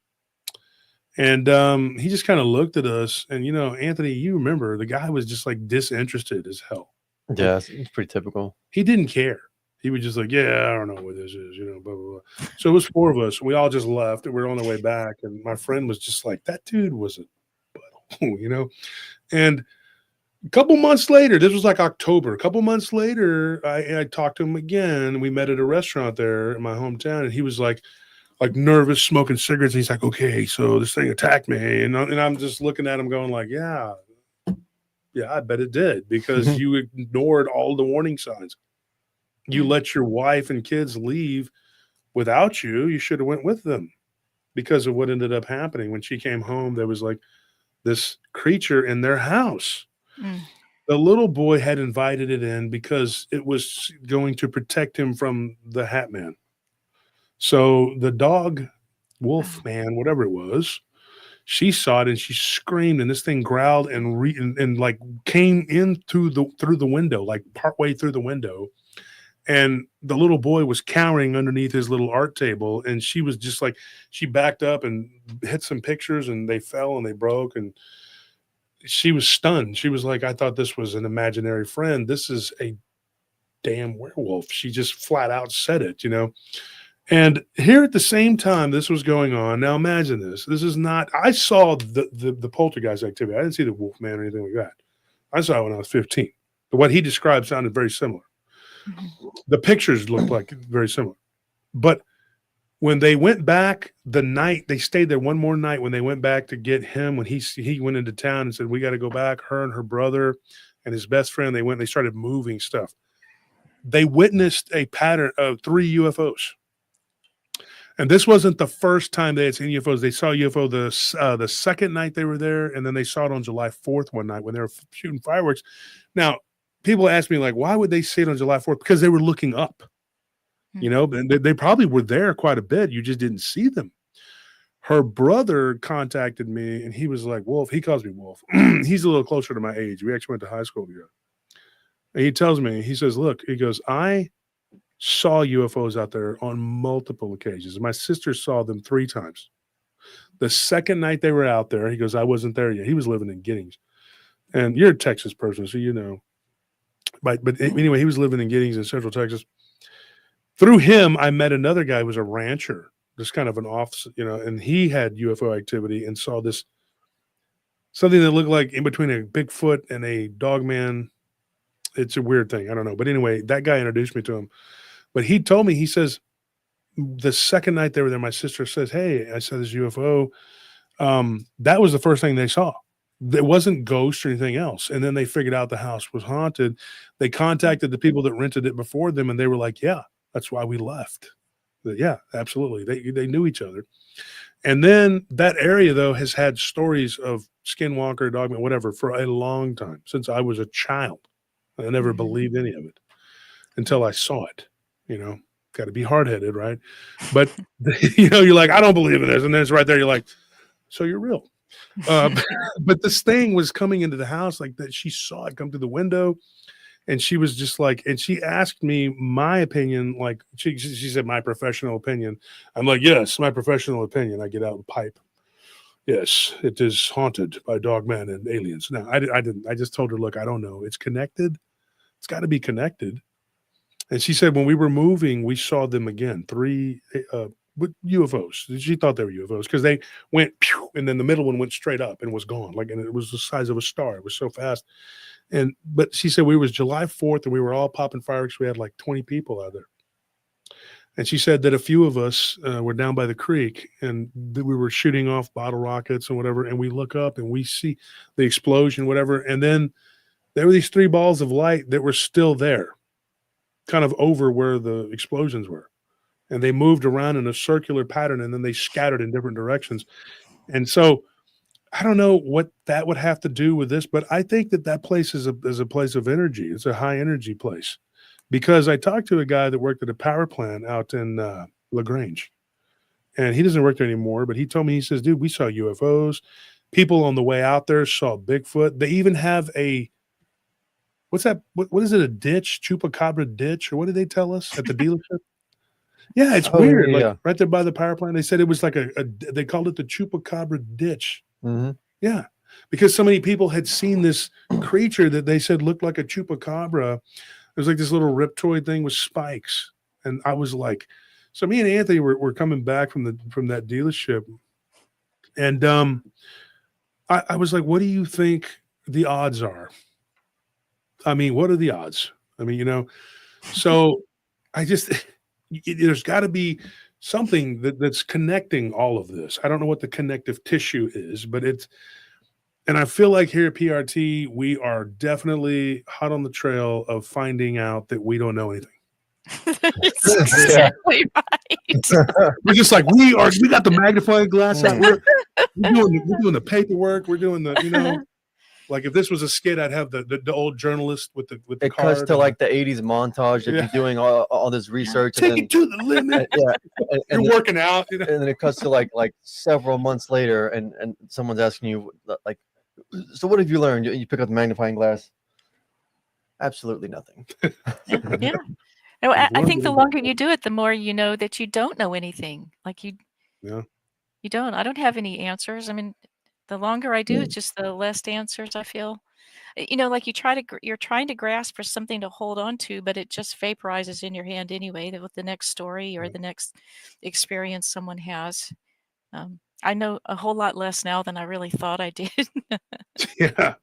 S3: And he just kind of looked at us, and you know, Anthony, you remember the guy was just like disinterested as hell.
S4: Yeah, it's pretty typical.
S3: He didn't care. He was just like, "Yeah, I don't know what this is," you know, blah blah blah. So it was 4 of us, and we all just left, and we were on the way back. And my friend was just like, "That dude was a butthole," you know, and. A couple months later, this was like October. A couple months later, I talked to him again. We met at a restaurant there in my hometown, and he was like nervous, smoking cigarettes. And he's like, "Okay, so this thing attacked me," and I'm just looking at him, going like, "Yeah, I bet it did because you ignored all the warning signs. You let your wife and kids leave without you. You should have went with them because of what ended up happening when she came home. There was like this creature in their house." The little boy had invited it in because it was going to protect him from the Hat Man. So the dog, wolf man, whatever it was, she saw it and she screamed, and this thing growled and like came in through the window, like partway through the window. And the little boy was cowering underneath his little art table, and she was just like, she backed up and hit some pictures, and they fell and they broke, and she was stunned. She was like, I thought this was an imaginary friend. This is a damn werewolf. She just flat out said it, you know? And here at the same time this was going on. Now imagine this. This is not, I saw the poltergeist activity. I didn't see the wolf man or anything like that. I saw it when I was 15. But what he described sounded very similar. The pictures looked like very similar. But when they went back the night, they stayed there one more night when they went back to get him, when he went into town and said, we got to go back, her and her brother and his best friend, they went and they started moving stuff. They witnessed a pattern of 3 UFOs. And this wasn't the first time they had seen UFOs. They saw a UFO the second night they were there, and then they saw it on July 4th one night when they were shooting fireworks. Now, people ask me, like, why would they see it on July 4th? Because they were looking up. You know, they probably were there quite a bit. You just didn't see them. Her brother contacted me, and he was like, Wolf. He calls me Wolf. He's a little closer to my age. We actually went to high school together. And he tells me, he says, look, he goes, I saw UFOs out there on multiple occasions. My sister saw them 3 times. The second night they were out there, he goes, I wasn't there yet. He was living in Giddings. And you're a Texas person, so you know. But anyway, he was living in Giddings in Central Texas. Through him, I met another guy who was a rancher, just kind of an off, you know, and he had UFO activity and saw this, something that looked like in between a Bigfoot and a dogman. It's a weird thing. I don't know. But anyway, that guy introduced me to him. But he told me, he says, the second night they were there, my sister says, hey, I saw this UFO. That was the first thing they saw. It wasn't ghosts or anything else. And then they figured out the house was haunted. They contacted the people that rented it before them, and they were like, yeah, that's why we left. Yeah, absolutely. They knew each other. And then that area, though, has had stories of skinwalker, dogman, whatever, for a long time, since I was a child. I never believed any of it until I saw it. You know, got to be hard-headed, right? But, you know, you're like, I don't believe in this. And then it's right there. You're like, so you're real. But this thing was coming into the house like that. She saw it come through the window. And she was just like, and she asked me my opinion. Like she said, my professional opinion. I'm like, yes, my professional opinion. I get out the pipe. Yes, it is haunted by dogman and aliens. No, I didn't. I just told her, look, I don't know. It's connected. It's got to be connected. And she said, when we were moving, we saw them again, 3 with UFOs. She thought they were UFOs because they went, pew, and then the middle one went straight up and was gone. Like, and it was the size of a star. It was so fast. But she said, we was July 4th and we were all popping fireworks. We had like 20 people out there. And she said that a few of us were down by the creek and we were shooting off bottle rockets and whatever. And we look up and we see the explosion, whatever. And then there were these 3 balls of light that were still there, kind of over where the explosions were. And they moved around in a circular pattern and then they scattered in different directions. And so I don't know what that would have to do with this, but I think that place is a place of energy. It's a high energy place, because I talked to a guy that worked at a power plant out in LaGrange, and he doesn't work there anymore. But he told me, he says, "Dude, we saw UFOs. People on the way out there saw Bigfoot. They even have a what's that? What is it? A ditch, chupacabra ditch, or what did they tell us at the dealership?" Yeah, it's weird. Like right there by the power plant, they said it was like they called it the chupacabra ditch.
S4: Mm-hmm.
S3: Yeah, because so many people had seen this creature that they said looked like a chupacabra. It was like this little riptoid thing with spikes. And I was like, so me and Anthony were coming back from that dealership. And I was like, what do you think the odds are? I mean, what are the odds? I mean, you know, so I just, there's got to be something that's connecting all of this. I don't know what the connective tissue is, but and I feel like here at PRT, we are definitely hot on the trail of finding out that we don't know anything.
S5: That's exactly right.
S3: We're just like, we got the magnifying glass out. We're doing the paperwork. We're doing the, you know, like if this was a skit, I'd have the old journalist with the
S4: it cuts to like the 80s montage of you doing all this research.
S3: Take it to the limit. And you're working out. You know?
S4: And then it cuts to like several months later, and someone's asking you like, so what have you learned? You pick up the magnifying glass. Absolutely nothing.
S5: Yeah. No, I think the longer you do it, the more you know that you don't know anything. Like you don't. I don't have any answers. I mean, the longer I do it, just the less answers I feel. You know, like you're trying to grasp for something to hold on to, but it just vaporizes in your hand anyway. With the next story or the next experience someone has, I know a whole lot less now than I really thought I did.
S3: Yeah.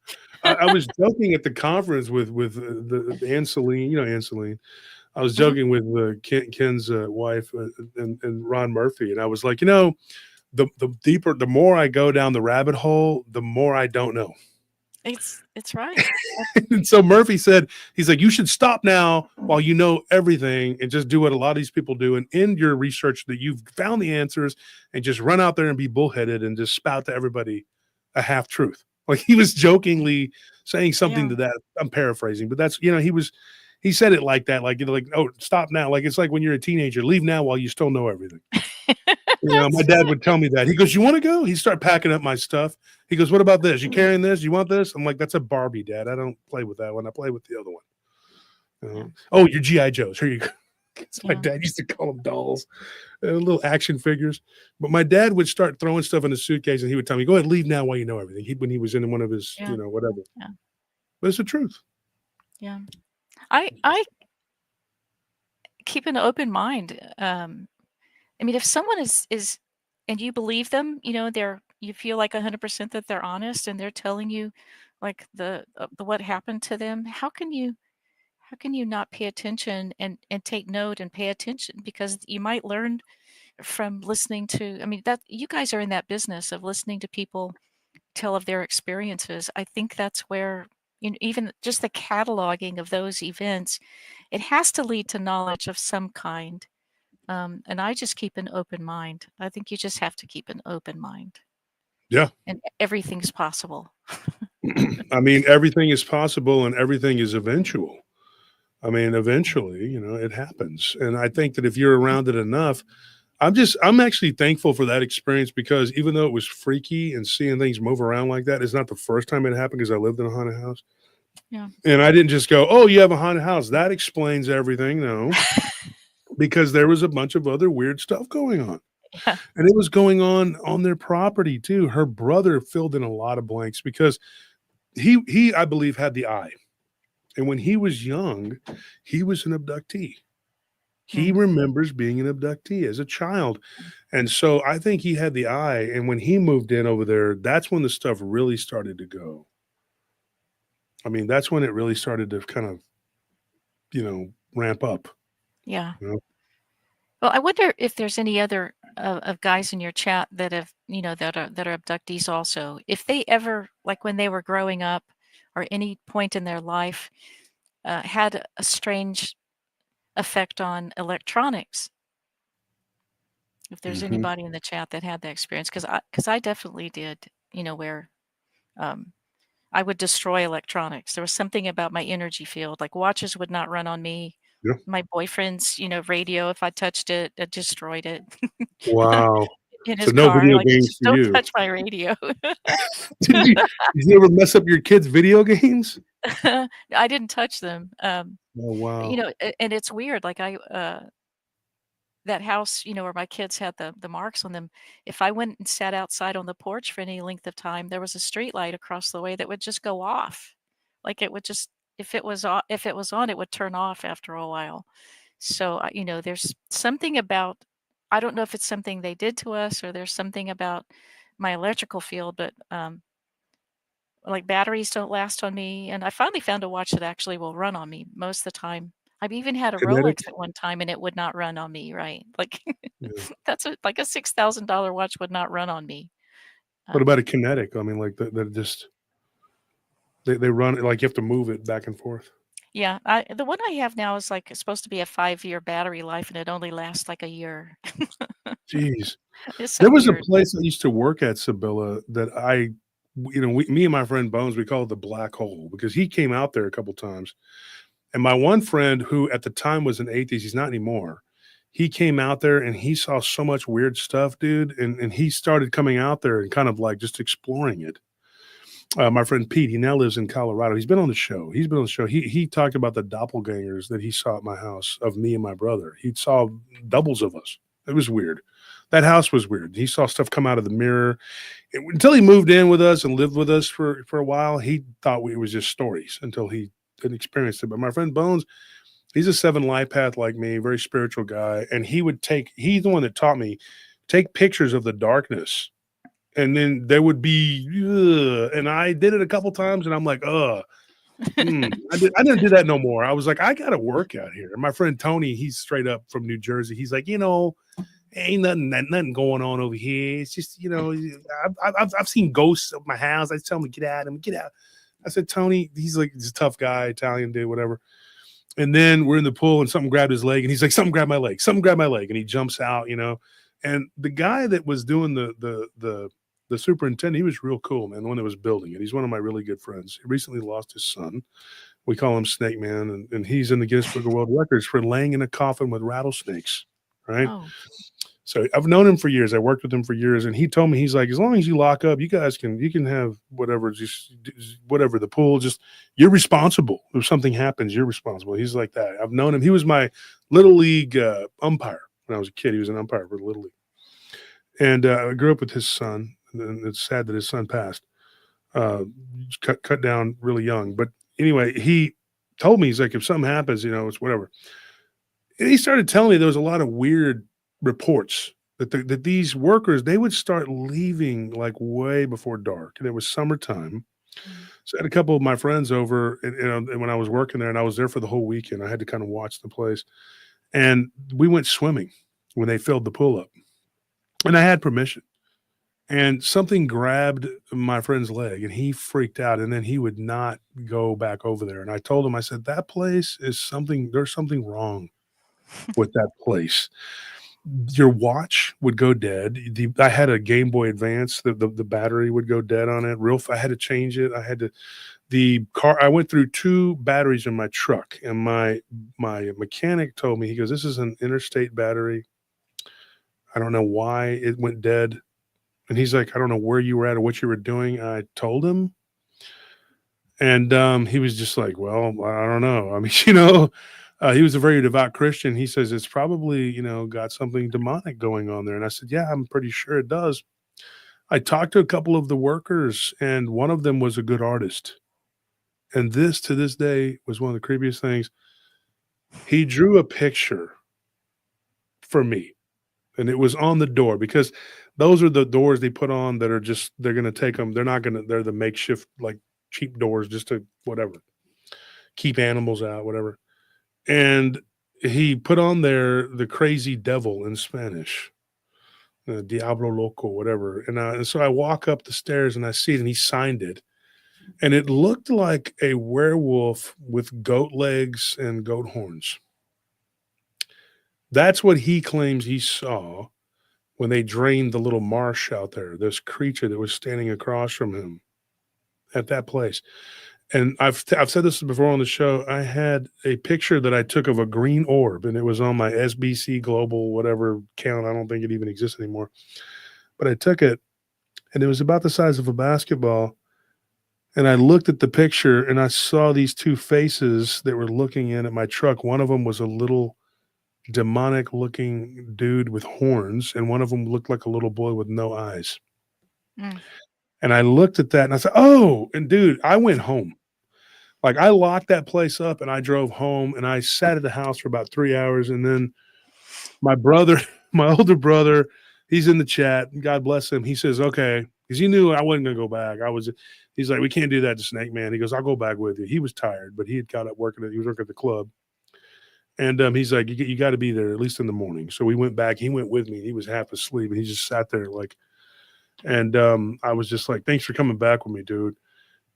S3: I was joking at the conference with the Ann Celine, you know Ann Celine. I was
S5: Mhm.
S3: joking with Ken's wife and Ron Murphy, and I was like, you know, the deeper, the more I go down the rabbit hole, the more I don't know.
S5: It's right.
S3: And so Murphy said, he's like, you should stop now while you know everything and just do what a lot of these people do and end your research that you've found the answers and just run out there and be bullheaded and just spout to everybody a half truth. Like he was jokingly saying something
S5: Yeah.
S3: to that. I'm paraphrasing, but that's, you know, he said it like that, like, you know, like, oh, stop now. Like, it's like when you're a teenager, leave now while you still know everything. You know, my
S5: That's
S3: dad
S5: right.
S3: would tell me that. He goes, you want to go? He started packing up my stuff. He goes, what about this? You carrying this? You want this? I'm like, that's a Barbie, Dad. I don't play with that one. I play with the other one.
S5: Yeah.
S3: Oh, your G.I. Joes. Here you go. My
S5: Yeah.
S3: dad used to call them dolls, little action figures. But my dad would start throwing stuff in the suitcase and he would tell me, go ahead, leave now while you know everything. When he was in one of his,
S5: Yeah.
S3: you know, whatever.
S5: Yeah.
S3: But it's the truth.
S5: Yeah. I keep an open mind. I mean, if someone is and you believe them, you know, you feel like 100% that they're honest and they're telling you like the what happened to them, how can you not pay attention and take note and pay attention because you might learn from listening to, I mean, that you guys are in that business of listening to people tell of their experiences. I think that's where, you know, even just the cataloging of those events, it has to lead to knowledge of some kind. And I just keep an open mind. I think you just have to keep an open mind,
S3: Yeah.
S5: and everything's possible.
S3: I mean, everything is possible and everything is eventual. I mean, eventually, you know, it happens. And I think that if you're around it enough, I'm actually thankful for that experience because even though it was freaky and seeing things move around like that, it's not the first time it happened because I lived in a haunted house.
S5: Yeah.
S3: And I didn't just go, oh, you have a haunted house. That explains everything. No, because there was a bunch of other weird stuff going on.
S5: Yeah.
S3: And it was going on their property too. Her brother filled in a lot of blanks because he I believe had the eye. And when he was young, he was an abductee. He
S5: Mm.
S3: remembers being an abductee as a child. And so I think he had the eye. And when he moved in over there, that's when the stuff really started to go. I mean, that's when it really started to kind of, you know, ramp up.
S5: Yeah.
S3: You know?
S5: Well, I wonder if there's any other of guys in your chat that have, you know, that are abductees also. If they ever, like when they were growing up, or any point in their life, had a strange effect on electronics. If there's
S3: Mhm.
S5: anybody in the chat that had that experience, because I definitely did. You know, where um, I would destroy electronics. There was something about my energy field, like watches would not run on me.
S3: Yeah.
S5: My boyfriend's, you know, radio, if I touched it, it destroyed it.
S3: Wow.
S5: In
S3: So
S5: his
S3: no
S5: car,
S3: video
S5: like,
S3: games
S5: "Just
S3: for
S5: don't
S3: you.
S5: touch my radio."
S3: Did you ever mess up your kids' video games?
S5: I didn't touch them.
S3: Oh,
S5: You
S3: wow.
S5: know, and it's weird, like, that house, you know, where my kids had the marks on them, if I went and sat outside on the porch for any length of time, there was a street light across the way that would just go off. Like, it would just, if it was on, it would turn off after a while. So, you know, there's something about, I don't know if it's something they did to us or there's something about my electrical field, but, like, batteries don't last on me, and I finally found a watch that actually will run on me most of the time. I've even had a
S3: Kinetic?
S5: Rolex at one time, and it would not run on me, right? Like,
S3: Yeah.
S5: that's like a $6,000 watch would not run on me.
S3: What about a
S5: Um,
S3: kinetic? I mean, like that just they run it like you have to move it back and forth.
S5: yeah, the one I have now is, like, it's supposed to be a 5-year battery life, and it only lasts, like, a year.
S3: Jeez.
S5: It's so
S3: There was a
S5: weird.
S3: place I used to work at, Sybilla, that me and my friend Bones, we call it the black hole because he came out there a couple times. And my one friend, who at the time was an atheist, he's not anymore. He came out there and he saw so much weird stuff, dude. And he started coming out there and kind of like just exploring it. My friend Pete, he now lives in Colorado. He's been on the show. He's been on the show. He talked about the doppelgangers that he saw at my house of me and my brother. He saw doubles of us. It was weird. That house was weird. He saw stuff come out of the mirror. Until he moved in with us and lived with us for a while, he thought it was just stories until he had experienced it. But my friend Bones, he's a 7 life path like me, very spiritual guy. And he's the one that taught me, take pictures of the darkness and then there would be, and I did it a couple times, and I'm like, I didn't do that no more. I was like, I got to work out here. And my friend Tony, he's straight up from New Jersey. He's like, ain't nothing going on over here. It's just, I've seen ghosts of my house. I tell him to get out. I said, Tony, he's like, he's a tough guy, Italian dude, whatever. And then we're in the pool and something grabbed his leg, and he's like, something grabbed my leg, and he jumps out, And the guy that was doing the superintendent, he was real cool, man. The one that was building it. He's one of my really good friends. He recently lost his son. We call him Snake Man, and he's in the Guinness Book of World Records for laying in a coffin with rattlesnakes, right?
S5: Oh.
S3: So I've known him for years. I worked with him for years, and he told me, he's like, as long as you lock up, you can have whatever, just whatever, the pool, just, you're responsible. If something happens, you're responsible. He's like that. I've known him. He was my Little League umpire when I was a kid. He was an umpire for Little League. And I grew up with his son, and it's sad that his son passed, cut down really young. But anyway, he told me, he's like, if something happens, it's whatever. And he started telling me there was a lot of weird reports that these workers, they would start leaving like way before dark, and it was summertime. So I had a couple of my friends over, and when I was working there, and I was there for the whole weekend, I had to kind of watch the place, and we went swimming when they filled the pool up, and I had permission, and something grabbed my friend's leg, and he freaked out, and then he would not go back over there. And I told him, I said, that place is there's something wrong with that place. Your watch would go dead. I had a Game Boy Advance. The battery would go dead on it. I had to change it. I went through 2 batteries in my truck, and my mechanic told me, he goes, this is an interstate battery. I don't know why it went dead. And he's like, I don't know where you were at or what you were doing. I told him. And he was just like, well, I don't know. I mean, he was a very devout Christian. He says it's probably, got something demonic going on there. And I said, yeah, I'm pretty sure it does. I talked to a couple of the workers, and one of them was a good artist. And this, to this day, was one of the creepiest things. He drew a picture for me, and it was on the door, because those are the doors they put on that are just, they're going to take them. They're the makeshift, like cheap doors, just to whatever, keep animals out, whatever. And he put on there the crazy devil in Spanish, Diablo Loco, whatever. And so I walk up the stairs and I see it, and he signed it. And it looked like a werewolf with goat legs and goat horns. That's what he claims he saw when they drained the little marsh out there, this creature that was standing across from him at that place. And I've said this before on the show. I had a picture that I took of a green orb, and it was on my SBC Global whatever count. I don't think it even exists anymore. But I took it, and it was about the size of a basketball. And I looked at the picture, and I saw these 2 faces that were looking in at my truck. One of them was a little demonic-looking dude with horns, and one of them looked like a little boy with no eyes. And I looked at that, and I said, oh, and dude, I went home. Like, I locked that place up, and I drove home, and I sat at the house for about 3 hours. And then my older brother, he's in the chat, God bless him. He says, okay, because he knew I wasn't going to go back. He's like, we can't do that to Snake Man. He goes, I'll go back with you. He was tired, but he had got up he was working at the club. And he's like, you got to be there at least in the morning. So we went back. He went with me. He was half asleep, and he just sat there and I was just like, thanks for coming back with me, dude.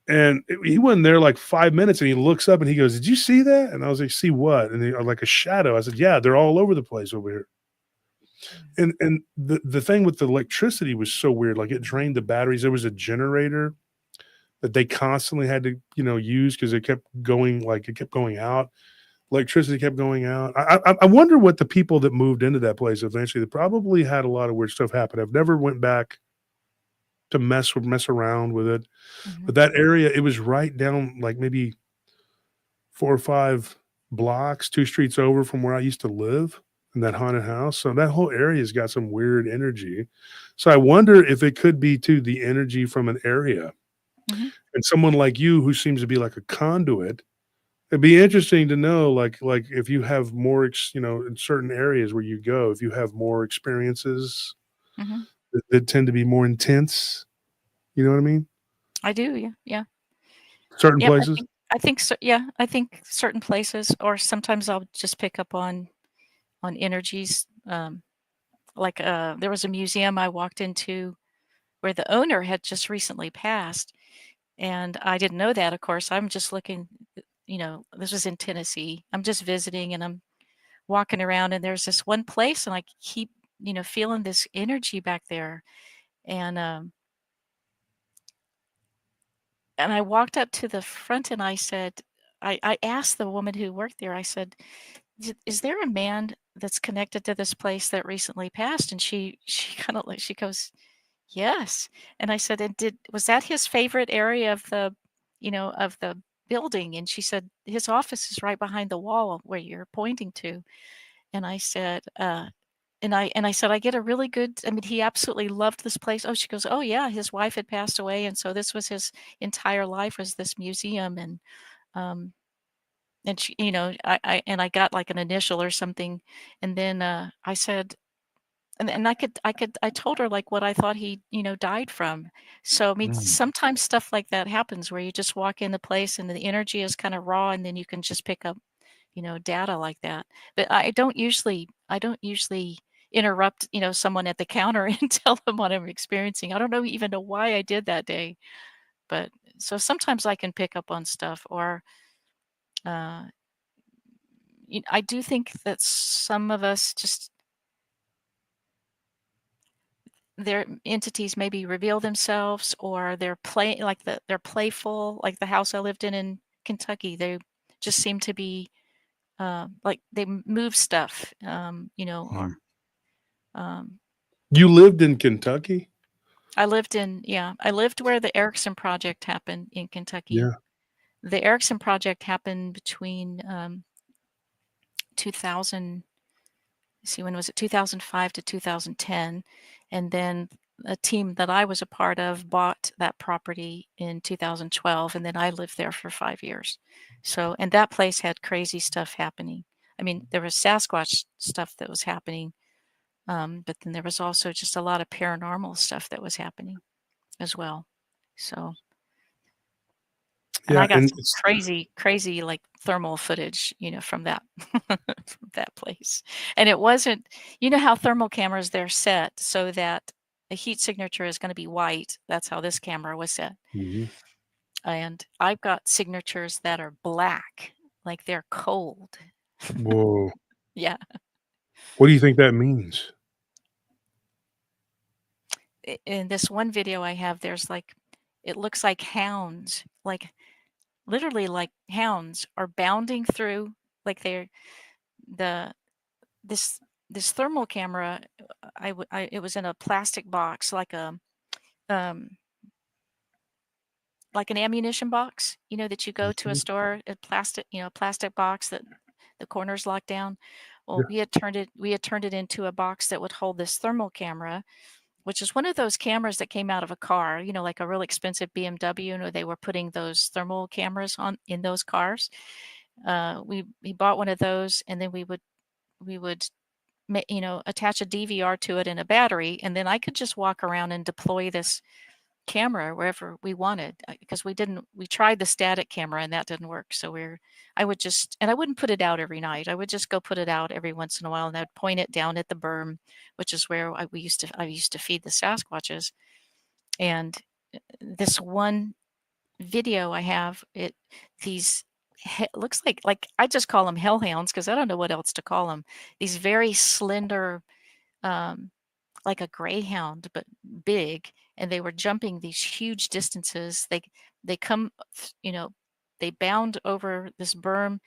S3: And he wasn't there like 5 minutes, and he looks up and he goes, did you see that? And I was like, see what? And he, like a shadow. I said, yeah, they're all over the place over here. And the thing with the electricity was so weird. Like, it drained the batteries. There was a generator that they constantly had to, use, because it kept going, it kept going out. Electricity kept going out. I wonder what the people that moved into that place eventually, they probably had a lot of weird stuff happen. I've never went back to mess around with it. But that area, it was right down like maybe 4 or 5 blocks, 2 streets over from where I used to live in that haunted house. So that whole area's got some weird energy. So I wonder if it could be too the energy from an area. And someone like you, who seems to be like a conduit, it'd be interesting to know, like if you have more, in certain areas where you go, if you have more experiences that tend to be more intense. You know what I mean?
S5: I do. Yeah. Yeah.
S3: Certain
S5: Yep.
S3: places.
S5: I think so. Yeah. I think certain places, or sometimes I'll just pick up on energies. Like there was a museum I walked into where the owner had just recently passed, and I didn't know that. Of course, I'm just looking. This was in Tennessee. I'm just visiting, and I'm walking around, and there's this one place, and I keep feeling this energy back there, and I walked up to the front, and I said, I asked the woman who worked there. I said, Is there a man that's connected to this place that recently passed?" And she kind of like she goes, "Yes." And I said, "And was that his favorite area of the building?" And she said, "His office is right behind the wall where you're pointing to." And I said, and I said, "I get a really good, I mean, he absolutely loved this place." Oh, she goes, "Oh yeah, his wife had passed away, and so this was his entire life, was this museum." Um and she, I got like an initial or something, and then I said, and I told her like what I thought he died from. So I mean,
S3: Mm.
S5: sometimes stuff like that happens where you just walk in the place and the energy is kind of raw, and then you can just pick up data like that. But I don't usually interrupt someone at the counter and tell them what I'm experiencing. I don't even know why I did that day, but so sometimes I can pick up on stuff, or uh, I do think that some of us just, their entities maybe reveal themselves, or they're playful, like the house I lived in Kentucky. They just seem to be like they move stuff,
S3: Mm.
S5: or um,
S3: You lived in Kentucky?
S5: I lived where the Erickson project happened in Kentucky.
S3: Yeah.
S5: The Erickson project happened between 2000, see, when was it? 2005 to 2010. And then a team that I was a part of bought that property in 2012, and then I lived there for 5 years. So, and that place had crazy stuff happening. I mean, there was Sasquatch stuff that was happening, but then there was also just a lot of paranormal stuff that was happening as well. So, and
S3: Yeah,
S5: I got
S3: and
S5: some
S3: it's
S5: crazy like thermal footage, from that from that place. And it wasn't, how thermal cameras, they're set so that the heat signature is going to be white. That's how this camera was set.
S3: Mhm.
S5: And I've got signatures that are black, like they're cold.
S3: Whoa.
S5: Yeah.
S3: What do you think that means?
S5: In this one video I have, there's like, it looks like hounds, like literally like hounds are bounding through, like they're the this this thermal camera. It was in a plastic box, um like an ammunition box, that you go to a
S3: Mhm.
S5: store, a plastic box that the corners locked down. Well,
S3: Yeah.
S5: we had turned it into a box that would hold this thermal camera, which is one of those cameras that came out of a car, like a really expensive BMW, they were putting those thermal cameras on in those cars. We bought one of those, and then we would attach a DVR to it and a battery, and then I could just walk around and deploy this camera wherever we wanted, because we tried the static camera and that didn't work. So I wouldn't put it out every night. I would just go put it out every once in a while, and I'd point it down at the berm, which is where I used to feed the Sasquatches. And this one video I have, these looks like I just call them hellhounds because I don't know what else to call them. These very slender, um, like a greyhound, but big, and they were jumping these huge distances. They come, they bound over this berm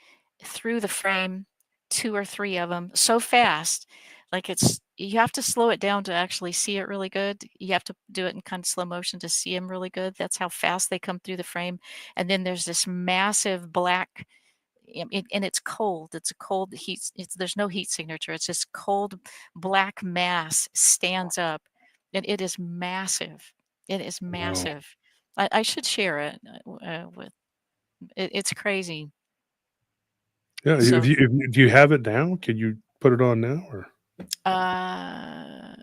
S5: through the frame, two or three of them, so fast, like you have to slow it down to actually see it really good. You have to do it in kind of slow motion to see them really good. That's how fast they come through the frame. And then there's this massive black, and it's cold. It's a cold heat. There's no heat signature. It's this cold black mass stands up, and it is massive. It is
S3: Wow.
S5: massive. I should share it with. It's crazy.
S3: Yeah.
S5: So,
S3: Do you have it now? Can you put it on now, or?
S5: uh,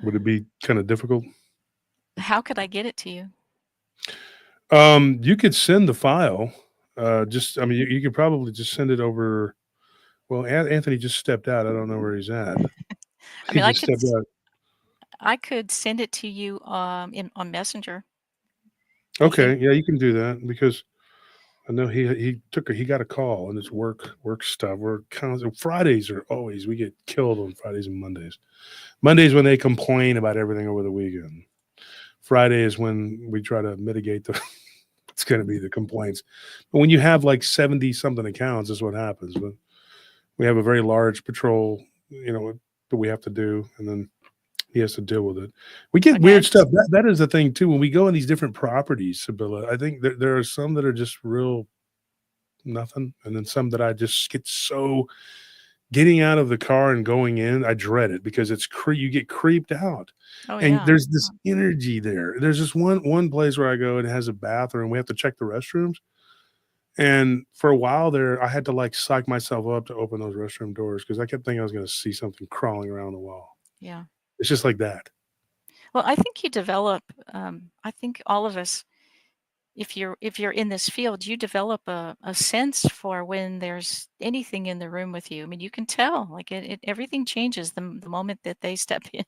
S3: Would it be kind of difficult?
S5: How could I get it to you?
S3: You could send the file. I mean, you could probably just send it over. Well, Anthony just stepped out. I don't know where he's at.
S5: I
S3: He
S5: mean,
S3: just stepped out.
S5: I could send it to you on Messenger.
S3: Okay, yeah, you can do that because I know he got a call and it's work stuff. We're kind of Fridays are always we get killed on Fridays and Mondays. Mondays when they complain about everything over the weekend. Friday is when we try to mitigate it's going to be the complaints. But when you have like 70 something accounts, is what happens. But we have a very large patrol, that we have to do, and then he has to deal with it. We get weird stuff. That is the thing too. When we go on these different properties, Sybilla, I think there are some that are just real nothing, and then some that I just get so getting out of the car and going in, I dread it because you get creeped out. And there's this energy there. There's this one place where I go and it has a bathroom. We have to check the restrooms. And for a while there, I had to like psych myself up to open those restroom doors because I kept thinking I was going to see something crawling around the wall.
S5: Yeah.
S3: It's just like that.
S5: Well, I think you develop, I think all of us, if you're in this field, you develop a sense for when there's anything in the room with you. I mean, you can tell, like everything changes the moment that they step in.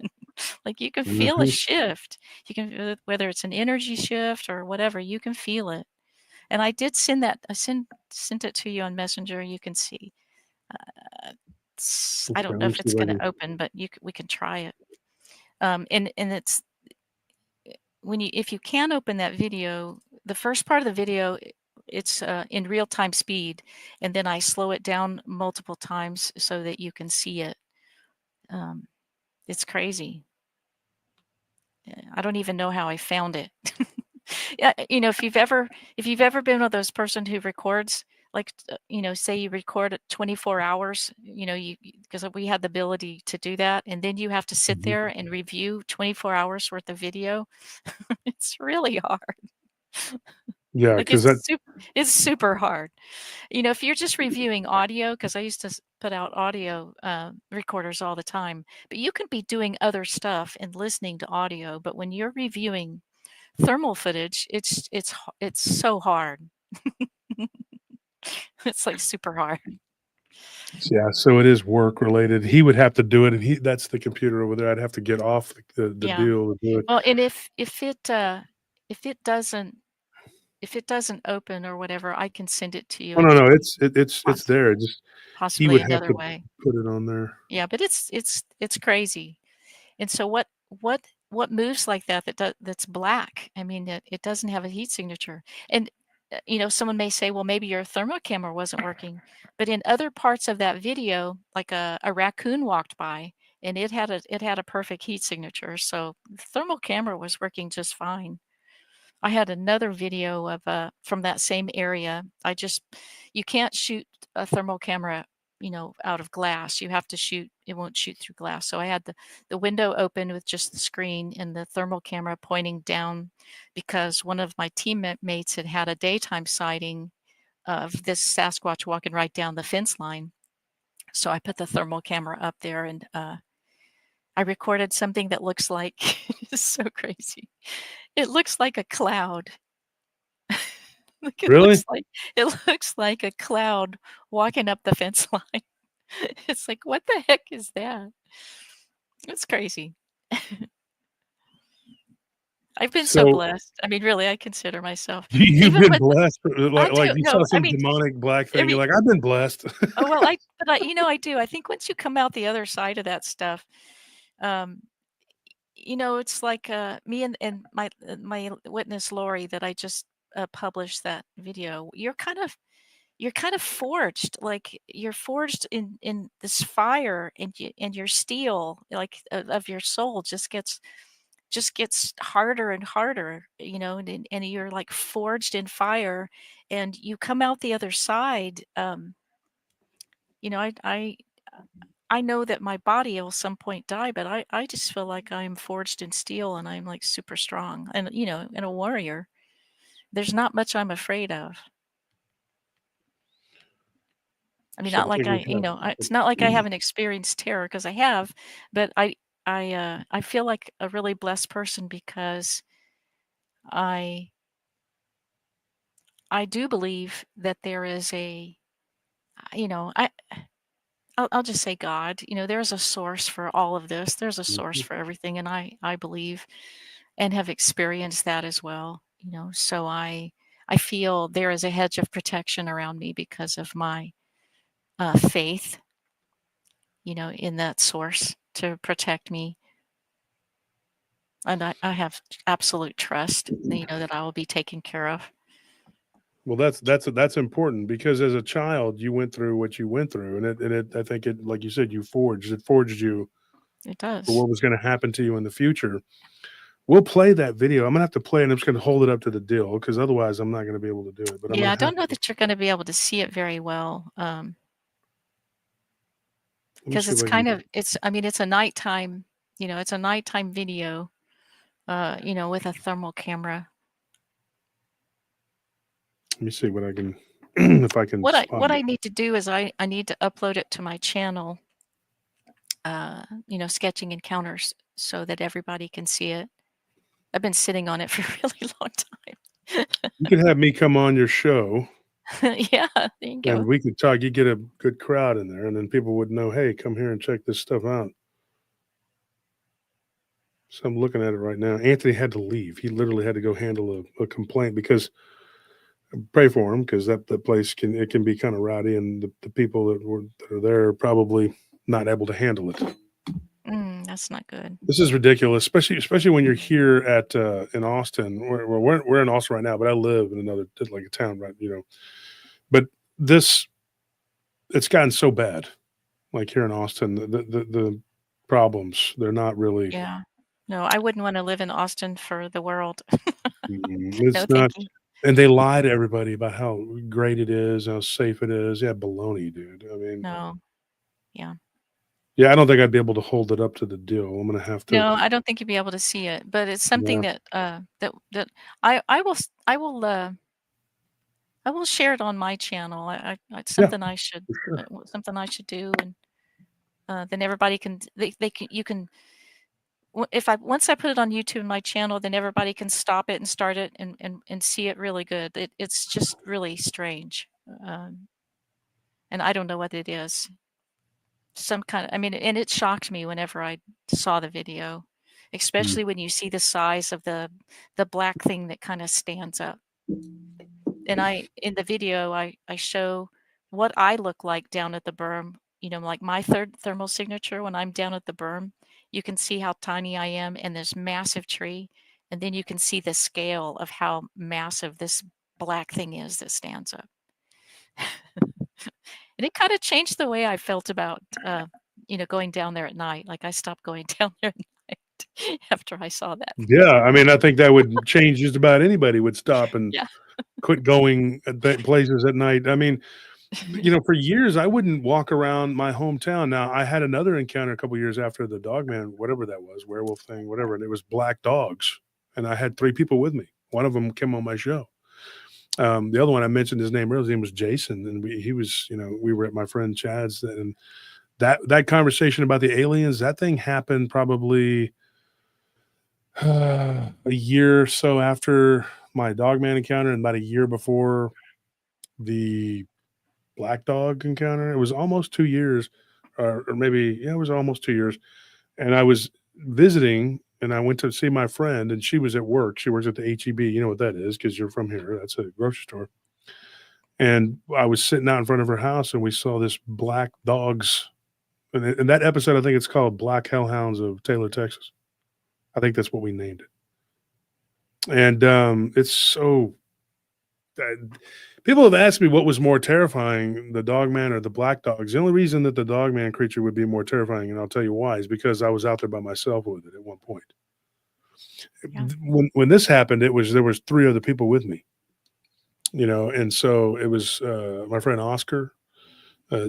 S5: Like you can feel a shift. You can, whether it's an energy shift or whatever, you can feel it. And I did send that. I sent it to you on Messenger. You can see. I don't know if it's going to open, but we can try it. And it's if you can open that video, the first part of the video, it's in real time speed, and then I slow it down multiple times so that you can see it. It's crazy. I don't even know how I found it. Yeah, if you've ever been one of those person who records, like, say you record at 24 hours, because we had the ability to do that, and then you have to sit there and review 24 hours worth of video. It's really hard.
S3: Yeah,
S5: like
S3: because
S5: it's super hard. If you're just reviewing audio, because I used to put out audio recorders all the time, but you can be doing other stuff and listening to audio. But when you're reviewing thermal footage, it's so hard. It's like super hard.
S3: Yeah, so it is work related. He would have to do it, and that's the computer over there. I'd have to get off the deal to do it.
S5: Well, and if it doesn't open or whatever, I can send it to you.
S3: Oh no, it's there. Just
S5: possibly
S3: he would have
S5: another
S3: to
S5: way.
S3: put it on there.
S5: Yeah, but it's crazy. And so what moves like that's black? I mean, it doesn't have a heat signature. And someone may say, well, maybe your thermal camera wasn't working. But in other parts of that video, like a raccoon walked by and it had a perfect heat signature. So the thermal camera was working just fine. I had another video of from that same area. You can't shoot a thermal camera, out of glass. You have to shoot, it won't shoot through glass. So I had the window open with just the screen and the thermal camera pointing down because one of my teammates had a daytime sighting of this Sasquatch walking right down the fence line. So I put the thermal camera up there and I recorded something that looks like, it's so crazy. It looks like a cloud.
S3: Really?
S5: It looks like a cloud walking up the fence line. It's like, what the heck is that? It's crazy. I've been so blessed. I mean, really, I consider myself.
S3: You've been blessed. Like you saw some demonic black thing. You're like, I've been blessed.
S5: Oh well, I do. I think once you come out the other side of that stuff, it's like me and my witness Lori that I just published that video. You're kind of forged, like you're forged in this fire, and your steel, like of your soul, just gets harder and harder, and you're like forged in fire, and you come out the other side. I know that my body will some point die, but I just feel like I'm forged in steel and I'm like super strong and, and a warrior. There's not much I'm afraid of. I mean, not like it's not like I haven't experienced terror, because I have, but I feel like a really blessed person because I I do believe that there is a, you know, I'll just say God. You know, there's a source for all of this. There's a source
S3: Mhm.
S5: for everything, and I believe and have experienced that as well. You know, so I feel there is a hedge of protection around me because of my faith. You know, in that source to protect me, and I have absolute trust. You know that I will be taken care of.
S3: Well, that's important because as a child, you went through what you went through, and I think it, like you said, it forged you
S5: It
S3: for
S5: does.
S3: what was going to happen to you in the future. We'll play that video. I'm gonna have to play, and I'm just gonna hold it up to the deal because otherwise, I'm not gonna be able to do it. But I'm
S5: Yeah,
S3: gonna
S5: I
S3: have
S5: don't know
S3: to.
S5: that you're going to be able to see it very well.
S3: Let me
S5: Because
S3: see if
S5: it's
S3: I can.
S5: kind of it's I mean, it's a nighttime, you know, it's a nighttime video, you know, with a thermal camera.
S3: Let me see what I can. If I can spot
S5: What
S3: it.
S5: I need to do is I need to upload it to my channel, you know, Sketching Encounters so that everybody can see it. I've been sitting on it for a really long
S3: You could have me come on your show,
S5: time. Yeah, there you
S3: and
S5: go.
S3: we could talk. You get a good crowd in there, and then people would know, hey, come here and check this stuff out. So I'm looking at it right now. Anthony had to leave. He literally had to go handle a complaint because pray for him because that place can be kind of rowdy, and the people that are there are probably not able to handle it.
S5: That's not good.
S3: This is ridiculous, especially when you're here at in Austin. We're in Austin right now, but I live in another like a town, right? You know, but this it's gotten so bad. Like here in Austin, the problems they're not really.
S5: Yeah. No, I wouldn't want to live in Austin for the world. No,
S3: It's not,
S5: thank you.
S3: and they lie to everybody about how great it is, how safe it is. Yeah, baloney, dude. I mean,
S5: No. Yeah.
S3: yeah, I don't think I'd be able to hold it up to the deal. I'm gonna have to.
S5: No, I don't think you'll be able to see it, but it's something
S3: Yeah,
S5: that that I will share it on my channel. It's
S3: yeah,
S5: something I should
S3: for sure.
S5: something I should do, and then everybody can they can you can if I once I put it on YouTube, my channel, then everybody can stop it and start it and see it really good. It's just really strange, and I don't know what it is. Some kind of, I mean, and it shocked me whenever I saw the video,
S3: Mm.
S5: especially when you see the size of the black thing that kind of stands up. And in the video, I show what I look like down at the berm. You know, like my third thermal signature when I'm down at the berm, you can see how tiny I am in this massive tree, and then you can see the scale of how massive this black thing is that stands up. And it kind of changed the way I felt about, you know, going down there at night. Like I stopped going down there at night after I saw that thing.
S3: Yeah, I mean, I think that would change just about anybody would stop and
S5: Yeah.
S3: quit going at places at night. I mean, you know, for years I wouldn't walk around my hometown. Now I had another encounter a couple years after the dogman, whatever that was, werewolf thing, whatever, and it was black dogs, and I had 3 people with me. One of them came on my show. The other one I mentioned his name earlier. His name was Jason, and he was, you know, we were at my friend Chad's, and that conversation about the aliens, that thing happened probably a year or so after my dogman encounter, and about a year before the black dog encounter. It was almost 2 years, or maybe yeah, it was almost 2 years. And I was visiting, and I went to see my friend, and she was at work. She works at the HEB. You know what that is because you're from here. That's a grocery store. And I was sitting out in front of her house, and we saw this black dogs. And that episode, I think it's called Black Hellhounds of Taylor, Texas. I think that's what we named it. And it's so. Uh, People have asked me what was more terrifying, the dogman or the black dogs. The only reason that the dogman creature would be more terrifying, and I'll tell you why, is because I was out there by myself with it at one point.
S5: Yeah.
S3: When this happened, there was 3 other people with me, you know, and so it was my friend Oscar,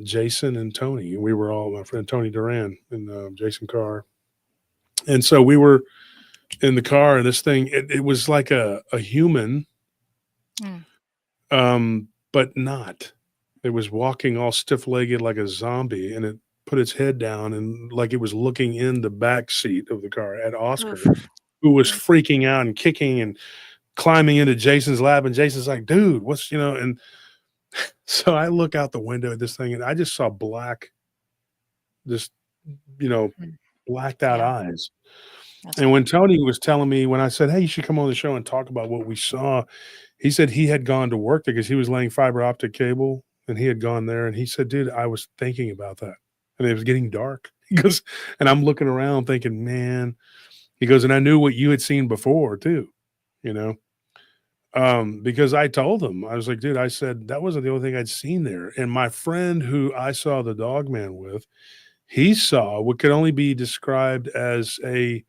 S3: Jason, and Tony. And we were all my friend Tony Duran and Jason Carr. And so we were in the car, and this thing, it was like a human,
S5: Mm.
S3: but not. It was walking all stiff legged like a zombie, and put its head down and like it was looking in the back seat of the car at Oscar,
S5: Oof.
S3: who was freaking out and kicking and climbing into Jason's lap. And Jason's like, dude, what's, and so I look out the window at this thing and I just saw black, just,
S5: Mm.
S3: blacked out
S5: Yeah.
S3: eyes.
S5: That's
S3: And when Tony was telling me, when I said, hey, you should come on the show and talk about what we saw, he said he had gone to work there because he was laying fiber optic cable and he had gone there. And he said, dude, I was thinking about that. And it was getting dark. He goes, and I'm looking around thinking, man, he goes, and I knew what you had seen before too, because I told him, I was like, dude, I said, that wasn't the only thing I'd seen there. And my friend who I saw the dog man with, he saw what could only be described as I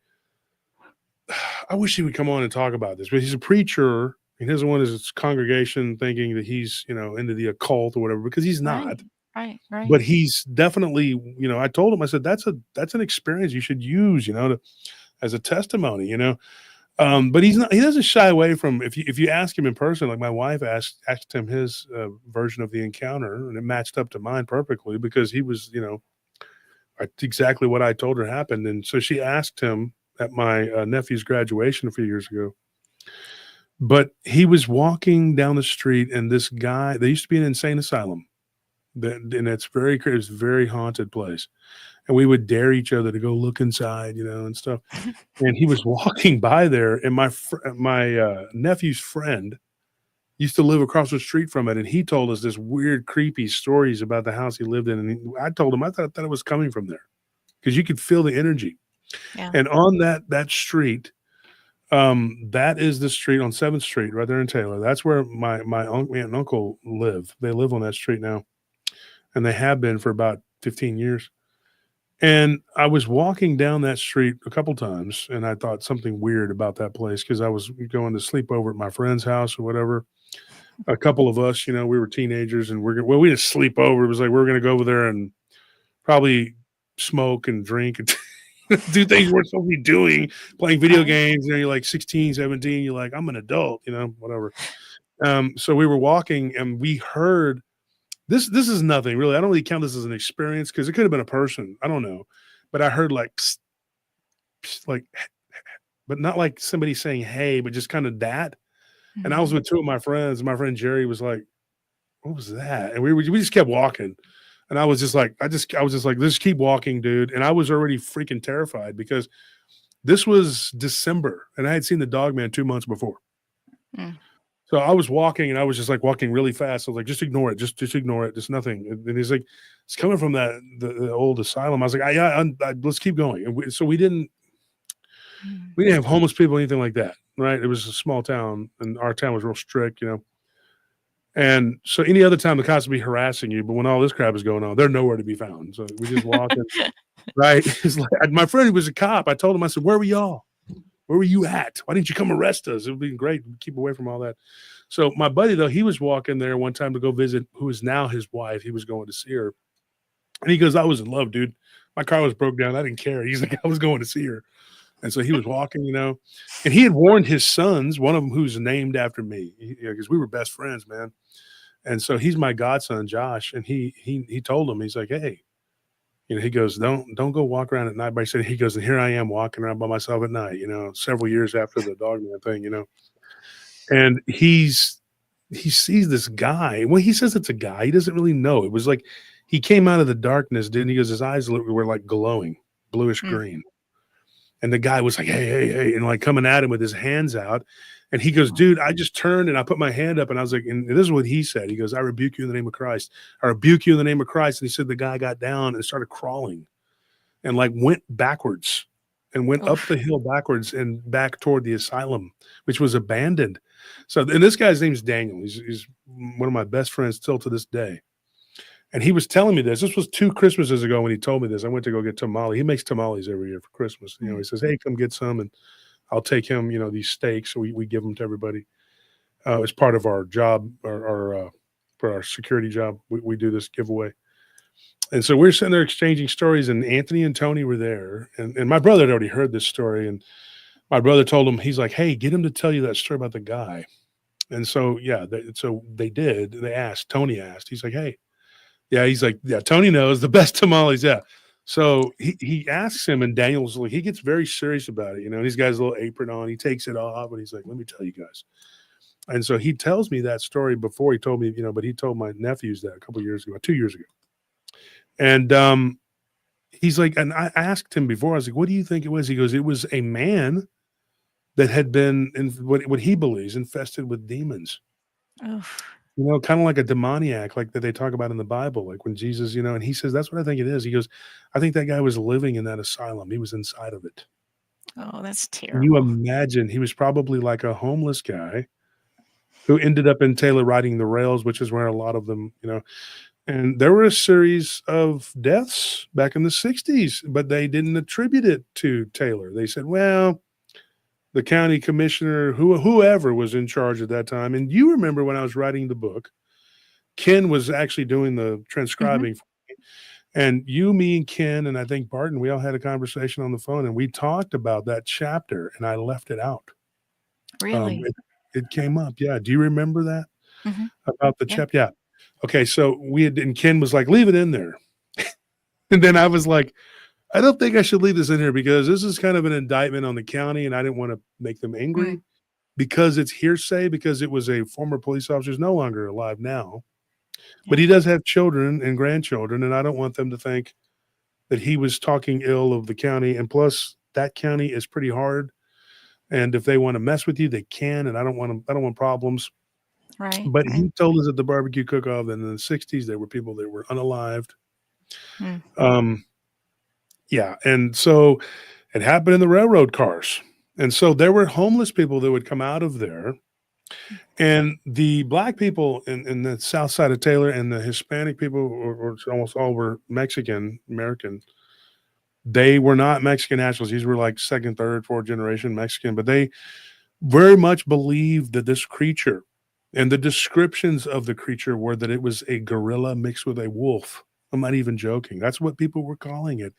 S3: wish he would come on and talk about this, but he's a preacher. He doesn't want his congregation thinking that he's, into the occult or whatever, because he's not.
S5: Right.
S3: But he's definitely, I told him, I said, that's an experience you should use, as a testimony, but he doesn't shy away from, if you ask him in person, like my wife asked him his version of the encounter, and it matched up to mine perfectly because he was, exactly what I told her happened. And so she asked him at my nephew's graduation a few years ago, but he was walking down the street and this guy, they used to be an insane asylum, and it's it's a very haunted place. And we would dare each other to go look inside, and stuff. And he was walking by there, and my nephew's friend used to live across the street from it, and he told us this weird, creepy stories about the house he lived in. And I told him I thought it was coming from there because you could feel the energy.
S5: Yeah.
S3: And on that street, that is the street on 7th Street, right there in Taylor. That's where my aunt and uncle live. They live on that street now, and they have been for about 15 years. And I was walking down that street a couple times, and I thought something weird about that place because I was going to sleep over at my friend's house or whatever. A couple of us, we were teenagers, and we didn't sleep over. It was like we were going to go over there and probably smoke and drink and do things we're supposed to be doing, playing video games. You're like 16, 17. You're like, I'm an adult, whatever. So we were walking, and we heard. This is nothing really. I don't really count this as an experience because it could have been a person. I don't know. But I heard like, psst, psst, like, but not like somebody saying, hey, but just kind of that.
S5: Mm-hmm.
S3: And I was with two of my friends. My friend Jerry was like, what was that? And we just kept walking. And I was just like, I was just like, let's keep walking, dude. And I was already freaking terrified because this was December and I had seen the dog man 2 months before. Mm. So I was walking and I was just like walking really fast. I was like, just ignore it. Just ignore it. Just nothing. And he's like, it's coming from the old asylum. I was like, let's keep going. And we didn't have homeless people or anything like that. Right. It was a small town and our town was real strict, And so any other time the cops would be harassing you, but when all this crap is going on, they're nowhere to be found. So we just walk in, right? It's like, my friend who was a cop, I told him, I said, where were y'all? Where were you at? Why didn't you come arrest us? It would be great. Keep away from all that. So my buddy, though, he was walking there one time to go visit who is now his wife. He was going to see her. And he goes, I was in love, dude. My car was broke down. I didn't care. He's like, I was going to see her. And so he was walking, and he had warned his sons, one of them who's named after me, because we were best friends, man. And so he's my godson, Josh. And he told him, he's like, hey, he goes, don't go walk around at night. But he goes, and here I am walking around by myself at night, several years after the dogman thing, and he sees this guy. Well, he says it's a guy. He doesn't really know. It was like he came out of the darkness, dude. And he goes, his eyes were like glowing, bluish green. And the guy was like, hey, and like coming at him with his hands out. And he goes, dude, I just turned and I put my hand up and I was like, and this is what he said. He goes, I rebuke you in the name of Christ. I rebuke you in the name of Christ. And he said the guy got down and started crawling and like went backwards and went up the hill backwards and back toward the asylum, which was abandoned. So, and this guy's name is Daniel. He's one of my best friends still to this day. And he was telling me this. This was 2 Christmases ago when he told me this. I went to go get tamale. He makes tamales every year for Christmas. He says, hey, come get some. And I'll take him, these steaks. So we give them to everybody. As part of our job, for our security job, we do this giveaway. And so we're sitting there exchanging stories, and Anthony and Tony were there. And my brother had already heard this story. And my brother told him, he's like, hey, get him to tell you that story about the guy. And so, yeah, so they did. Tony asked. He's like, hey, Yeah, he's like, yeah, Tony knows the best tamales. Yeah. So he asks him, and Daniel's like, he gets very serious about it, you know, and he's got his little apron on. He takes it off, and he's like, let me tell you guys. And so he tells me that story before he told me, you know, but he told my nephews that a couple of years ago, 2 years ago. And he's like, and I asked him before, I was like, what do you think it was? He goes, it was a man that had been, in what he believes, infested with demons.
S5: Oof.
S3: You know, kind of like a demoniac, like that they talk about in the Bible, like when Jesus, you know, and he says, that's what I think it is. He goes, I think that guy was living in that asylum. He was inside of it.
S5: Oh, that's
S3: Can you
S5: terrible.
S3: imagine? He was probably like a homeless guy who ended up in Taylor riding the rails, which is where a lot of them, you know, and there were a series of deaths back in the 60s, but they didn't attribute it to Taylor. They said, well, the county commissioner, whoever was in charge at that time. And you remember when I was writing the book, Ken was actually doing the transcribing. And you, me, and Ken, and I think Barton, we all had a conversation on the phone, and we talked about that chapter, and I left it out.
S5: Really?
S3: It came up. Yeah. Do you remember that?
S5: Mhm.
S3: About the
S5: Yeah.
S3: chapter? Yeah. Okay. So and Ken was like, leave it in there. And then I was like, I don't think I should leave this in here because this is kind of an indictment on the county, and I didn't want to make them angry because it's hearsay, because it was a former police officer who's no longer alive now. But he does have children and grandchildren, and I don't want them to think that he was talking ill of the county. And plus, that county is pretty hard. And if they want to mess with you, they can. And I don't want problems.
S5: Right.
S3: But
S5: Right.
S3: he told us at the barbecue cook-off that in the 60s, there were people that were unalived.
S5: Mm.
S3: Yeah. And so it happened in the railroad cars. And so there were homeless people that would come out of there. And the black people in the south side of Taylor and the Hispanic people, or almost all were Mexican American. They were not Mexican nationals. These were like second, third, fourth generation Mexican, but they very much believed that this creature, and the descriptions of the creature were that it was a gorilla mixed with a wolf. I'm not even joking. That's what people were calling it.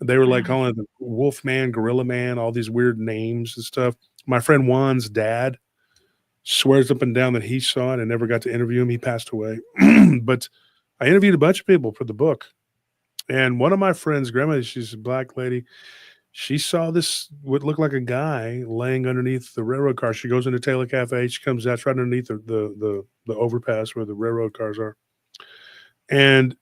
S3: They were like
S5: Wow.
S3: calling it the wolf man, gorilla man, all these weird names and stuff. My friend Juan's dad swears up and down that he saw it and never got to interview him. He passed away. But I interviewed a bunch of people for the book. And one of my friends, grandma, she's a black lady, she saw this, what looked like a guy laying underneath the railroad car. She goes into Taylor Cafe. She comes out, it's right underneath the overpass where the railroad cars are. And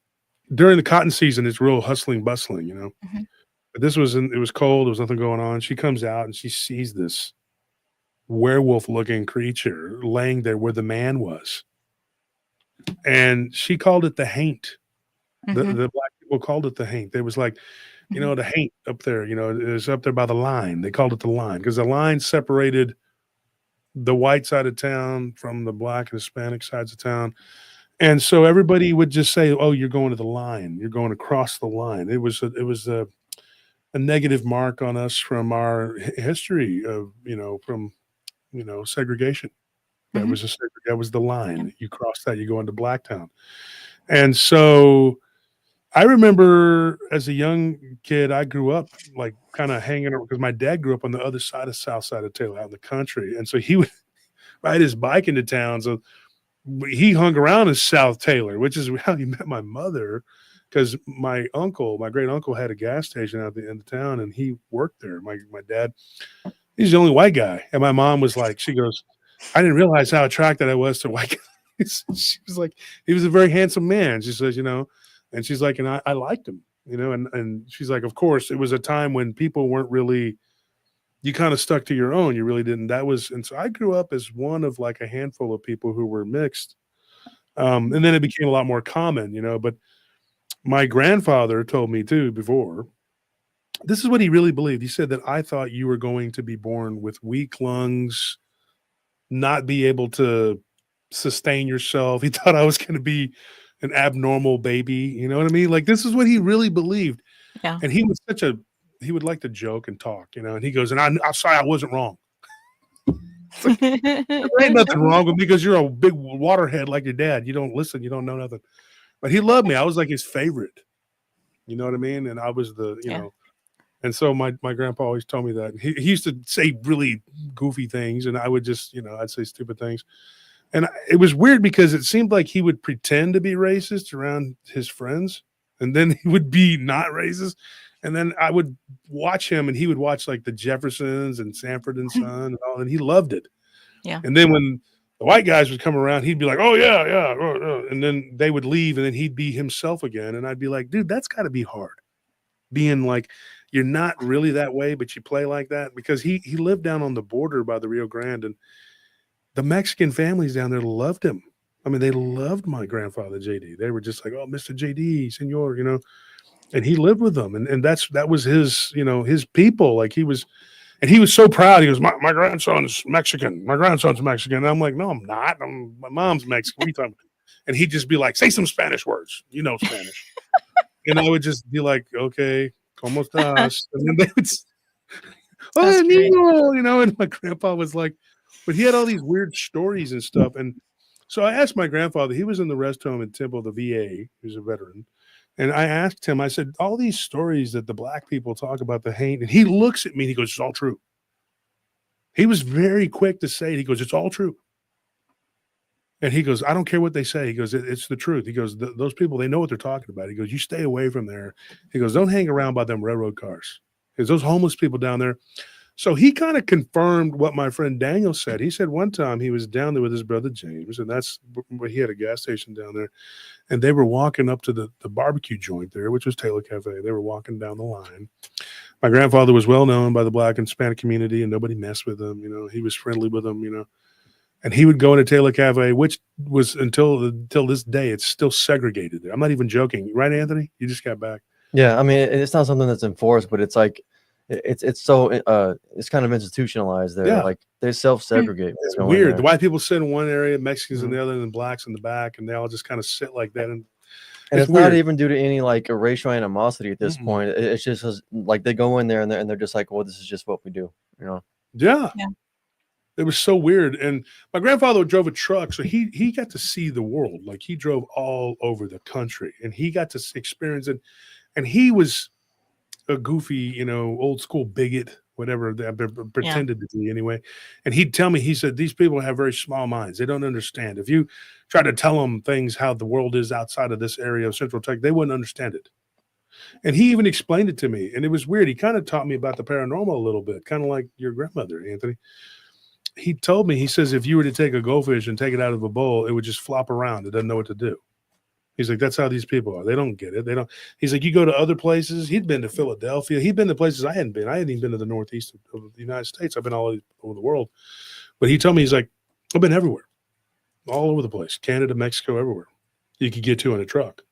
S3: during the cotton season, it's real hustling, bustling, you know.
S5: Mhm.
S3: But it was cold. There was nothing going on. She comes out and she sees this werewolf-looking creature laying there where the man was. And she called it the haint. The
S5: Mhm.
S3: black people called it the haint. They was like, you
S5: Mhm.
S3: know, the haint up there, you know, it was up there by the line. They called it the line because the line separated the white side of town from the black and Hispanic sides of town. And so everybody would just say, "Oh, you're going to the line. You're going across the line." It was a negative mark on us from our history of, you know, from, you know, segregation. That
S5: Mhm.
S3: was that was the
S5: Yeah.
S3: line. You cross that, you go into Blacktown. And so I remember as a young kid, I grew up like kind of hanging around because my dad grew up on the other side of south side of Taylor, out in the country. And so he would ride his bike into town. So he hung around in South Taylor, which is how he met my mother, because my great uncle, had a gas station out the end of town, and he worked there. My dad, he's the only white guy, and my mom was like, she goes, I didn't realize how attracted I was to white guys. She was like, he was a very handsome man. She says, you know, and she's like, and I liked him, you know, and she's like, of course, it was a time when people weren't really, you kind of stuck to your own. You really didn't. And so I grew up as one of like a handful of people who were mixed. And then it became a lot more common, you know, but my grandfather told me too before, this is what he really believed. He said that I thought you were going to be born with weak lungs, not be able to sustain yourself. He thought I was going to be an abnormal baby. You know what I mean? Like, this is what he really believed.
S5: Yeah.
S3: And he was he would like to joke and talk, you know, and he goes, and I'm sorry, I wasn't wrong. There ain't nothing wrong with me because you're a big waterhead like your dad. You don't listen. You don't know nothing. But he loved me. I was like his favorite. You know what I mean? And I was you
S5: Yeah.
S3: know, and so my grandpa always told me that. He used to say really goofy things, and I would just, you know, I'd say stupid things. And it was weird because it seemed like he would pretend to be racist around his friends, and then he would be not racist. And then I would watch him, and he would watch like the Jeffersons and Sanford and Son, and all, and he loved it.
S5: Yeah.
S3: And then when the white guys would come around, he'd be like, "Oh yeah, yeah," and then they would leave, and then he'd be himself again. And I'd be like, "Dude, that's got to be hard, being like you're not really that way, but you play like that." Because he lived down on the border by the Rio Grande, and the Mexican families down there loved him. I mean, they loved my grandfather, JD. They were just like, "Oh, Mr. JD, senor," and he lived with them. And that was his, his people. Like he was so proud. He goes, my grandson's Mexican. My grandson's Mexican. And I'm like, no, I'm not. My mom's Mexican. What are you talking about? And he'd just be like, say some Spanish words. You know Spanish. And I would just be like, okay, como estás? And then they would, oh, Nino, and my grandpa was like, but he had all these weird stories and stuff. And so I asked my grandfather, he was in the rest home in Temple, the VA, he's a veteran. And I asked him, I said, all these stories that the black people talk about the hate, and he looks at me and he goes, it's all true. He was very quick to say it. He goes, it's all true. And he goes, I don't care what they say. He goes, it's the truth. He goes, those people, they know what they're talking about. He goes, you stay away from there. He goes, don't hang around by them railroad cars. Because those homeless people down there. So he kind of confirmed what my friend Daniel said. He said one time he was down there with his brother James, and that's where he had a gas station down there. And they were walking up to the barbecue joint there, which was Taylor Cafe. They were walking down the line. My grandfather was well known by the black and Hispanic community, and nobody messed with him. He was friendly with them, And he would go into Taylor Cafe, which was until this day, it's still segregated there. I'm not even joking. Right, Anthony? You just got back.
S4: Yeah, I mean, it's not something that's enforced, but it's like, it's so it's kind of institutionalized there.
S3: Yeah.
S4: Like they self-segregate.
S3: It's weird. The white people sit in one area, Mexicans in the other, and blacks in the back, and they all just kind of sit like that. And
S4: it's not even due to any like a racial animosity at this point. It's just like they go in there and they're just like, well, this is just what we do,
S3: Yeah. It was so weird. And my grandfather drove a truck, so he got to see the world. Like he drove all over the country, and he got to experience it. And he was a goofy, old school bigot, whatever they pretended to be anyway. And he'd tell me, he said, these people have very small minds. They don't understand. If you try to tell them things, how the world is outside of this area of Central Texas, they wouldn't understand it. And he even explained it to me. And it was weird. He kind of taught me about the paranormal a little bit, kind of like your grandmother, Anthony. He told me, he says, if you were to take a goldfish and take it out of a bowl, it would just flop around. It doesn't know what to do. He's like, that's how these people are. They don't get it. They don't. He's like, you go to other places. He'd been to Philadelphia. He'd been to places I hadn't been. I hadn't even been to the Northeast of the United States. I've been all over the world. But he told me, he's like, I've been everywhere, all over the place, Canada, Mexico, everywhere you could get to in a truck.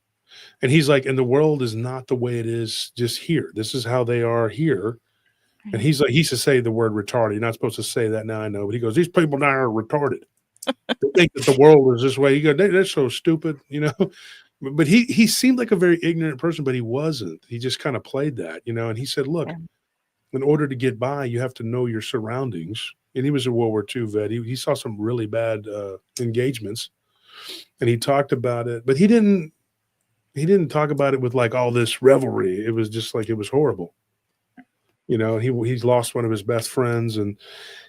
S3: And he's like, and the world is not the way it is just here. This is how they are here. And he's like, he used to say the word retarded. You're not supposed to say that now, I know. But he goes, these people now are retarded. They think that the world is this way. You go, they're so stupid, But he seemed like a very ignorant person, but he wasn't. He just kind of played that, And he said, look, in order to get by, you have to know your surroundings. And he was a World War II vet. He saw some really bad engagements, and he talked about it. But he didn't talk about it with like all this revelry. It was just like it was horrible. He's lost one of his best friends, and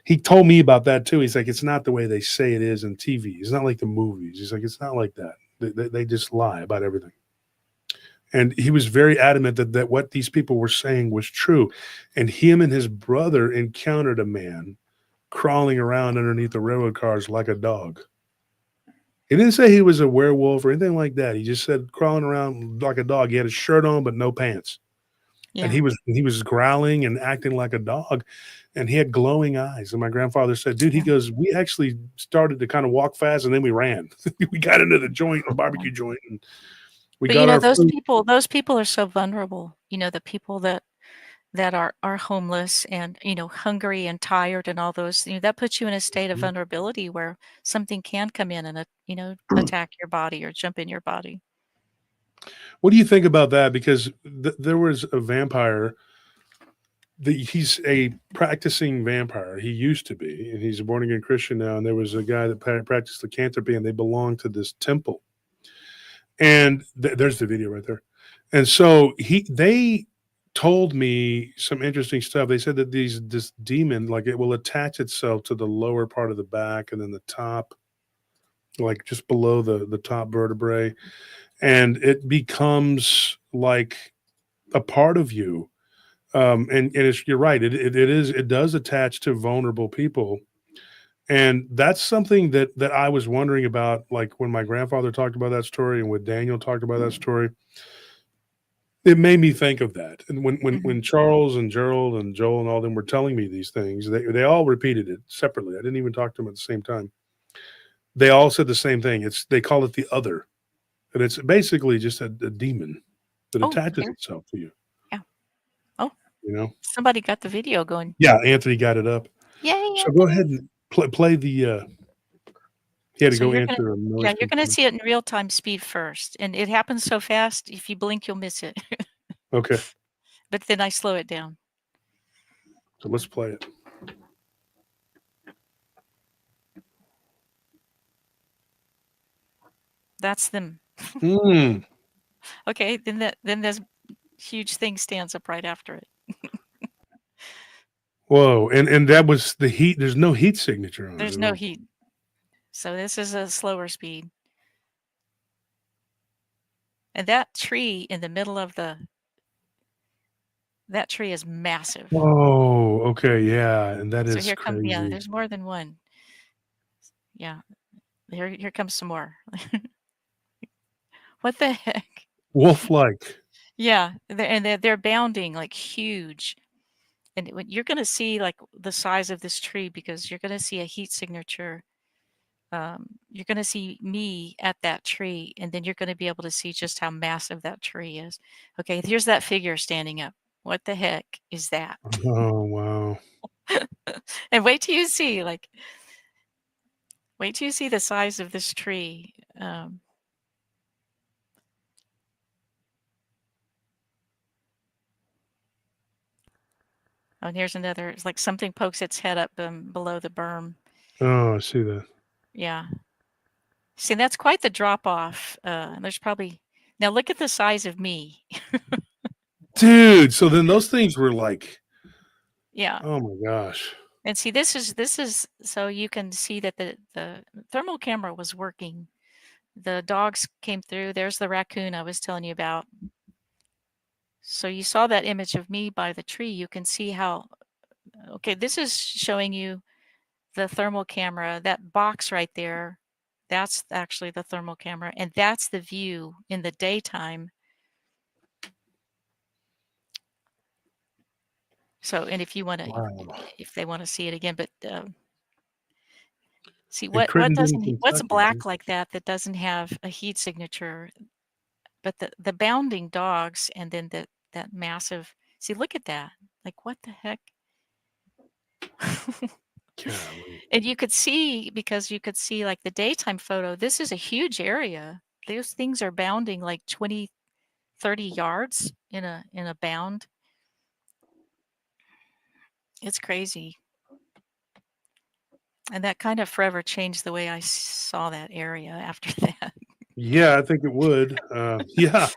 S3: he told me about that too. He's like, it's not the way they say it is in TV. It's not like the movies. He's like, it's not like that. They just lie about everything. And he was very adamant that what these people were saying was true. And him and his brother encountered a man crawling around underneath the railroad cars like a dog. He didn't say he was a werewolf or anything like that. He just said crawling around like a dog. He had a shirt on, but no pants. Yeah. And he was growling and acting like a dog, and he had glowing eyes. And my grandfather said, dude, he goes, we actually started to kind of walk fast, and then we ran. We got into the joint, a barbecue joint, and we got
S5: those people are so vulnerable. The people that are homeless and, hungry and tired and all those, that puts you in a state of vulnerability where something can come in and, attack your body or jump in your body.
S3: What do you think about that? Because there was a vampire. He's a practicing vampire. He used to be, and he's a born-again Christian now. And there was a guy that practiced lycanthropy, and they belonged to this temple. And there's the video right there. And so they told me some interesting stuff. They said that this demon, like it will attach itself to the lower part of the back and then the top. like just below the top vertebrae, and it becomes like a part of you. And it's, you're right. It does attach to vulnerable people, and that's something that I was wondering about. Like when my grandfather talked about that story, and when Daniel talked about that story, it made me think of that. And when Charles and Gerald and Joel and all them were telling me these things, they all repeated it separately. I didn't even talk to them at the same time. They all said the same thing. They call it the other, and it's basically just a demon that
S5: Oh,
S3: attaches
S5: here.
S3: itself to you.
S5: Yeah. Oh,
S3: You know.
S5: somebody got the video going.
S3: Yeah, Anthony got it up.
S5: Yay,
S3: So go
S5: Anthony.
S3: ahead and play the. He had to
S5: So
S3: go
S5: you're gonna,
S3: answer a noise
S5: yeah, you're gonna
S3: complaint.
S5: see it in real time speed first, and it happens so fast. If you blink, you'll miss it.
S3: Okay,
S5: But then I slow it down.
S3: so let's play it.
S5: That's them.
S3: Mm.
S5: Okay, then this huge thing stands up right after it.
S3: Whoa, and that was the heat. There's no heat signature on it.
S5: There's
S3: at
S5: no
S3: all.
S5: heat. So this is a slower speed. And that tree in the middle of that tree is massive.
S3: Oh, okay, yeah, and that
S5: So
S3: is
S5: here come, yeah,
S3: crazy.
S5: there's more than one. Yeah, here comes some more. What the heck?
S3: Wolf-like.
S5: Yeah, they're bounding like huge. And you're going to see like the size of this tree because you're going to see a heat signature. You're going to see me at that tree, and then you're going to be able to see just how massive that tree is. Okay, here's that figure standing up. What the heck is that?
S3: Oh wow.
S5: And wait till you see, wait till you see the size of this tree. Oh, and here's another. It's like something pokes its head up below the berm.
S3: Oh, I see that.
S5: Yeah. See, that's quite the drop off. There's probably now look at the size of me.
S3: Dude, so then those things were like,
S5: Yeah.
S3: oh my gosh.
S5: And see, this is so you can see that the thermal camera was working. The dogs came through. There's the raccoon I was telling you about. So you saw that image of me by the tree. You can see how, okay, this is showing you the thermal camera. That box right there, that's actually the thermal camera. And that's the view in the daytime. So, and if you want to,
S3: Wow.
S5: if they want to see it again, but see
S3: In
S5: what
S3: Crittenden,
S5: doesn't, what's
S3: Kentucky.
S5: black like that doesn't have a heat signature, but the bounding dogs and then that massive, see, look at that. Like, what the heck?
S3: Golly.
S5: And you could see, because you could see like the daytime photo, this is a huge area. Those things are bounding like 20, 30 yards in a bound. It's crazy. And that kind of forever changed the way I saw that area after that.
S3: Yeah, I think it would. Yeah.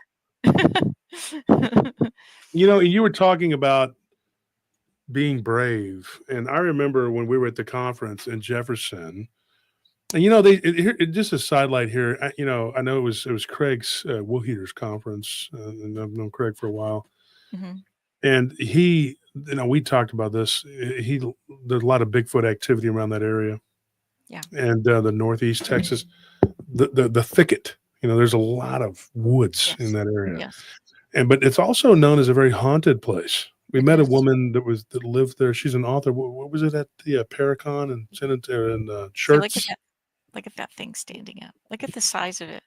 S3: You know, you were talking about being brave, and I remember when we were at the conference in Jefferson, and you know, just a sidelight here. You know, I know it was Craig's Wool Heaters conference, and I've known Craig for a while, and he, you know, we talked about this. There's a lot of Bigfoot activity around that area,
S5: Yeah,
S3: and the Northeast Texas, the thicket. You know, there's a lot of woods in that area.
S5: Yes.
S3: But it's also known as a very haunted place. We met a woman that lived there. She's an author. What was it at the Paracon and Shirts?
S5: See, look at that thing standing up. Look at the size of it.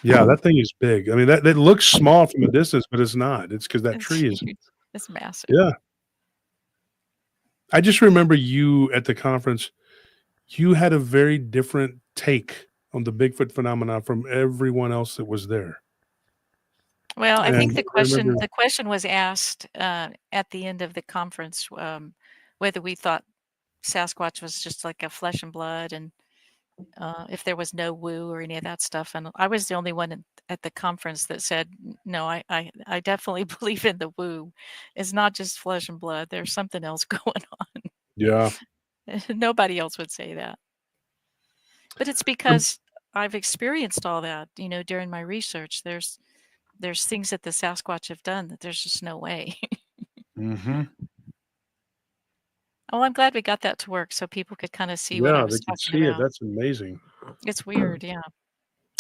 S3: Yeah, that thing is big. I mean, that looks small from a distance, but it's not. It's because that
S5: It's
S3: tree is.
S5: huge. It's massive.
S3: Yeah. I just remember you at the conference. You had a very different take on the Bigfoot phenomenon from everyone else that was there.
S5: Well, I think
S3: And I remember,
S5: the question was asked at the end of the conference, whether we thought Sasquatch was just like a flesh and blood, and if there was no woo or any of that stuff. And I was the only one at the conference that said, no, I definitely believe in the woo. It's not just flesh and blood. There's something else going on.
S3: yeah.
S5: Nobody else would say that. But it's because I've experienced all that, during my research. There's things that the Sasquatch have done that there's just no way.
S3: Mm-hmm.
S5: Oh, I'm glad we got that to work so people could kind of see what I
S3: Yeah,
S5: was
S3: they can
S5: talking
S3: see it.
S5: about.
S3: That's amazing.
S5: It's weird, yeah.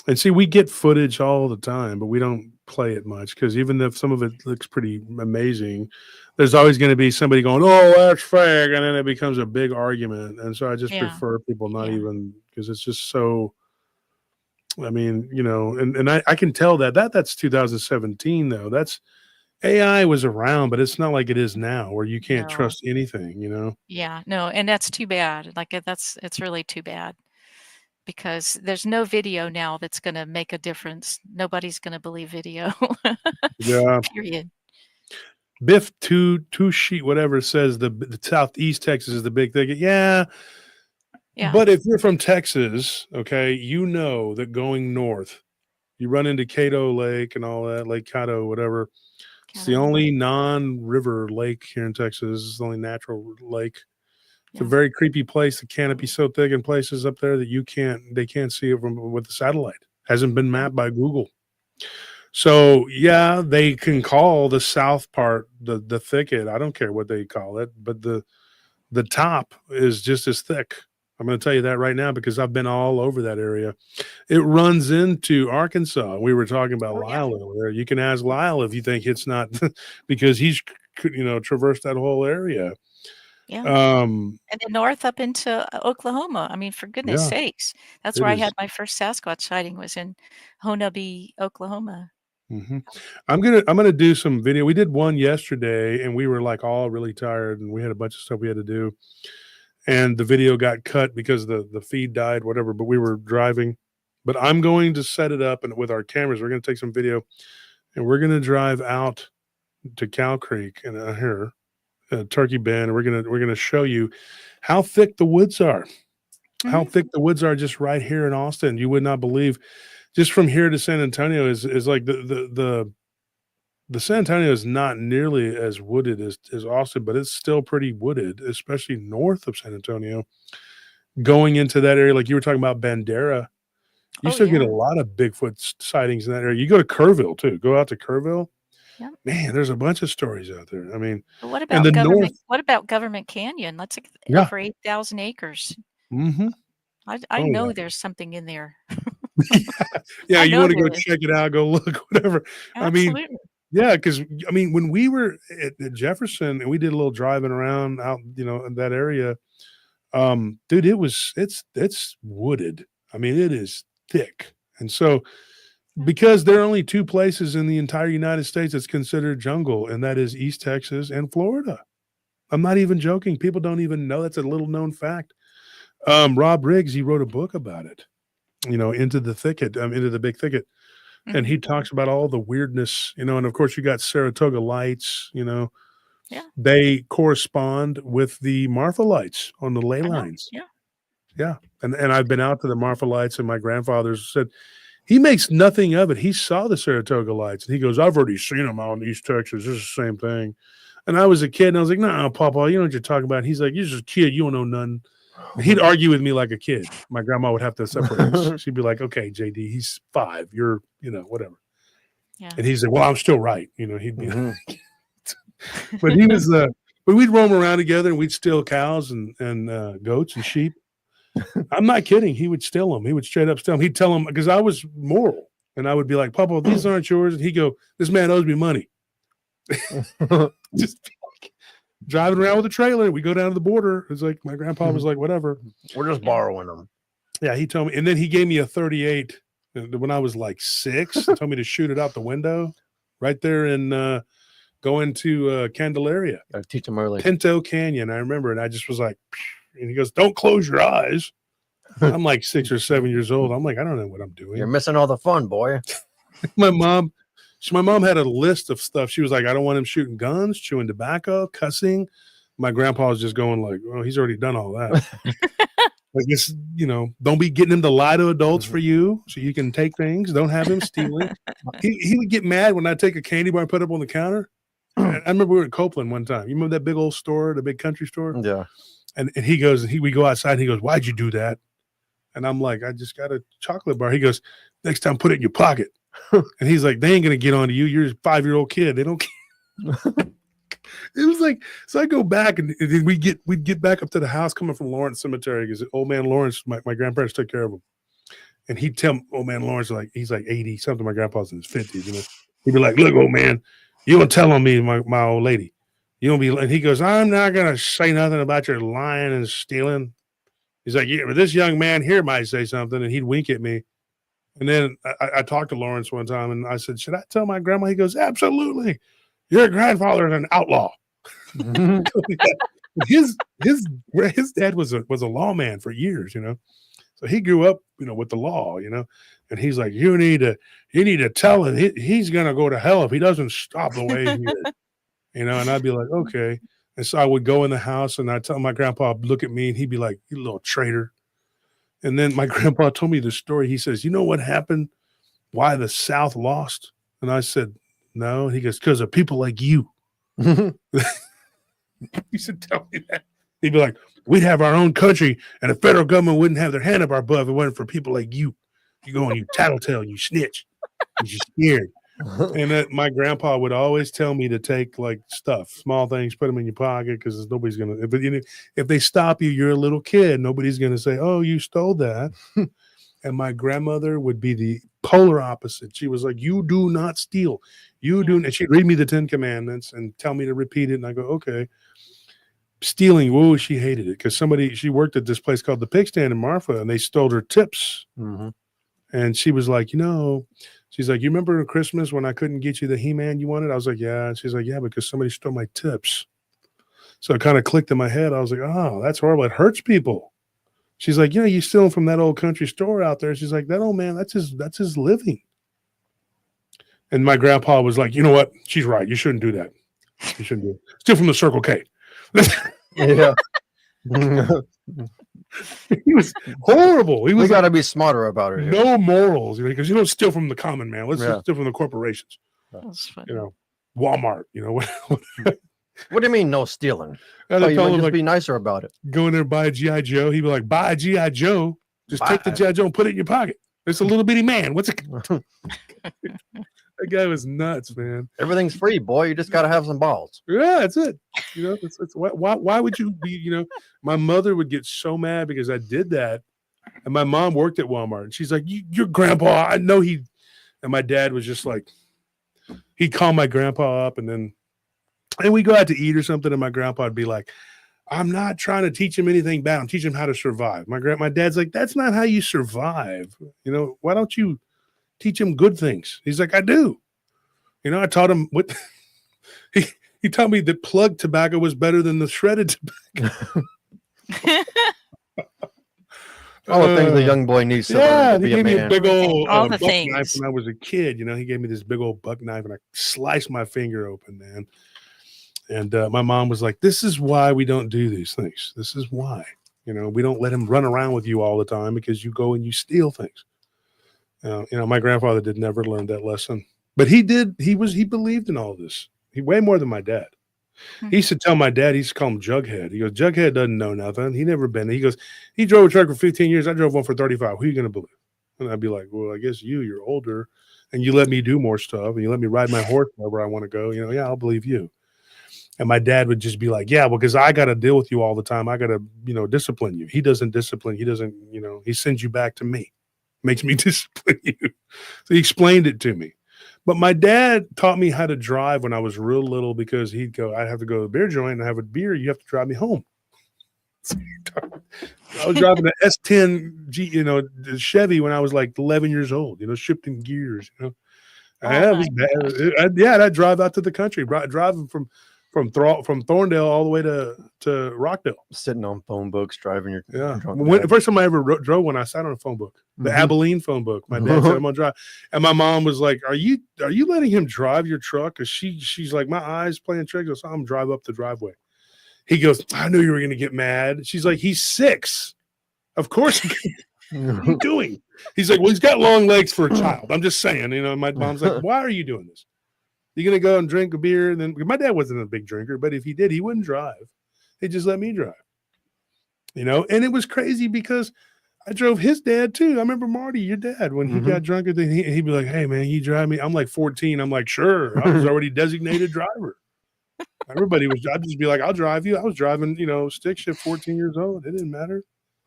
S3: And see, we get footage all the time, but we don't play it much because even if some of it looks pretty amazing, there's always going to be somebody going, "Oh, that's fake," and then it becomes a big argument. And so I just
S5: Yeah.
S3: prefer people not
S5: Yeah.
S3: even, because it's just so. I mean, and I can tell that's 2017 though. That's AI was around, but it's not like it is now where you can't
S5: No.
S3: trust anything.
S5: Yeah, no, and that's too bad. Like it's really too bad because there's no video now that's going to make a difference. Nobody's going to believe video.
S3: Yeah.
S5: Period.
S3: Biff two sheet whatever says the Southeast Texas is the big thing. Yeah.
S5: Yeah.
S3: But if you're from Texas, okay, that going north, you run into Cato Lake and all that, Lake Cato, whatever. It's the only non-river lake here in Texas. It's the only natural lake. It's a very creepy place. The canopy's so thick in places up there that they can't see it with the satellite. Hasn't been mapped by Google. So yeah, they can call the south part the thicket. I don't care what they call it, but the top is just as thick. I'm going to tell you that right now because I've been all over that area. It runs into Arkansas. We were talking about Lyle earlier. You can ask Lyle if you think it's not because he's traversed that whole area.
S5: Yeah. And then north up into Oklahoma. I mean, for goodness sakes, that's where I had my first Sasquatch sighting was in Honobia, Oklahoma.
S3: Mm-hmm. I'm gonna do some video. We did one yesterday, and we were like all really tired, and we had a bunch of stuff we had to do. And the video got cut because the feed died, whatever, but we were driving. But I'm going to set it up, and with our cameras, we're going to take some video, and we're going to drive out to Cow Creek and here, Turkey Bend, and we're going to show you how thick the woods are. Mm-hmm. How thick the woods are just right here in Austin. You would not believe. Just from here to San Antonio is like the San Antonio is not nearly as wooded as Austin, but it's still pretty wooded, especially north of San Antonio. Going into that area, like you were talking about Bandera, you still get a lot of Bigfoot sightings in that area. You go to Kerrville too. Go out to Kerrville. Yeah. Man, there's a bunch of stories out there. I mean,
S5: but what about government? What about Government Canyon? That's over 8,000 acres.
S3: Mm-hmm.
S5: I know there's something in there.
S3: Yeah, you want to go check it out, go look, whatever.
S5: Absolutely.
S3: I mean, yeah, because when we were at Jefferson and we did a little driving around out, in that area, dude, it's wooded. I mean, it is thick, and so because there are only two places in the entire United States that's considered jungle, and that is East Texas and Florida. I'm not even joking. People don't even know. That's a little known fact. Rob Riggs, he wrote a book about it. Into the thicket, into the big thicket. Mm-hmm. And he talks about all the weirdness, and of course you got Saratoga lights, they correspond with the Marfa lights on the ley lines.
S5: Yeah.
S3: Yeah. And I've been out to the Marfa lights, and my grandfather said he makes nothing of it. He saw the Saratoga lights and he goes, I've already seen them out in East Texas. It's the same thing. And I was a kid and I was like, no, Papa, you know what you're talking about. He's like, you're just a kid. You don't know none. He'd argue with me like a kid. My grandma would have to separate us. She'd be like, okay, JD, he's 5. You're, whatever. Yeah. And he's like, well, I'm still right. He'd be like, but he was, but we'd roam around together and we'd steal cows and goats and sheep. I'm not kidding. He would steal them. He would straight up steal them. He'd tell them, because I was moral. And I would be like, Papa, these aren't yours. And he'd go, this man owes me money. Just driving around with a trailer. We go down to the border. It's like my grandpa was like, whatever.
S4: We're just borrowing them.
S3: Yeah, he told me. And then he gave me a 38 when I was like 6. He told me to shoot it out the window right there in going to Candelaria.
S4: I teach him early.
S3: Pinto Canyon. I remember. And I just was like, and he goes, don't close your eyes. I'm like 6 or 7 years old. I'm like, I don't know what I'm doing.
S4: You're missing all the fun, boy.
S3: My mom had a list of stuff. She was like, I don't want him shooting guns, chewing tobacco, cussing. My grandpa was just going like, oh, he's already done all that. Like, it's, don't be getting him to lie to adults for you so you can take things. Don't have him stealing. He would get mad when I take a candy bar and put it up on the counter. I remember we were at Copeland one time. You remember that big old store, the big country store?
S4: Yeah.
S3: And he goes, we go outside and he goes, why'd you do that? And I'm like, I just got a chocolate bar. He goes, next time put it in your pocket. And he's like, they ain't gonna get onto you. You're a 5-year-old kid. They don't care. It was like, so I go back and then we'd get back up to the house coming from Lawrence Cemetery because old man Lawrence, my grandparents took care of him. And he'd tell old man Lawrence, like, he's like 80 something. My grandpa's in his 50s, you know. He'd be like, look, old man, you don't tell on me, my old lady. You don't be, and he goes, I'm not gonna say nothing about your lying and stealing. He's like, yeah, but this young man here might say something, and he'd wink at me. And then I talked to Lawrence one time and I said, should I tell my grandma? He goes, absolutely. Your grandfather is an outlaw. his dad was a lawman for years, you know. So he grew up, you know, with the law, you know. And he's like, you need to tell him he's gonna go to hell if he doesn't stop the way he is. You know, and I'd be like, okay. And so I would go in the house and I'd tell my grandpa, look at me, and he'd be like, you little traitor. And then my grandpa told me the story. He says, you know what happened? Why the South lost? And I said, no. He goes, because of people like you. He said, tell me that. He'd be like, we'd have our own country and the federal government wouldn't have their hand up our butt if it wasn't for people like you. You go and you tattletale, you snitch, you're scared. And my grandpa would always tell me to take like stuff, small things, put them in your pocket because nobody's going to, but you know, if they stop you, you're a little kid. Nobody's going to say, oh, you stole that. And my grandmother would be the polar opposite. She was like, you do not steal. You do. And she'd read me the 10 Commandments and tell me to repeat it. And I go, okay. Stealing. Whoa, she hated it because she worked at this place called the Pig Stand in Marfa and they stole her tips. Mm-hmm. And she was like, you know, she's like, you remember Christmas when I couldn't get you the He-Man you wanted? I was like, yeah. And she's like, yeah, because somebody stole my tips. So it kind of clicked in my head. I was like, oh, that's horrible. It hurts people. She's like, you know, you steal them from that old country store out there. She's like, that old man, that's his living. And my grandpa was like, you know what? She's right. You shouldn't do that. You shouldn't do it. Steal from the Circle K. Yeah. He was horrible. We
S4: got to be smarter about it.
S3: No morals, because you don't steal from the common man. Let's just steal from the corporations. You know, Walmart. You know what?
S4: What do you mean no stealing? You would just be nicer about it.
S3: Go in there and buy a G.I. Joe. He'd be like, buy a G.I. Joe. Just take the G.I. Joe and put it in your pocket. It's a little bitty man. What's it? That guy was nuts, man.
S4: Everything's free, boy. You just got to have some balls.
S3: Yeah, that's it. You know, it's why would you be, you know, my mother would get so mad because I did that. And my mom worked at Walmart. And she's like, your grandpa, I know he. And my dad was just like, he'd call my grandpa up and we go out to eat or something. And my grandpa would be like, I'm not trying to teach him anything bad. I'm teaching him how to survive. My dad's like, that's not how you survive. You know, why don't you teach him good things? He's like, I do. You know, I taught him what he taught me that plug tobacco was better than the shredded tobacco.
S4: All the things the young boy needs to learn to
S3: he
S4: be
S3: gave me a big old
S5: all the
S3: buck
S5: things.
S3: knife when I was a kid. You know, he gave me this big old buck knife and I sliced my finger open, man. And my mom was like, this is why we don't do these things. This is why, you know, we don't let him run around with you all the time because you go and you steal things. You know, my grandfather did never learn that lesson, but he did. He believed in all of this. He way more than my dad. He used to tell my dad, he used to call him Jughead. He goes, Jughead doesn't know nothing. He never been. He goes, he drove a truck for 15 years. I drove one for 35. Who are you going to believe? And I'd be like, well, I guess you're older and you let me do more stuff and you let me ride my horse wherever I want to go. You know, yeah, I'll believe you. And my dad would just be like, yeah, well, because I got to deal with you all the time. I got to, you know, discipline you. He doesn't discipline. He doesn't, you know, he sends you back to me. Makes me discipline you. So he explained it to me. But my dad taught me how to drive when I was real little because he'd go, I'd have to go to the beer joint and have a beer. You have to drive me home. So I was driving the S10 the Chevy when I was like 11 years old, you know, shifting gears, you know. It was bad. I'd drive out to the country, driving from Thorndale all the way to Rockdale.
S4: Sitting on phone books, driving your
S3: the first time I ever drove one, I sat on a phone book, the Abilene phone book. My dad said I'm gonna drive, and my mom was like, "Are you letting him drive your truck?" Because she's like, my eyes playing tricks. I saw him drive up the driveway. He goes, "I knew you were gonna get mad." She's like, "He's 6, of course." What are you doing? He's like, "Well, he's got long legs for a child." I'm just saying, you know. My mom's like, "Why are you doing this? You're going to go and drink a beer?" And then my dad wasn't a big drinker, but if he did, he wouldn't drive. He'd just let me drive, you know? And it was crazy because I drove his dad too. I remember Marty, your dad, when he got drunk, he'd be like, "Hey man, you drive me." I'm like 14. I'm like, "Sure." I was already designated driver. Everybody was. I'd just be like, "I'll drive you." I was driving, stick shift, 14 years old. It didn't matter.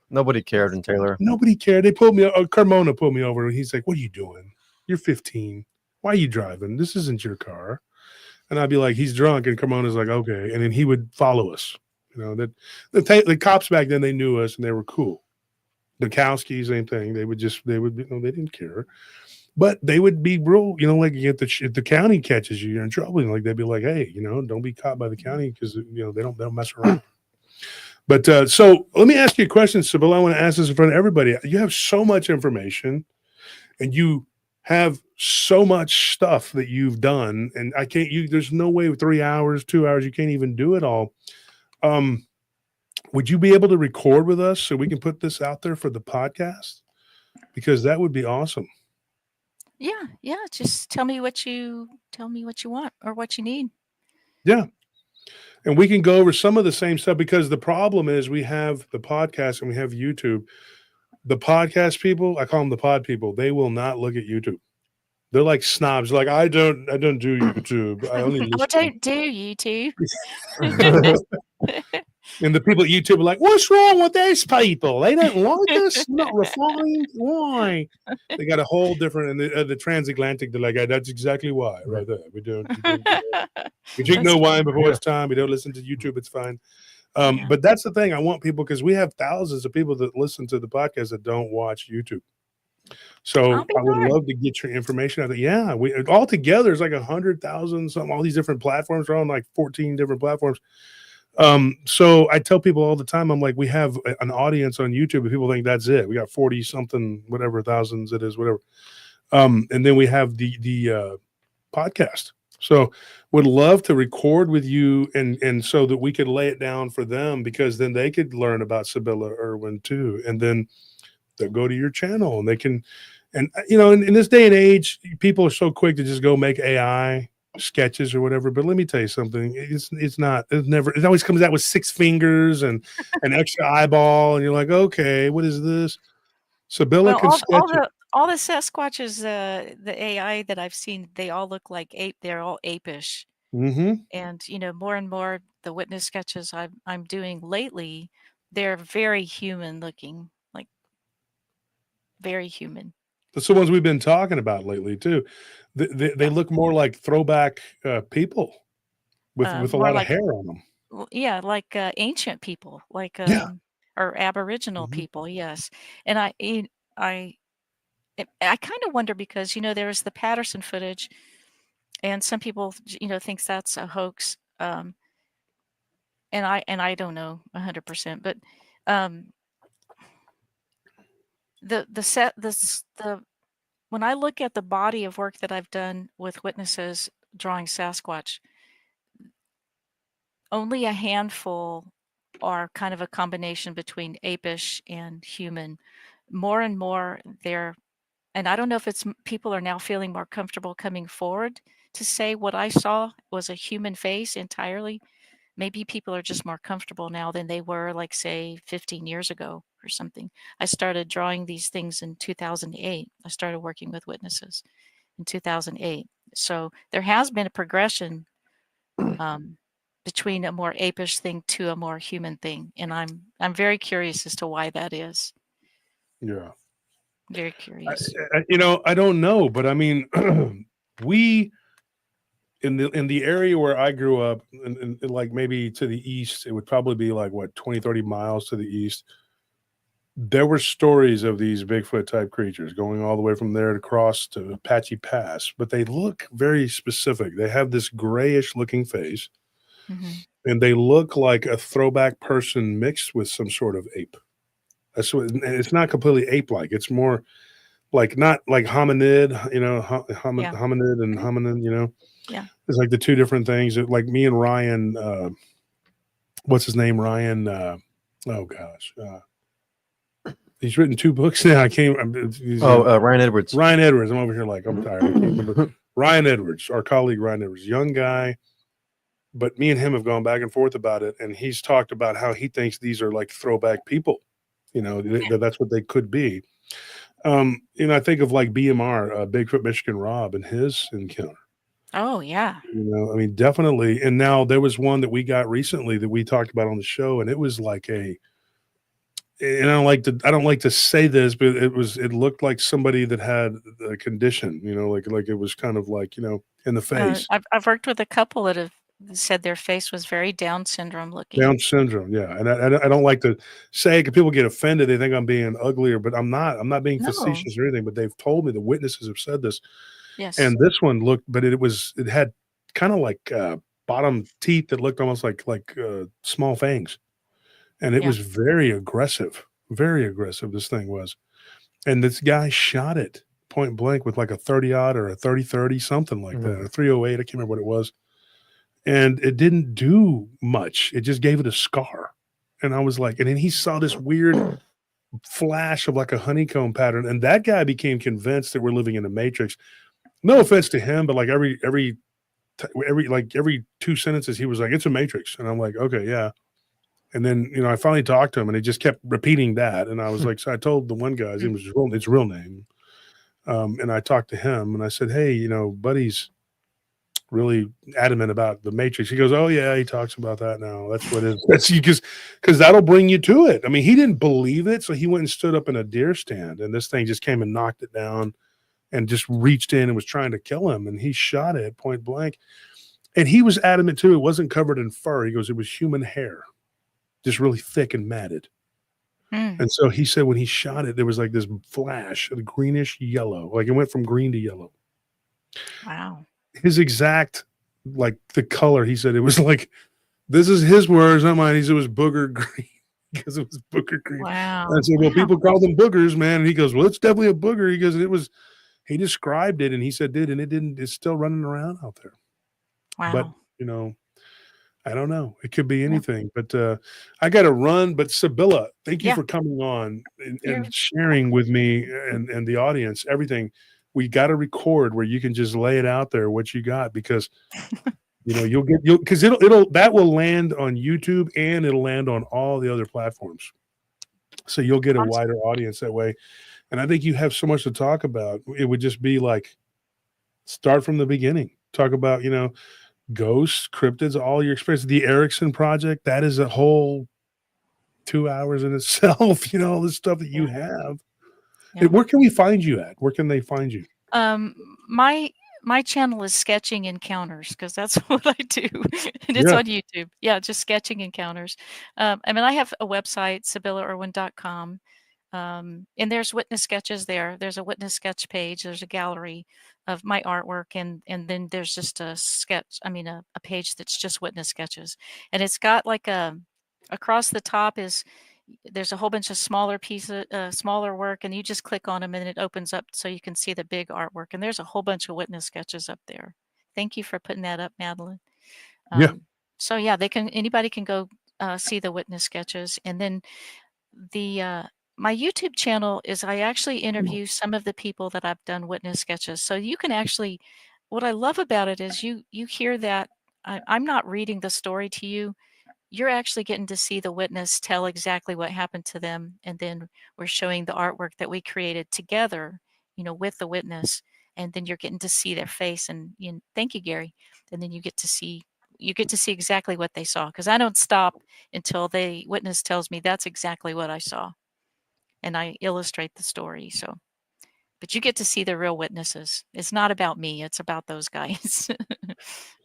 S4: Nobody cared in Taylor.
S3: Nobody cared. They pulled me. Carmona pulled me over, and he's like, "What are you doing? You're 15. Why are you driving? This isn't your car." And I'd be like, "He's drunk," and Carmona's like, "Okay," and then he would follow us. That the cops back then, they knew us and they were cool. The Kowski, same thing. They would, they didn't care, but they would be real, like if the county catches you, you're in trouble. Like they'd be like, "Hey, don't be caught by the county because they don't mess around." But so let me ask you a question, Sybilla. I want to ask this in front of everybody. You have so much information, and you have so much stuff that you've done, and I can't. There's no way 3 hours, 2 hours, you can't even do it all. Would you be able to record with us so we can put this out there for the podcast? Because that would be awesome.
S5: Yeah. Just tell me what you want or what you need.
S3: Yeah. And we can go over some of the same stuff, because the problem is we have the podcast and we have YouTube. The podcast people, I call them the pod people, they will not look at YouTube. They're like snobs. Like, I don't do YouTube. I only listen.
S5: I don't do YouTube.
S3: And the people at YouTube are like, "What's wrong with these people? They don't like us. Not refined. Why?" They got a whole different. And the transatlantic, they're like, "That's exactly why, right there. We don't we drink no wine before it's time. We don't listen to YouTube. It's fine." But that's the thing. I want people, because we have thousands of people that listen to the podcast that don't watch YouTube. So I would love to get your information out there. Yeah, we all together is like 100,000 something. All these different platforms are on like 14 different platforms. So I tell people all the time, I'm like, we have an audience on YouTube, and people think that's it. We got 40 something, whatever thousands it is, whatever. And then we have the podcast. So would love to record with you, and so that we could lay it down for them, because then they could learn about Sybilla Irwin too. And then they'll go to your channel and they can, and in this day and age, people are so quick to just go make AI sketches or whatever. But let me tell you something. It always comes out with 6 fingers and an extra eyeball. And you're like, okay, what is this? Sybilla can sketch
S5: all the Sasquatches, the AI that I've seen, they all look like ape. They're all apish. And more and more the witness sketches I'm doing lately, they're very human looking, like very human.
S3: That's the ones we've been talking about lately too. They look more like throwback people with a lot of hair on them.
S5: Yeah, like ancient people, like or Aboriginal people. Yes, and I kind of wonder, because there's the Patterson footage, and some people thinks that's a hoax, and I don't know 100%, but when I look at the body of work that I've done with witnesses drawing Sasquatch, only a handful are kind of a combination between apish and human. More and more and I don't know if it's people are now feeling more comfortable coming forward to say what I saw was a human face entirely. Maybe people are just more comfortable now than they were, like, say, 15 years ago or something. I started drawing these things in 2008. I started working with witnesses in 2008. So there has been a progression between a more apish thing to a more human thing. And I'm very curious as to why that is.
S3: Yeah.
S5: Very curious.
S3: I don't know, but I mean, we in the area where I grew up, and like maybe to the east, it would probably be like 20, 30 miles to the east. There were stories of these Bigfoot type creatures going all the way from there across to Apache Pass, but they look very specific. They have this grayish looking face, and they look like a throwback person mixed with some sort of ape. That's what, and it's not completely ape-like. It's more like, not like hominid, hominid and hominin,
S5: Yeah.
S3: It's like the two different things. Like me and Ryan, what's his name? Ryan, oh gosh. He's written 2 books now.
S4: Ryan Edwards.
S3: Ryan Edwards. I'm over here like, I'm tired. I can't remember. Ryan Edwards, our colleague Ryan Edwards, young guy. But me and him have gone back and forth about it. And he's talked about how he thinks these are like throwback people. You know, that's what they could be. I think of like BMR, Bigfoot Michigan Rob, and his encounter.
S5: Oh yeah.
S3: I mean, definitely. And now there was one that we got recently that we talked about on the show, and it was like and I don't like to say this, but it looked like somebody that had a condition, like it was kind of like, in the face.
S5: I've worked with a couple that have said their face was very Down syndrome looking.
S3: Down syndrome, yeah. And I don't like to say, because people get offended, they think I'm being uglier, but I'm not. I'm not being
S5: No.
S3: facetious or anything. But they've told me, the witnesses have said this.
S5: Yes.
S3: And this one looked, but it had kind of like bottom teeth that looked almost like small fangs, and it was very aggressive. Very aggressive. This thing was, and this guy shot it point blank with like a 30-aught or a 30-30, something like that, a 308. I can't remember what it was. And it didn't do much. It just gave it a scar. And I was like, and then he saw this weird flash of like a honeycomb pattern. And that guy became convinced that we're living in a matrix. No offense to him, but like every 2 sentences, he was like, it's a matrix. And I'm like, okay, yeah. And then, I finally talked to him, and he just kept repeating that. And I was like, so I told the one guy, his real name. And I talked to him, and I said, hey, buddy's really adamant about the matrix. He goes, oh yeah, he talks about that now. That's what it is. That's because that'll bring you to it. I mean, he didn't believe it, so he went and stood up in a deer stand, and this thing just came and knocked it down and just reached in and was trying to kill him, and he shot it point blank. And he was adamant too. It wasn't covered in fur. He goes, it was human hair, just really thick and matted. And so he said when he shot it, there was like this flash of greenish yellow, like it went from green to yellow.
S5: Wow.
S3: His exact, like the color, he said it was like, this is his words, not mine. He said it was booger green, because it was booger green.
S5: Wow.
S3: And I said, well, people call them boogers, man. And he goes, well, it's definitely a booger. He goes, he described it, and he said, it's still running around out there.
S5: Wow.
S3: But, I don't know. It could be anything. But I got to run. But Sybilla, thank you for coming on and sharing with me and the audience everything. We got to record where you can just lay it out there what you got, because because that will land on YouTube, and it'll land on all the other platforms. So you'll get a wider audience that way. And I think you have so much to talk about. It would just be like, start from the beginning. Talk about, ghosts, cryptids, all your experience. The Erickson Project, that is a whole 2 hours in itself, all the stuff that you have. Where can we find you at? Where can they find you?
S5: My channel is Sketching Encounters, because that's what I do. And it's on YouTube. Yeah, just Sketching Encounters. I have a website, SybillaIrwin.com. And there's witness sketches there. There's a witness sketch page. There's a gallery of my artwork. And then there's just a page that's just witness sketches. And it's got like across the top there's a whole bunch of smaller pieces, smaller work, and you just click on them and it opens up so you can see the big artwork. And there's a whole bunch of witness sketches up there. Thank you for putting that up, Madeline. So yeah, anybody can go see the witness sketches. And then my YouTube channel is, I actually interview some of the people that I've done witness sketches. So you can actually, what I love about it is you hear that I'm not reading the story to you. You're actually getting to see the witness tell exactly what happened to them. And then we're showing the artwork that we created together, with the witness. And then you're getting to see their face, and thank you, Gary. And then you get to see exactly what they saw. Because I don't stop until the witness tells me that's exactly what I saw. And I illustrate the story. But you get to see the real witnesses. It's not about me. It's about those guys.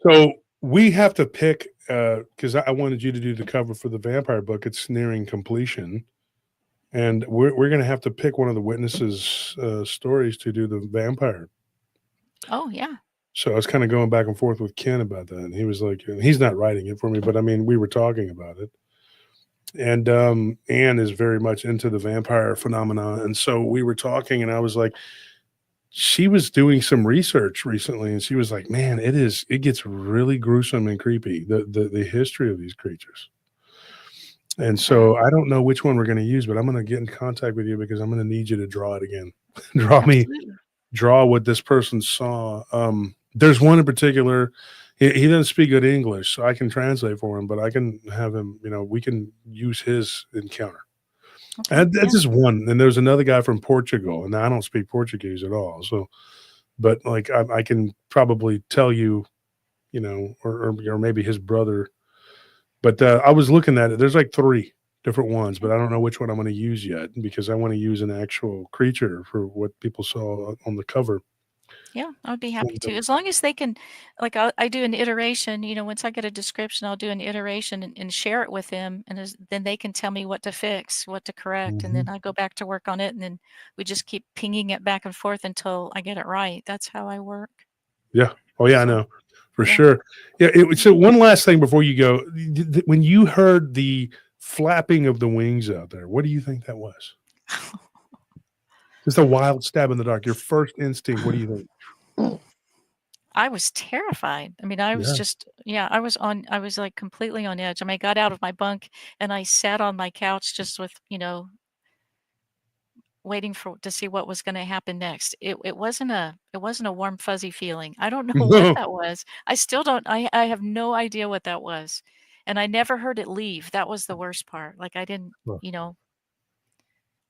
S3: So we have to pick, because I wanted you to do the cover for the vampire book. It's nearing completion. And we're going to have to pick one of the witnesses' stories to do the vampire.
S5: Oh, yeah.
S3: So I was kind of going back and forth with Ken about that. And he was like, he's not writing it for me, but we were talking about it. And Anne is very much into the vampire phenomena. And so we were talking, and I was like, she was doing some research recently, and she was like, man, it gets really gruesome and creepy, the history of these creatures. And so I don't know which one we're going to use, but I'm going to get in contact with you, because I'm going to need you to draw it again. Draw what this person saw. There's one in particular. He doesn't speak good English, so I can translate for him, but I can have him, we can use his encounter.
S5: Okay.
S3: And that's just one. And there's another guy from Portugal, and I don't speak Portuguese at all. So, but like I can probably tell you, or maybe his brother. But I was looking at it. There's like 3 different ones, but I don't know which one I'm going to use yet because I want to use an actual creature for what people saw on the cover.
S5: Yeah, I would be happy to. As long as they can, like, I do an iteration, once I get a description, I'll do an iteration and share it with them. And then they can tell me what to fix, what to correct. And then I go back to work on it. And then we just keep pinging it back and forth until I get it right. That's how I work.
S3: Yeah. Oh, yeah, I know. For sure. Yeah. So one last thing before you go, when you heard the flapping of the wings out there, what do you think that was? Just a wild stab in the dark. Your first instinct. What do you think?
S5: I was terrified. I mean, I was just, I was like completely on edge. I mean, I got out of my bunk and I sat on my couch just with, waiting to see what was going to happen next. It wasn't a warm, fuzzy feeling. I don't know what that was. I still don't, I have no idea what that was. And I never heard it leave. That was the worst part. Like I didn't,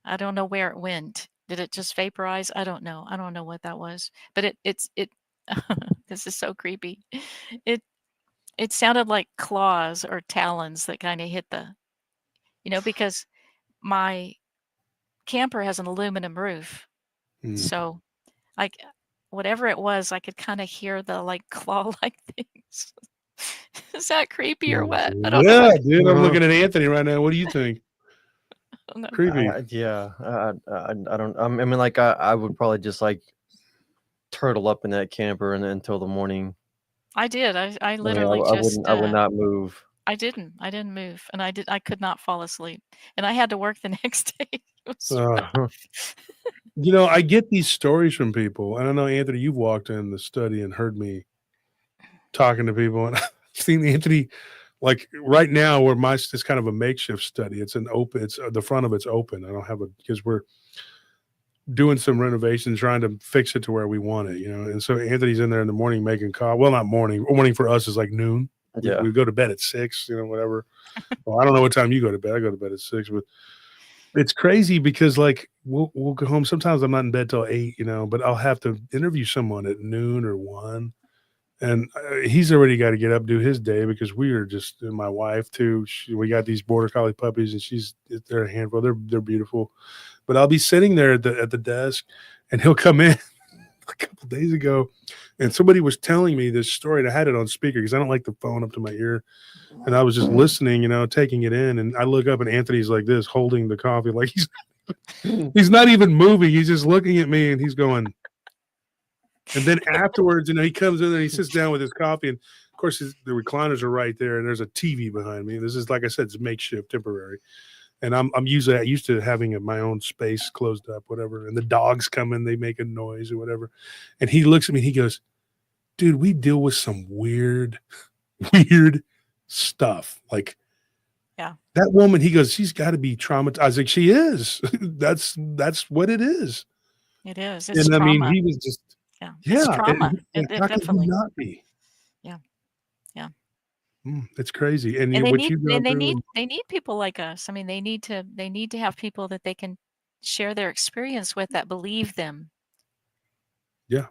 S5: I don't know where it went. Did it just vaporize? I don't know. I don't know what that was. But it this is so creepy. It sounded like claws or talons that kind of hit the, because my camper has an aluminum roof. So whatever it was, I could kind of hear the like claw-like things. Is that creepy or what? I don't know.
S3: Yeah, dude. I'm looking at Anthony right now. What do you think? Creepy.
S4: I don't. I mean, like I would probably just like turtle up in that camper until the morning.
S5: I did. I literally
S4: I would not move.
S5: I didn't move, and I could not fall asleep, and I had to work the next day.
S3: I get these stories from people, and I know, Anthony, you've walked in the study and heard me talking to people, and I've seen Anthony, like right now, where it's kind of a makeshift study. It's the front of it's open. I don't have because we're doing some renovations, trying to fix it to where we want it, and so Anthony's in there in the morning making coffee. Well, not morning. Morning for us is like noon.
S4: Yeah.
S3: We go to bed at 6, whatever. Well, I don't know what time you go to bed. I go to bed at 6, but it's crazy because like we'll go home. Sometimes I'm not in bed till 8, but I'll have to interview someone at noon or 1. And he's already got to get up, do his day because we are just, and my wife too. We got these border collie puppies and they're a handful. They're beautiful, but I'll be sitting there at the desk and he'll come in a couple of days ago. And somebody was telling me this story, and I had it on speaker because I don't like the phone up to my ear. And I was just listening, taking it in. And I look up and Anthony's like this, holding the coffee, like he's not even moving. He's just looking at me and he's going. And then afterwards, he comes in and he sits down with his coffee. And of course, the recliners are right there. And there's a TV behind me. This is, like I said, it's makeshift, temporary. And I'm used to having my own space closed up, whatever. And the dogs come in, they make a noise or whatever. And he looks at me and he goes, dude, we deal with some weird stuff. Like, that woman, he goes, she's got to be traumatized. I was like, she is. That's what it is.
S5: It is.
S3: It's trauma. I mean, he was just,
S5: it's trauma.
S3: It definitely not be.
S5: Yeah.
S3: It's crazy. And
S5: they need people like us. I mean, they need to have people that they can share their experience with that believe them.
S3: Yeah.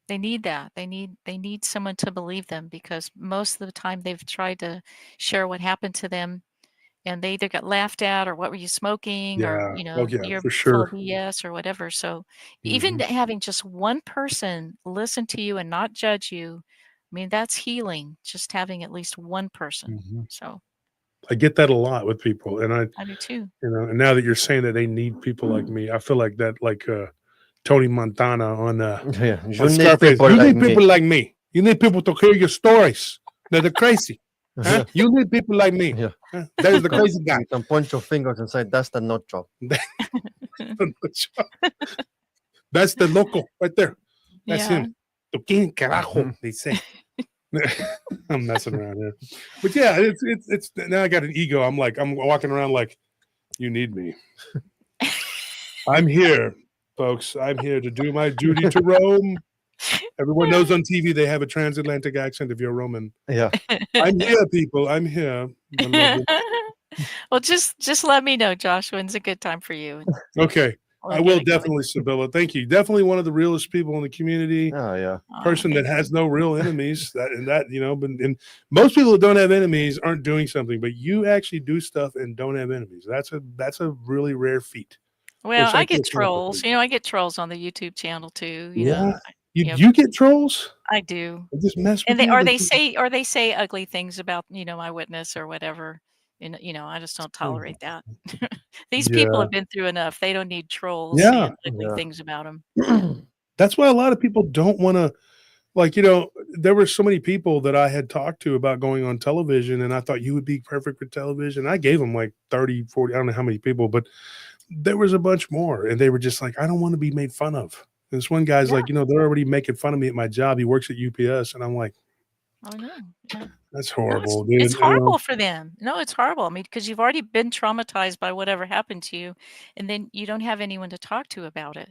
S5: They need that. They need someone to believe them because most of the time they've tried to share what happened to them and they either got laughed at or what were you smoking or, you're full of BS or whatever. So even having just one person listen to you and not judge you, I mean, that's healing, just having at least one person. So
S3: I get that a lot with people. And
S5: I do too.
S3: And now that you're saying that they need people like me, I feel like that, like Tony Montana on Scarface. You need people like me. You need people to hear your stories. They're crazy. Huh? You need people like me.
S4: Yeah.
S3: Huh? There's the crazy guy.
S4: You can point your fingers and say, that's the nut job.
S3: That's the loco right there. That's him. ¿Quién carajo? They say. I'm messing around here. But yeah, it's now I got an ego. I'm walking around like, you need me. I'm here, folks. I'm here to do my duty to Rome. Everyone knows on TV they have a transatlantic accent if you're Roman.
S4: Yeah.
S3: I'm here, people. I'm here. I love it.
S5: Well, just let me know, Josh, when's a good time for you.
S3: Okay.
S5: We'll
S3: I
S5: get
S3: will
S5: it going.
S3: definitely, Sybilla. Thank you. Definitely one of the realest people in the community.
S4: Oh yeah.
S3: Person that
S5: thank
S3: has no real enemies. And most people that don't have enemies aren't doing something, but you actually do stuff and don't have enemies. That's a really rare feat.
S5: Well,
S3: which
S5: I
S3: feel
S5: get trolls.
S3: comfortable.
S5: I get trolls on the YouTube channel too.
S3: Yeah.
S5: Yep.
S3: You get trolls?
S5: I do.
S3: They just mess
S5: And
S3: with you?
S5: they say ugly things about, my witness or whatever. And I just don't tolerate that. These people
S3: Yeah.
S5: have been through enough. They don't need trolls
S3: Yeah.
S5: saying ugly
S4: Yeah.
S5: things about them.
S3: That's why a lot of people don't want to, there were so many people that I had talked to about going on television, and I thought you would be perfect for television. I gave them like 30, 40, I don't know how many people, but there was a bunch more. And they were just like, I don't want to be made fun of. And this one guy's like, they're already making fun of me at my job. He works at UPS. And I'm like,
S5: Oh no. Yeah.
S3: that's
S5: No,
S3: horrible, dude.
S5: it's horrible for them. No, it's horrible. I mean, because you've already been traumatized by whatever happened to you, and then you don't have anyone to talk to about it,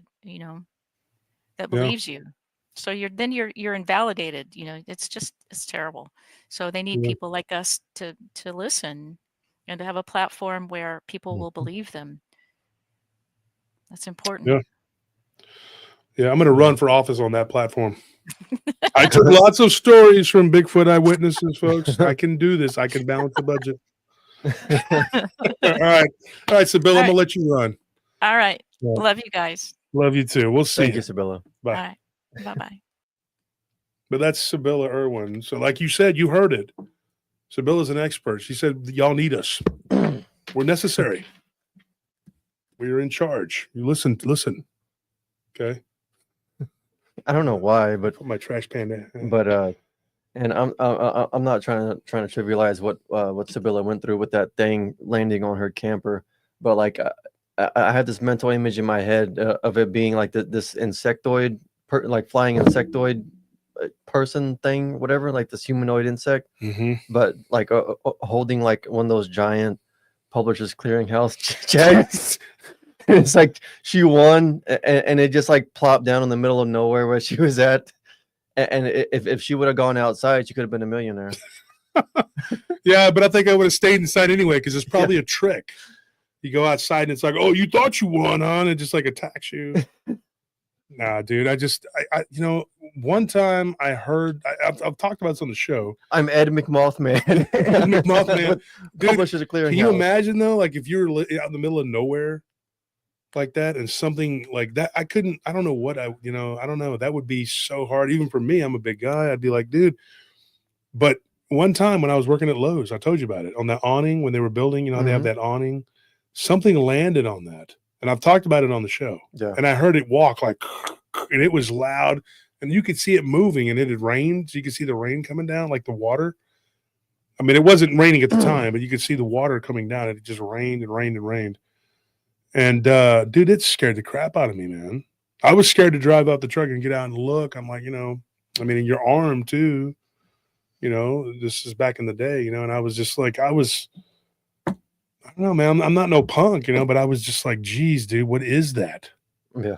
S5: that believes you. So you're invalidated. It's terrible. So they need people like us to listen and to have a platform where people will believe them. That's important.
S3: Yeah, I'm going to run for office on that platform. I took lots of stories from Bigfoot eyewitnesses, folks. I can do this. I can balance the budget. All right, Sybilla, I'm going to let you run.
S5: All right.
S4: Yeah.
S5: Love you guys.
S3: Love you too. We'll see
S4: Thank you, Sybilla.
S3: Bye.
S5: All right. Bye-bye.
S3: But that's Sybilla Irwin. So like you said, you heard it. Sybilla's an expert. She said, y'all need us. We're necessary. We are in charge. You listen. Okay.
S4: I don't know why, but
S3: Put my trash can there.
S4: but and I'm not trying to trivialize what Sybilla went through with that thing landing on her camper, but like I had this mental image in my head of it being like this insectoid, like flying insectoid person thing, whatever, like this humanoid insect, but like holding like one of those giant Publishers Clearinghouse checks. It's like she won, and it just like plopped down in the middle of nowhere where she was at. And if she would have gone outside, she could have been a millionaire.
S3: Yeah, but I think I would have stayed inside anyway because it's probably a trick. You go outside and it's like, oh, you thought you won, huh? And it just like attacks you. Nah, dude. I one time I heard, I've talked about this on the show.
S4: I'm Ed McMothman.
S3: Ed McMothman. Dude,
S4: Publishers Clearinghouse.
S3: Can you imagine though, like if you're out in the middle of nowhere like that and something like that, I don't know what I don't know. That would be so hard. Even for me, I'm a big guy. I'd be like, dude. But one time when I was working at Lowe's, I told you about it, on that awning when they were building, they have that awning, something landed on that. And I've talked about it on the show.
S4: Yeah.
S3: And I heard it walk like, and it was loud and you could see it moving and it had rained. So you could see the rain coming down, like the water. I mean, it wasn't raining at the time, but you could see the water coming down and it just rained and rained and rained. And dude, it scared the crap out of me, man. I was scared to drive out the truck and get out and look. I'm like, in your arm too, this is back in the day, and I was just like, I don't know, man, I'm not no punk, but I was just like, geez, dude, what is that?
S4: Yeah.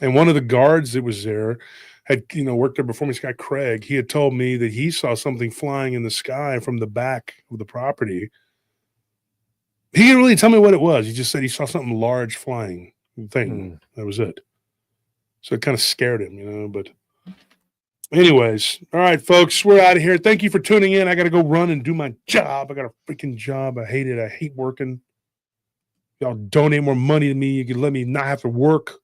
S3: And one of the guards that was there had, worked there before me, this guy Craig, he had told me that he saw something flying in the sky from the back of the property. He didn't really tell me what it was. He just said he saw something large flying thing. That was it. So it kind of scared him, but anyways. All right, folks, we're out of here. Thank you for tuning in. I got to go run and do my job. I got a freaking job. I hate it. I hate working. Y'all donate more money to me. You can let me not have to work.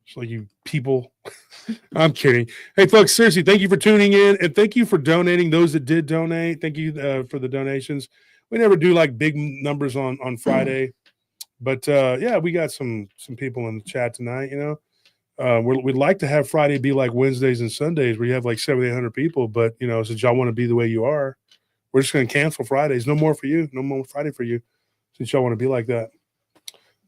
S3: It's like you people. I'm kidding. Hey, folks, seriously, thank you for tuning in. And thank you for donating. Those that did donate, thank you for the donations. We never do like big numbers on Friday, but yeah, we got some people in the chat tonight. We'd like to have Friday be like Wednesdays and Sundays where you have like 700-800 people, but since y'all want to be the way you are, we're just going to cancel Fridays. No more for you. No more Friday for you, since y'all want to be like that.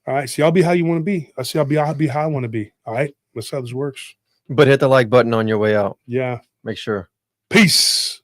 S3: All right, so y'all be how you want to be. I see I'll be how I want to be. All right, that's how this works.
S4: But hit the like button on your way out.
S3: Yeah.
S4: Make sure.
S3: Peace.